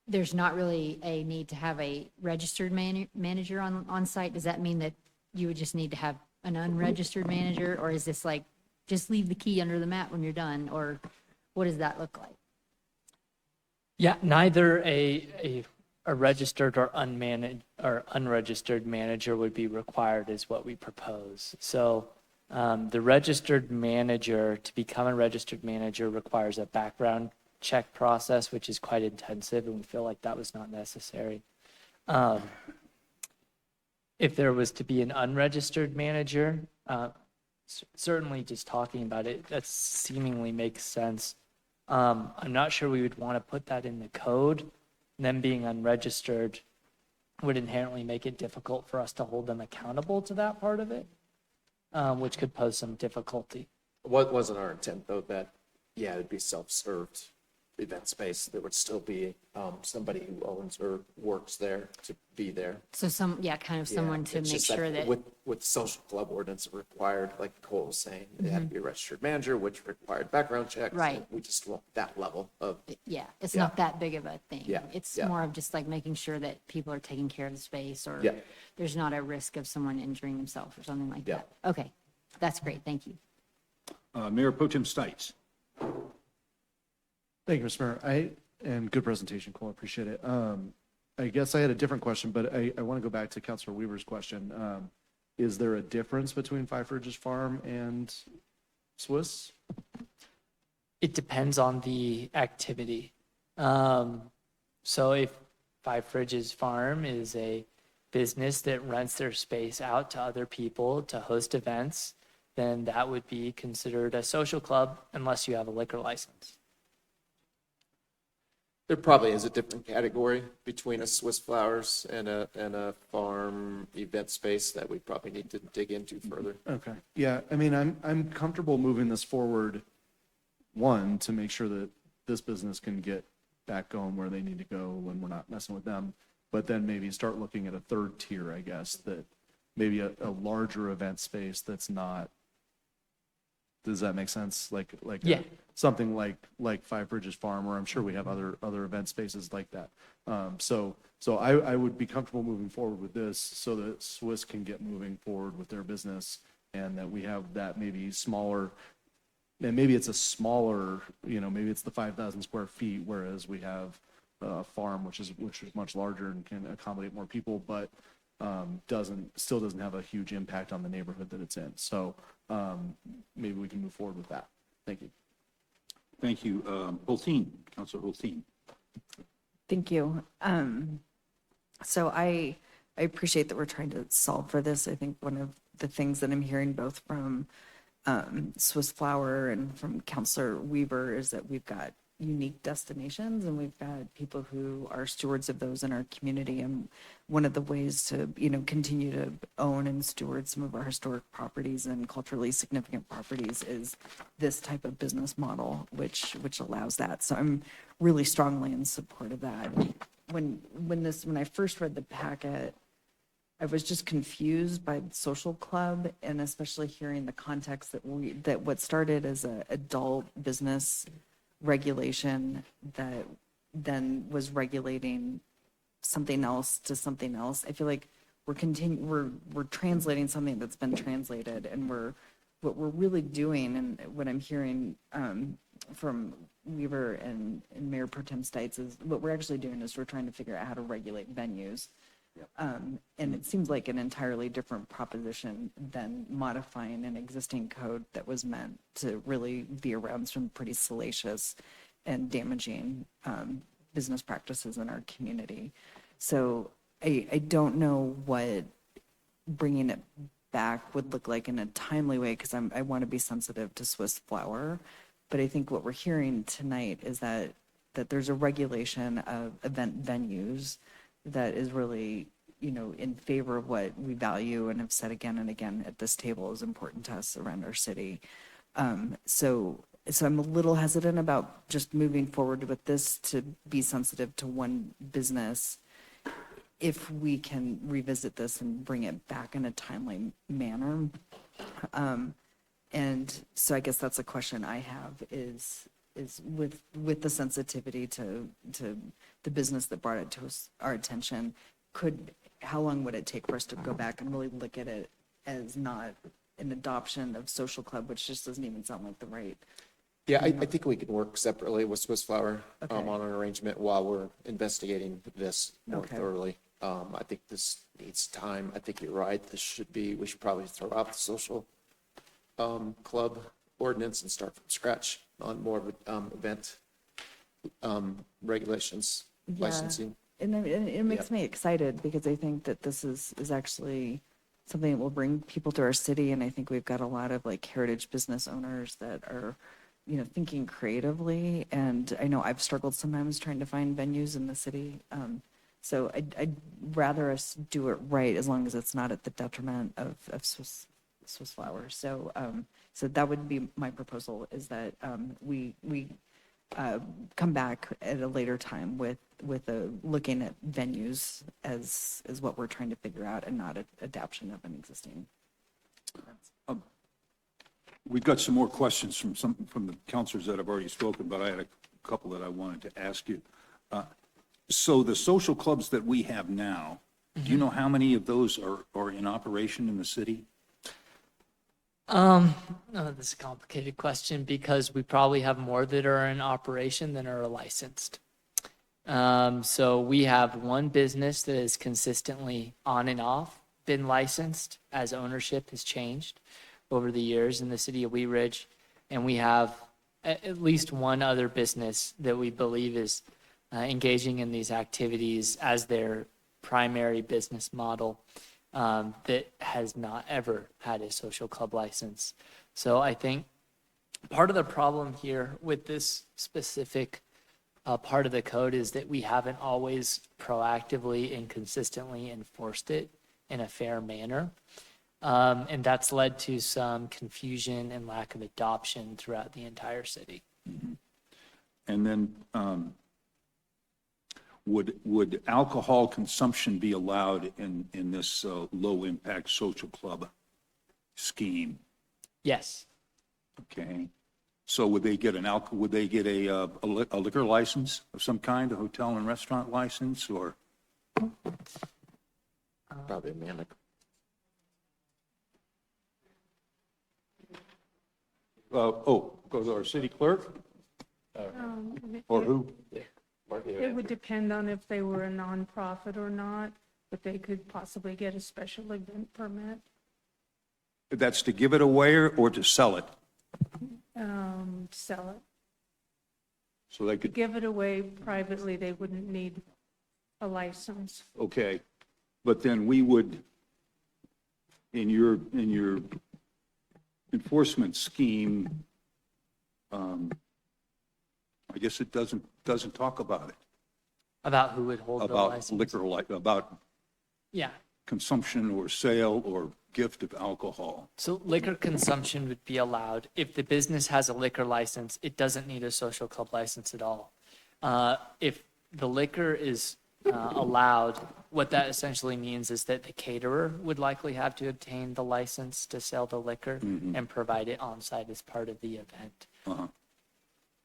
there's not really a need to have a registered manager on site. Does that mean that you would just need to have an unregistered manager, or is this like, just leave the key under the mat when you're done, or what does that look like? Yeah, neither a registered or unmanaged or unregistered manager would be required is what we propose. So the registered manager, to become a registered manager, requires a background check process, which is quite intensive, and we feel like that was not necessary. If there was to be an unregistered manager, certainly just talking about it, that seemingly makes sense. I'm not sure we would want to put that in the code. Them being unregistered would inherently make it difficult for us to hold them accountable to that part of it, which could pose some difficulty. What wasn't our intent though, that, yeah, it'd be self-served event space. There would still be somebody who owns or works there to be there. So kind of someone to It's make just sure that, With social club ordinance it required, like Nicole was saying, it had to be a registered manager, which required background checks. Right. And we just want that level of, yeah, it's Yeah. not that big of a thing. Yeah, It's yeah. more of just like making sure that people are taking care of the space, or Yeah. there's not a risk of someone injuring themselves or something like Yeah. that. Okay, that's great, thank you. Mayor Pro Tem Stites. Thank you, Mr. Mayor. And good presentation, Cole. I appreciate it. I guess I had a different question, but I want to go back to Councilor Weaver's question. Is there a difference between Five Ridges Farm and Swiss? It depends on the activity. So if Five Ridges Farm is a business that rents their space out to other people to host events, then that would be considered a social club unless you have a liquor license. there probably is a different category between a Swiss Flowers and a farm event space that we probably need to dig into further. Okay. Yeah, I mean, I'm comfortable moving this forward, one, to make sure that this business can get back going where they need to go when we're not messing with them, but then maybe start looking at a third tier, I guess, that maybe a larger event space that's not, does that make sense? Like Yeah. something like Five Bridges Farm, or I'm sure we have other event spaces like that. So I would be comfortable moving forward with this so that Swiss can get moving forward with their business, and that we have that maybe smaller, and maybe it's a smaller, maybe it's the 5,000 square feet, whereas we have a farm, which is much larger and can accommodate more people, but still doesn't have a huge impact on the neighborhood that it's in. So maybe we can move forward with that. Thank you. Thank you. Hulteen, Councilor Hulteen. Thank you. So I appreciate that we're trying to solve for this. I think one of the things that I'm hearing both from Swiss Flower and from Councilor Weaver is that we've got unique destinations and we've got people who are stewards of those in our community. And one of the ways to, continue to own and steward some of our historic properties and culturally significant properties is this type of business model, which allows that. So I'm really strongly in support of that. When I first read the packet, I was just confused by the social club, and especially hearing the context that what started as an adult business regulation that then was regulating something else to something else. I feel like we're translating something that's been translated, and what we're really doing, and what I'm hearing from Weaver and Mayor Pro Tem Stites is what we're actually doing is we're trying to figure out how to regulate venues. And it seems like an entirely different proposition than modifying an existing code that was meant to really be around some pretty salacious and damaging business practices in our community. So I don't know what bringing it back would look like in a timely way, because I want to be sensitive to Swiss Flower. But I think what we're hearing tonight is that there's a regulation of event venues that is really, in favor of what we value and have said again and again at this table is important to us around our city. So I'm a little hesitant about just moving forward with this to be sensitive to one business. If we can revisit this and bring it back in a timely manner. And so I guess that's a question I have is with the sensitivity to the business that brought it to our attention, how long would it take for us to go back and really look at it as not an adoption of social club, which just doesn't even sound like the right. Yeah, I think we can work separately with Swiss Flower Okay. on an arrangement while we're investigating this more Okay. thoroughly. I think this needs time. I think you're right. We should probably throw out the social club ordinance and start from scratch on more of an event regulations, Yeah. licensing. And it makes me excited because I think that this is actually something that will bring people to our city. And I think we've got a lot of like heritage business owners that are, thinking creatively. And I know I've struggled sometimes trying to find venues in the city. So I'd rather us do it right as long as it's not at the detriment of Swiss Flower. So that would be my proposal, is that we come back at a later time with looking at venues as what we're trying to figure out, and not an adaptation of an existing. We've got some more questions from the counselors that have already spoken, but I had a couple that I wanted to ask you. So the social clubs that we have now, do you know how many of those are in operation in the city? Oh, this is a complicated question because we probably have more that are in operation than are licensed. So we have one business that is consistently on and off been licensed as ownership has changed over the years in the city of Wheat Ridge. And we have at least one other business that we believe is engaging in these activities as their primary business model. That has not ever had a social club license. So I think part of the problem here with this specific part of the code is that we haven't always proactively and consistently enforced it in a fair manner. And that's led to some confusion and lack of adoption throughout the entire city. And then would alcohol consumption be allowed in this low-impact social club scheme? Yes. Okay. So would they get a liquor license of some kind, a hotel and restaurant license, or? Probably a manic. Go to our city clerk, or who? It would depend on if they were a nonprofit or not, but they could possibly get a special event permit. That's to give it away or to sell it? Sell it. So they could, Give it away privately, they wouldn't need a license. okay. But then we would, in your enforcement scheme, I guess it doesn't talk about it. About who would hold the About license. liquor, about Yeah. consumption or sale or gift of alcohol. So liquor consumption would be allowed. If the business has a liquor license, it doesn't need a social club license at all. If the liquor is allowed, what that essentially means is that the caterer would likely have to obtain the license to sell the liquor and provide it on site as part of the event.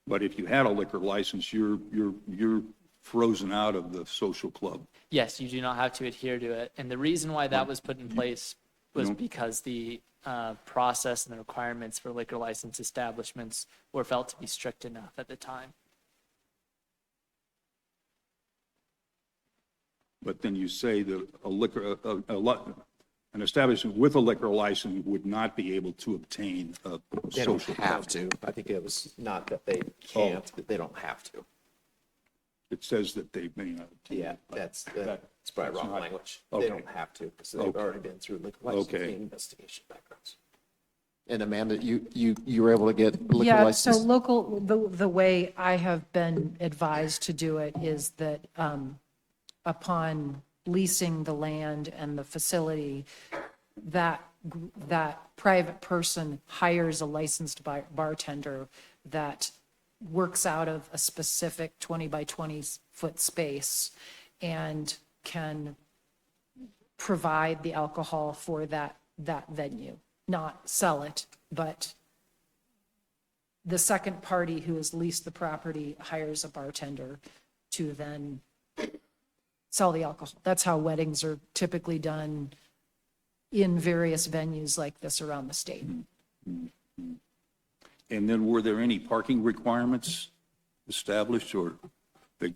But if you had a liquor license, you're frozen out of the social club. Yes, you do not have to adhere to it. And the reason why that was put in place was because the process and the requirements for liquor license establishments were felt to be strict enough at the time. But then you say that an establishment with a liquor license would not be able to obtain a They don't social have club. to. I think it was not that they can't, but they don't have to. It says that they may not. obtain Yeah, it, but that's probably wrong not- language. okay. They don't have to because they've Okay. already been through liquor Okay. licensing investigation backgrounds. And Amanda, you were able to get liquor Yeah, so license? the way I have been advised to do it is that upon leasing the land and the facility, that private person hires a licensed bartender that works out of a specific 20 by 20 foot space and can provide the alcohol for that venue, not sell it, but the second party who has leased the property hires a bartender to then sell the alcohol. That's how weddings are typically done in various venues like this around the state. And then were there any parking requirements established, or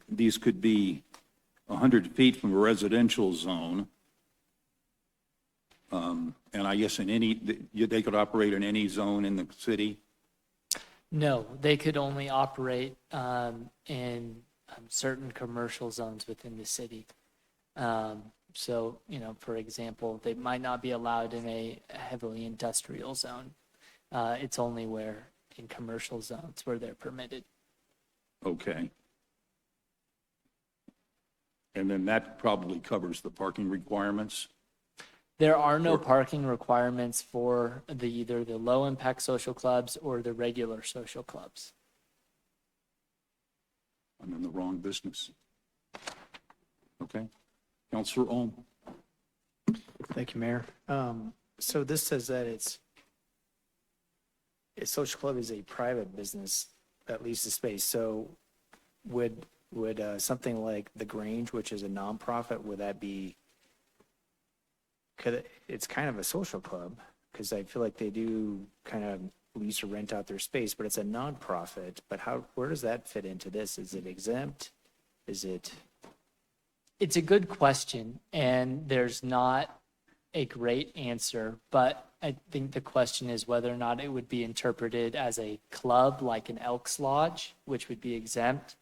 these could be 100 feet from a residential zone? And I guess they could operate in any zone in the city? No, they could only operate in certain commercial zones within the city. So, for example, they might not be allowed in a heavily industrial zone. It's only in commercial zones where they're permitted. Okay. And then that probably covers the parking requirements? There are no parking requirements for either the low-impact social clubs or the regular social clubs. I'm in the wrong business. Okay. Counselor Ohm. Thank you, Mayor. So this says that a social club is a private business that leases space. So would something like the Grange, which is a nonprofit, would that be? It's kind of a social club because I feel like they do kind of lease or rent out their space, but it's a nonprofit. But where does that fit into this? Is it exempt? Is it? It's a good question, and there's not a great answer, but I think the question is whether or not it would be interpreted as a club like an Elks Lodge, which would be exempt,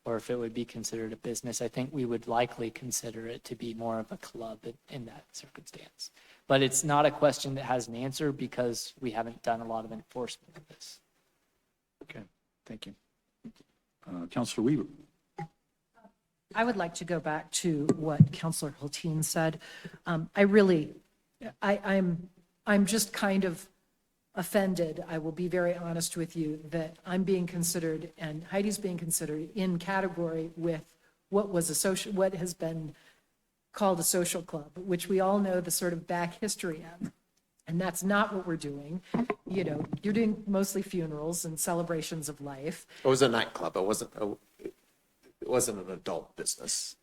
or if it would be considered a business. I think we would likely consider it to be more of a club in that circumstance. But it's not a question that has an answer because we haven't done a lot of enforcement of this. Okay, thank you. Counselor Weaver. I would like to go back to what Counselor Hulteen said. I'm just kind of offended, I will be very honest with you, that I'm being considered and Heidi's being considered in category with what has been called a social club, which we all know the sort of back history of. And that's not what we're doing. You're doing mostly funerals and celebrations of life. It was a nightclub. It wasn't an adult business.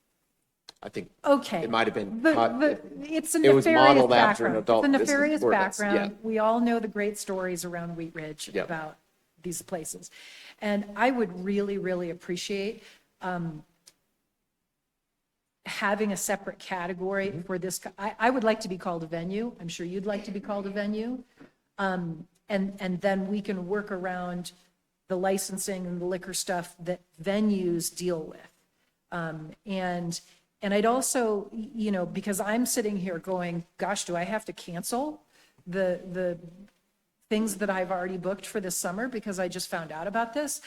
I think Okay. it might have been. It's a It was nefarious modeled after an background. adult It's a business nefarious ordinance, background. yeah. We all know the great stories around Wheat Ridge Yep. about these places. And I would really, really appreciate having a separate category for this. I would like to be called a venue. I'm sure you'd like to be called a venue. And then we can work around the licensing and the liquor stuff that venues deal with. And I'd also, because I'm sitting here going, gosh, do I have to cancel the things that I've already booked for this summer because I just found out about this?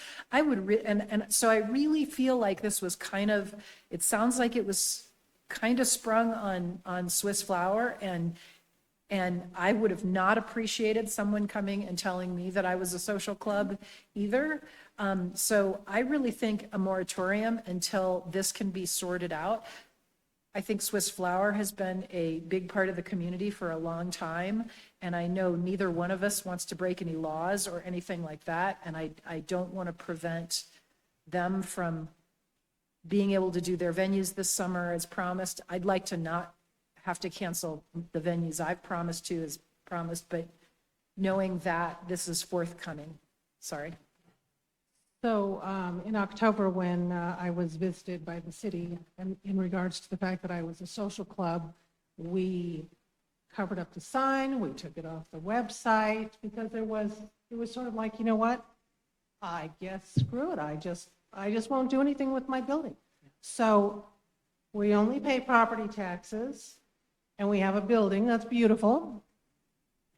So I really feel like this was it sounds like it was kind of sprung on Swiss Flower, and I would have not appreciated someone coming and telling me that I was a social club either. So I really think a moratorium until this can be sorted out. I think Swiss Flower has been a big part of the community for a long time, and I know neither one of us wants to break any laws or anything like that, and I don't want to prevent them from being able to do their venues this summer as promised. I'd like to not have to cancel the venues I've promised to as promised, but knowing that this is forthcoming. Sorry. So in October, when I was visited by the city in regards to the fact that I was a social club, we covered up the sign, we took it off the website because it was sort of like, you know what? I guess screw it. I just won't do anything with my building. So we only pay property taxes, and we have a building that's beautiful,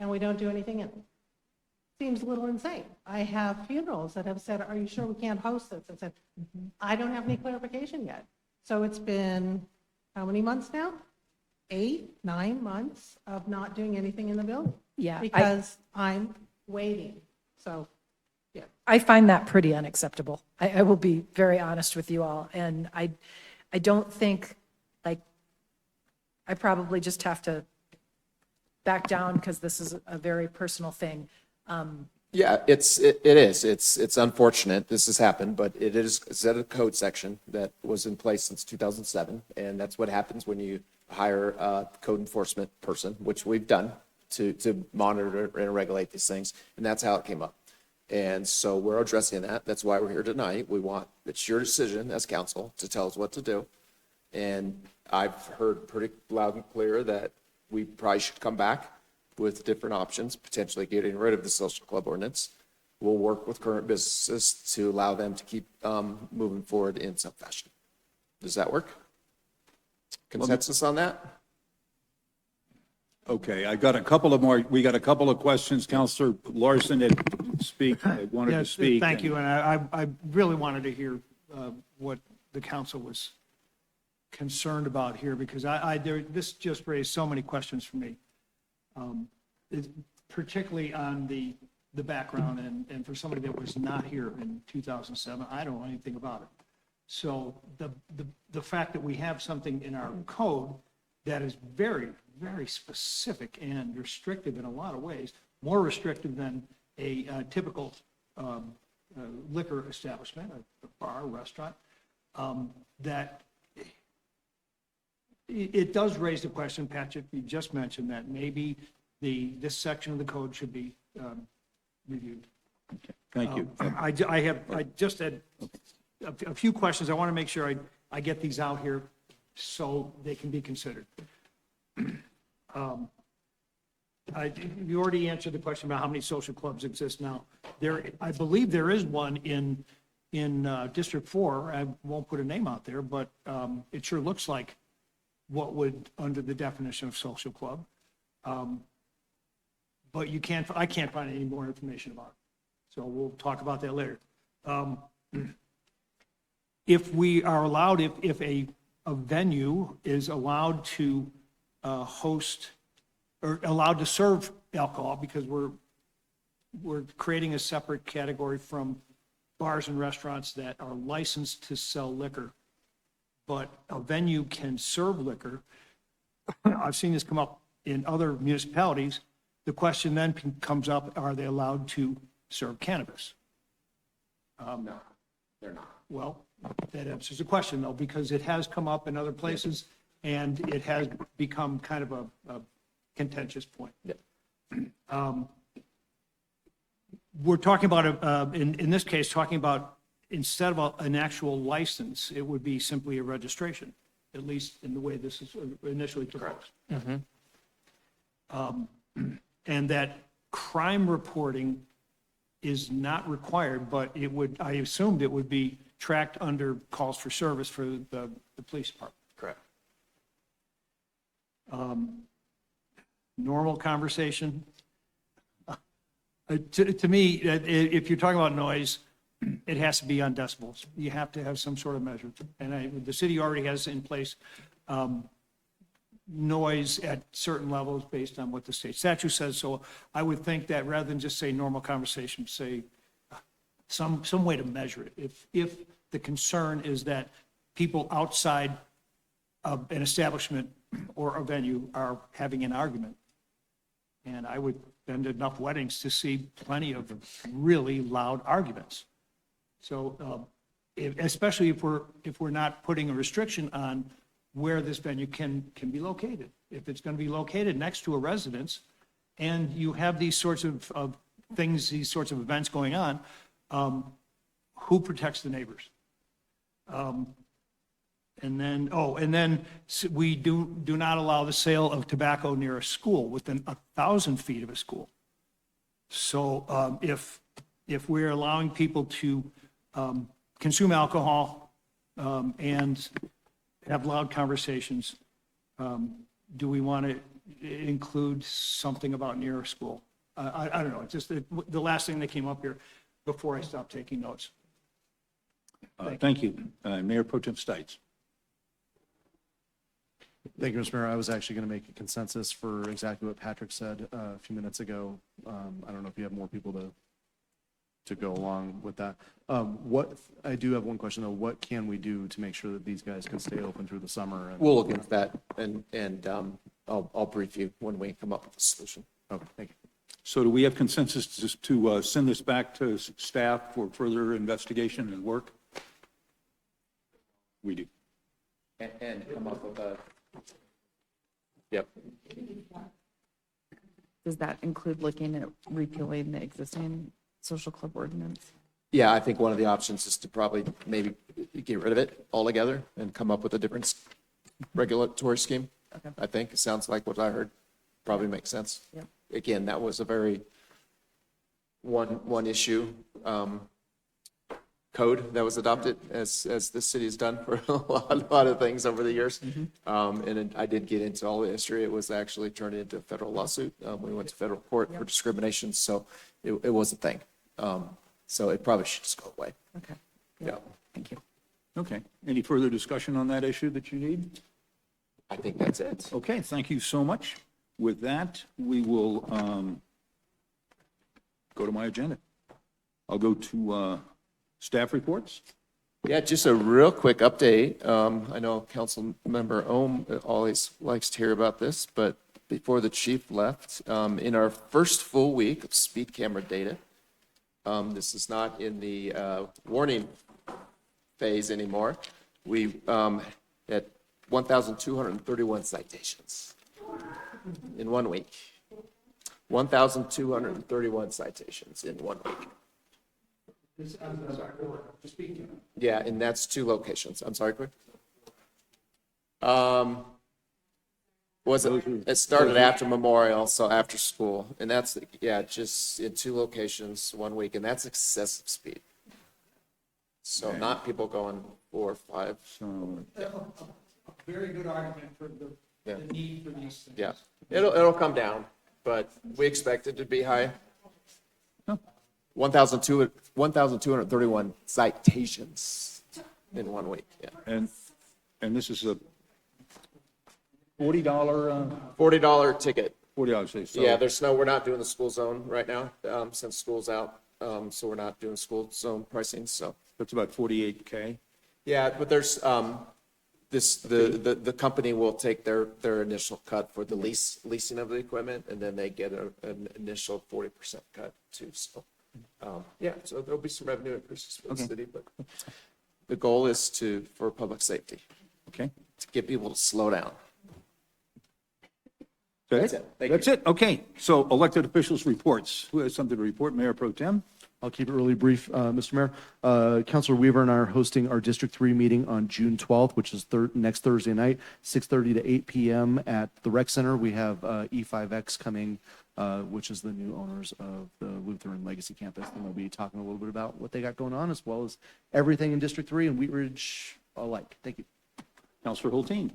and we don't do anything in it. Seems a little insane. I have funerals that have said, are you sure we can't host this? I said, I don't have any clarification yet. So it's been how many months now? 8, 9 months of not doing anything in the building. Yeah. Because I'm waiting. So, yeah. I find that pretty unacceptable. I will be very honest with you all. And I don't think, I probably just have to back down because this is a very personal thing. Yeah, it is. It's unfortunate this has happened, but it's a code section that was in place since 2007. And that's what happens when you hire a code enforcement person, which we've done to monitor and regulate these things. And that's how it came up. And so we're addressing that. That's why we're here tonight. It's your decision as council to tell us what to do. And I've heard pretty loud and clear that we probably should come back with different options, potentially getting rid of the social club ordinance. We'll work with current businesses to allow them to keep moving forward in some fashion. Does that work? Consensus on that? Okay, we got a couple of questions. Counselor Larson wanted to Yes, speak. thank you, and I really wanted to hear what the council was concerned about here, because this just raised so many questions for me. Particularly on the background, and for somebody that was not here in 2007, I don't know anything about it. So the fact that we have something in our code that is very, very specific and restrictive in a lot of ways, more restrictive than a typical liquor establishment, a bar, restaurant, that it does raise the question, Patrick, you just mentioned that maybe this section of the code should be reviewed. Thank you. I just had a few questions. I want to make sure I get these out here so they can be considered. You already answered the question about how many social clubs exist now. I believe there is one in District 4. I won't put a name out there, but it sure looks like what would, under the definition of social club. But I can't find any more information about it. So we'll talk about that later. If we are allowed, if a venue is allowed to host or allowed to serve alcohol, because we're creating a separate category from bars and restaurants that are licensed to sell liquor, but a venue can serve liquor. I've seen this come up in other municipalities. The question then comes up, are they allowed to serve cannabis? No, they're not. Well, that answers the question, though, because it has come up in other places, and it has become kind of a contentious point. We're talking about, in this case, talking about instead of an actual license, it would be simply a registration, at least in the way this is initially proposed. And that crime reporting is not required, but I assumed it would be tracked under calls for service for the police department. Correct. Normal conversation. To me, if you're talking about noise, it has to be on decibels. You have to have some sort of measure. And the city already has in place noise at certain levels based on what the state statute says. So I would think that rather than just say normal conversation, say some way to measure it. If the concern is that people outside of an establishment or a venue are having an argument, and I would been to enough weddings to see plenty of really loud arguments. So especially if we're not putting a restriction on where this venue can be located. If it's going to be located next to a residence and you have these sorts of things, these sorts of events going on, who protects the neighbors? And then we do not allow the sale of tobacco near a school within 1,000 feet of a school. So if we're allowing people to consume alcohol and have loud conversations, do we want to include something about near a school? I don't know. It's just the last thing that came up here before I stopped taking notes. Thank you. Mayor Pro Tem Stites. Thank you, Mr. Mayor. I was actually going to make a consensus for exactly what Patrick said a few minutes ago. I don't know if you have more people to go along with that. I do have one question though. What can we do to make sure that these guys can stay open through the summer? We'll look into that, and I'll brief you when we come up with a solution. Okay, thank you. So do we have consensus to send this back to staff for further investigation and work? We do. And come up with a, yep. Does that include looking at repealing the existing social club ordinance? Yeah, I think one of the options is to probably maybe get rid of it altogether and come up with a different regulatory scheme. Okay. I think it sounds like what I heard probably makes sense. Yep. Again, that was a very one issue code that was adopted as the city has done for a lot of things over the years. I did get into all the history. It was actually turned into a federal lawsuit. We went to federal court for discrimination, so it was a thing. So it probably should just go away. Okay. Yeah. Thank you. Okay. Any further discussion on that issue that you need? I think that's it. Okay, thank you so much. With that, we will go to my agenda. I'll go to staff reports. Yeah, just a real quick update. I know Council Member Ohm always likes to hear about this, but before the chief left, in our first full week of speed camera data, this is not in the warning phase anymore, we had 1,231 citations in 1 week. 1,231 citations in 1 week. Yeah, and that's 2 locations. I'm sorry, quick. It started after Memorial, so after school, and that's, yeah, just in 2 locations 1 week, and that's excessive speed. So not people going 4 or 5. Very good argument for Yeah. the need for these things. Yeah, it'll come down, but we expect it to be high. 1,231 citations in 1 week, yeah. And this is a $40 $40 ticket. $40, so. Yeah, we're not doing the school zone right now, since school's out, so we're not doing school zone pricing, so. That's about 48K. Yeah, but there's, the company will take their initial cut for the leasing of the equipment, and then they get an initial 40% cut too, so. Yeah, so there'll be some revenue increases for the city, but the goal is for public safety, Okay. to get people to slow down. That's it. Thank That's it. Okay. So elected officials reports. Who has something to report? Mayor Pro Tem? I'll keep it really brief, Mr. Mayor. Councilor Weaver and I are hosting our District 3 meeting on June 12th, which is next Thursday night, 6:30 to 8 p.m. at the Rec Center. We have E5X coming, which is the new owners of the Lutheran Legacy Campus, and they'll be talking a little bit about what they got going on, as well as everything in District 3 and Wheat Ridge alike. Thank you. Councilor Hulteen?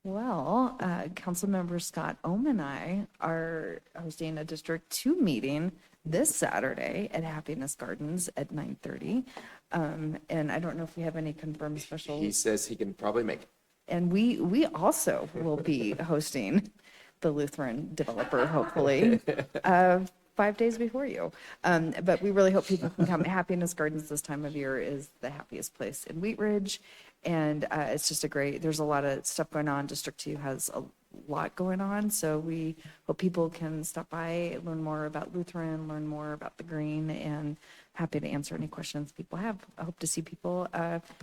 Well, Councilmember Scott Ohm and I are hosting a District 2 meeting this Saturday at Happiness Gardens at 9:30. And I don't know if we have any confirmed special. He says he can probably make it. And we also will be hosting the Lutheran developer, hopefully, 5 days before you. But we really hope people can come. Happiness Gardens this time of year is the happiest place in Wheat Ridge. And it's just there's a lot of stuff going on. District 2 has a lot going on. So we hope people can stop by, learn more about Lutheran, learn more about the green, and happy to answer any questions people have. I hope to see people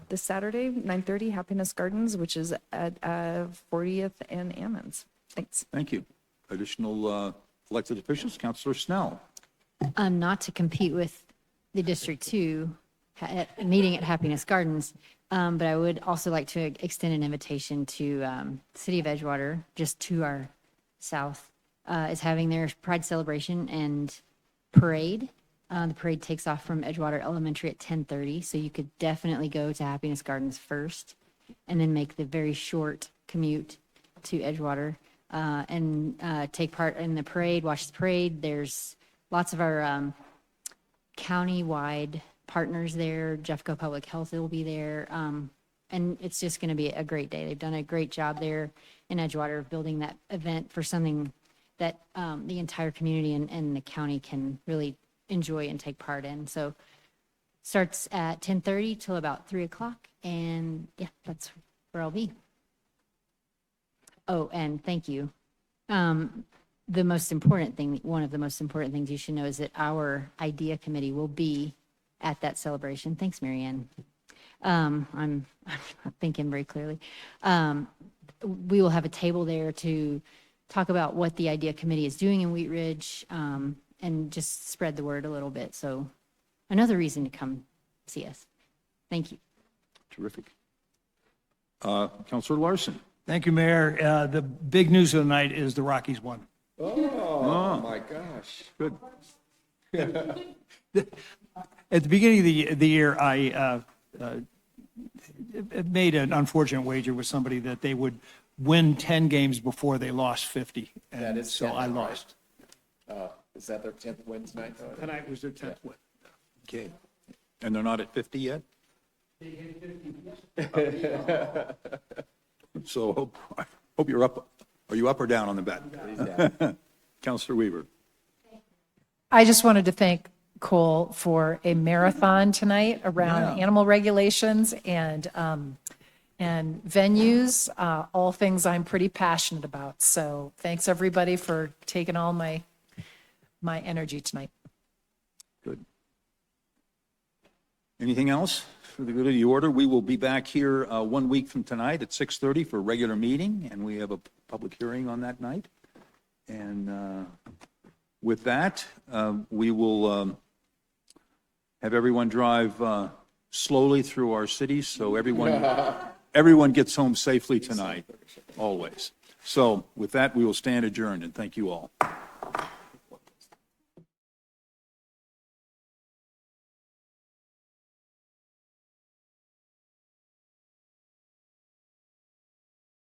this Saturday, 9:30, Happiness Gardens, which is at 40th and Ammons. Thanks. Thank you. Additional elected officials? Councilor Snell? Not to compete with the District 2 meeting at Happiness Gardens, but I would also like to extend an invitation to the City of Edgewater, just to our south, is having their Pride celebration and parade. The parade takes off from Edgewater Elementary at 10:30, so you could definitely go to Happiness Gardens first and then make the very short commute to Edgewater and take part in the parade, watch the parade. There's lots of our county-wide partners there. Jeffco Public Health will be there. And it's just going to be a great day. They've done a great job there in Edgewater of building that event for something that the entire community and the county can really enjoy and take part in. So starts at 10:30 till about 3 o'clock. And yeah, that's where I'll be. Oh, and thank you. the most important thing, one of the most important things you should know is that our IDEA committee will be at that celebration. Thanks, Marianne. I'm thinking very clearly. We will have a table there to talk about what the IDEA committee is doing in Wheat Ridge, and just spread the word a little bit. So another reason to come see us. Thank you. Terrific. Counselor Larson. Thank you, Mayor. The big news of the night is the Rockies won. Oh, my gosh. Good. At the beginning of the year, I made an unfortunate wager with somebody that they would win 10 games before they lost 50. And That is so 10, I right? lost. Is that their 10th win tonight? Tonight was their 10th win. Okay. And they're not at 50 yet? So hope you're up. Are you up or down on the bet? Counselor Weaver. I just wanted to thank Cole for a marathon tonight around animal regulations and venues, all things I'm pretty passionate about. So thanks, everybody, for taking all my energy tonight. Good. Anything else for the good of the order? We will be back here 1 week from tonight at 6:30 for a regular meeting, and we have a public hearing on that night. And with that, we will have everyone drive slowly through our cities so everyone gets home safely tonight, always. So with that, we will stand adjourned, and thank you all.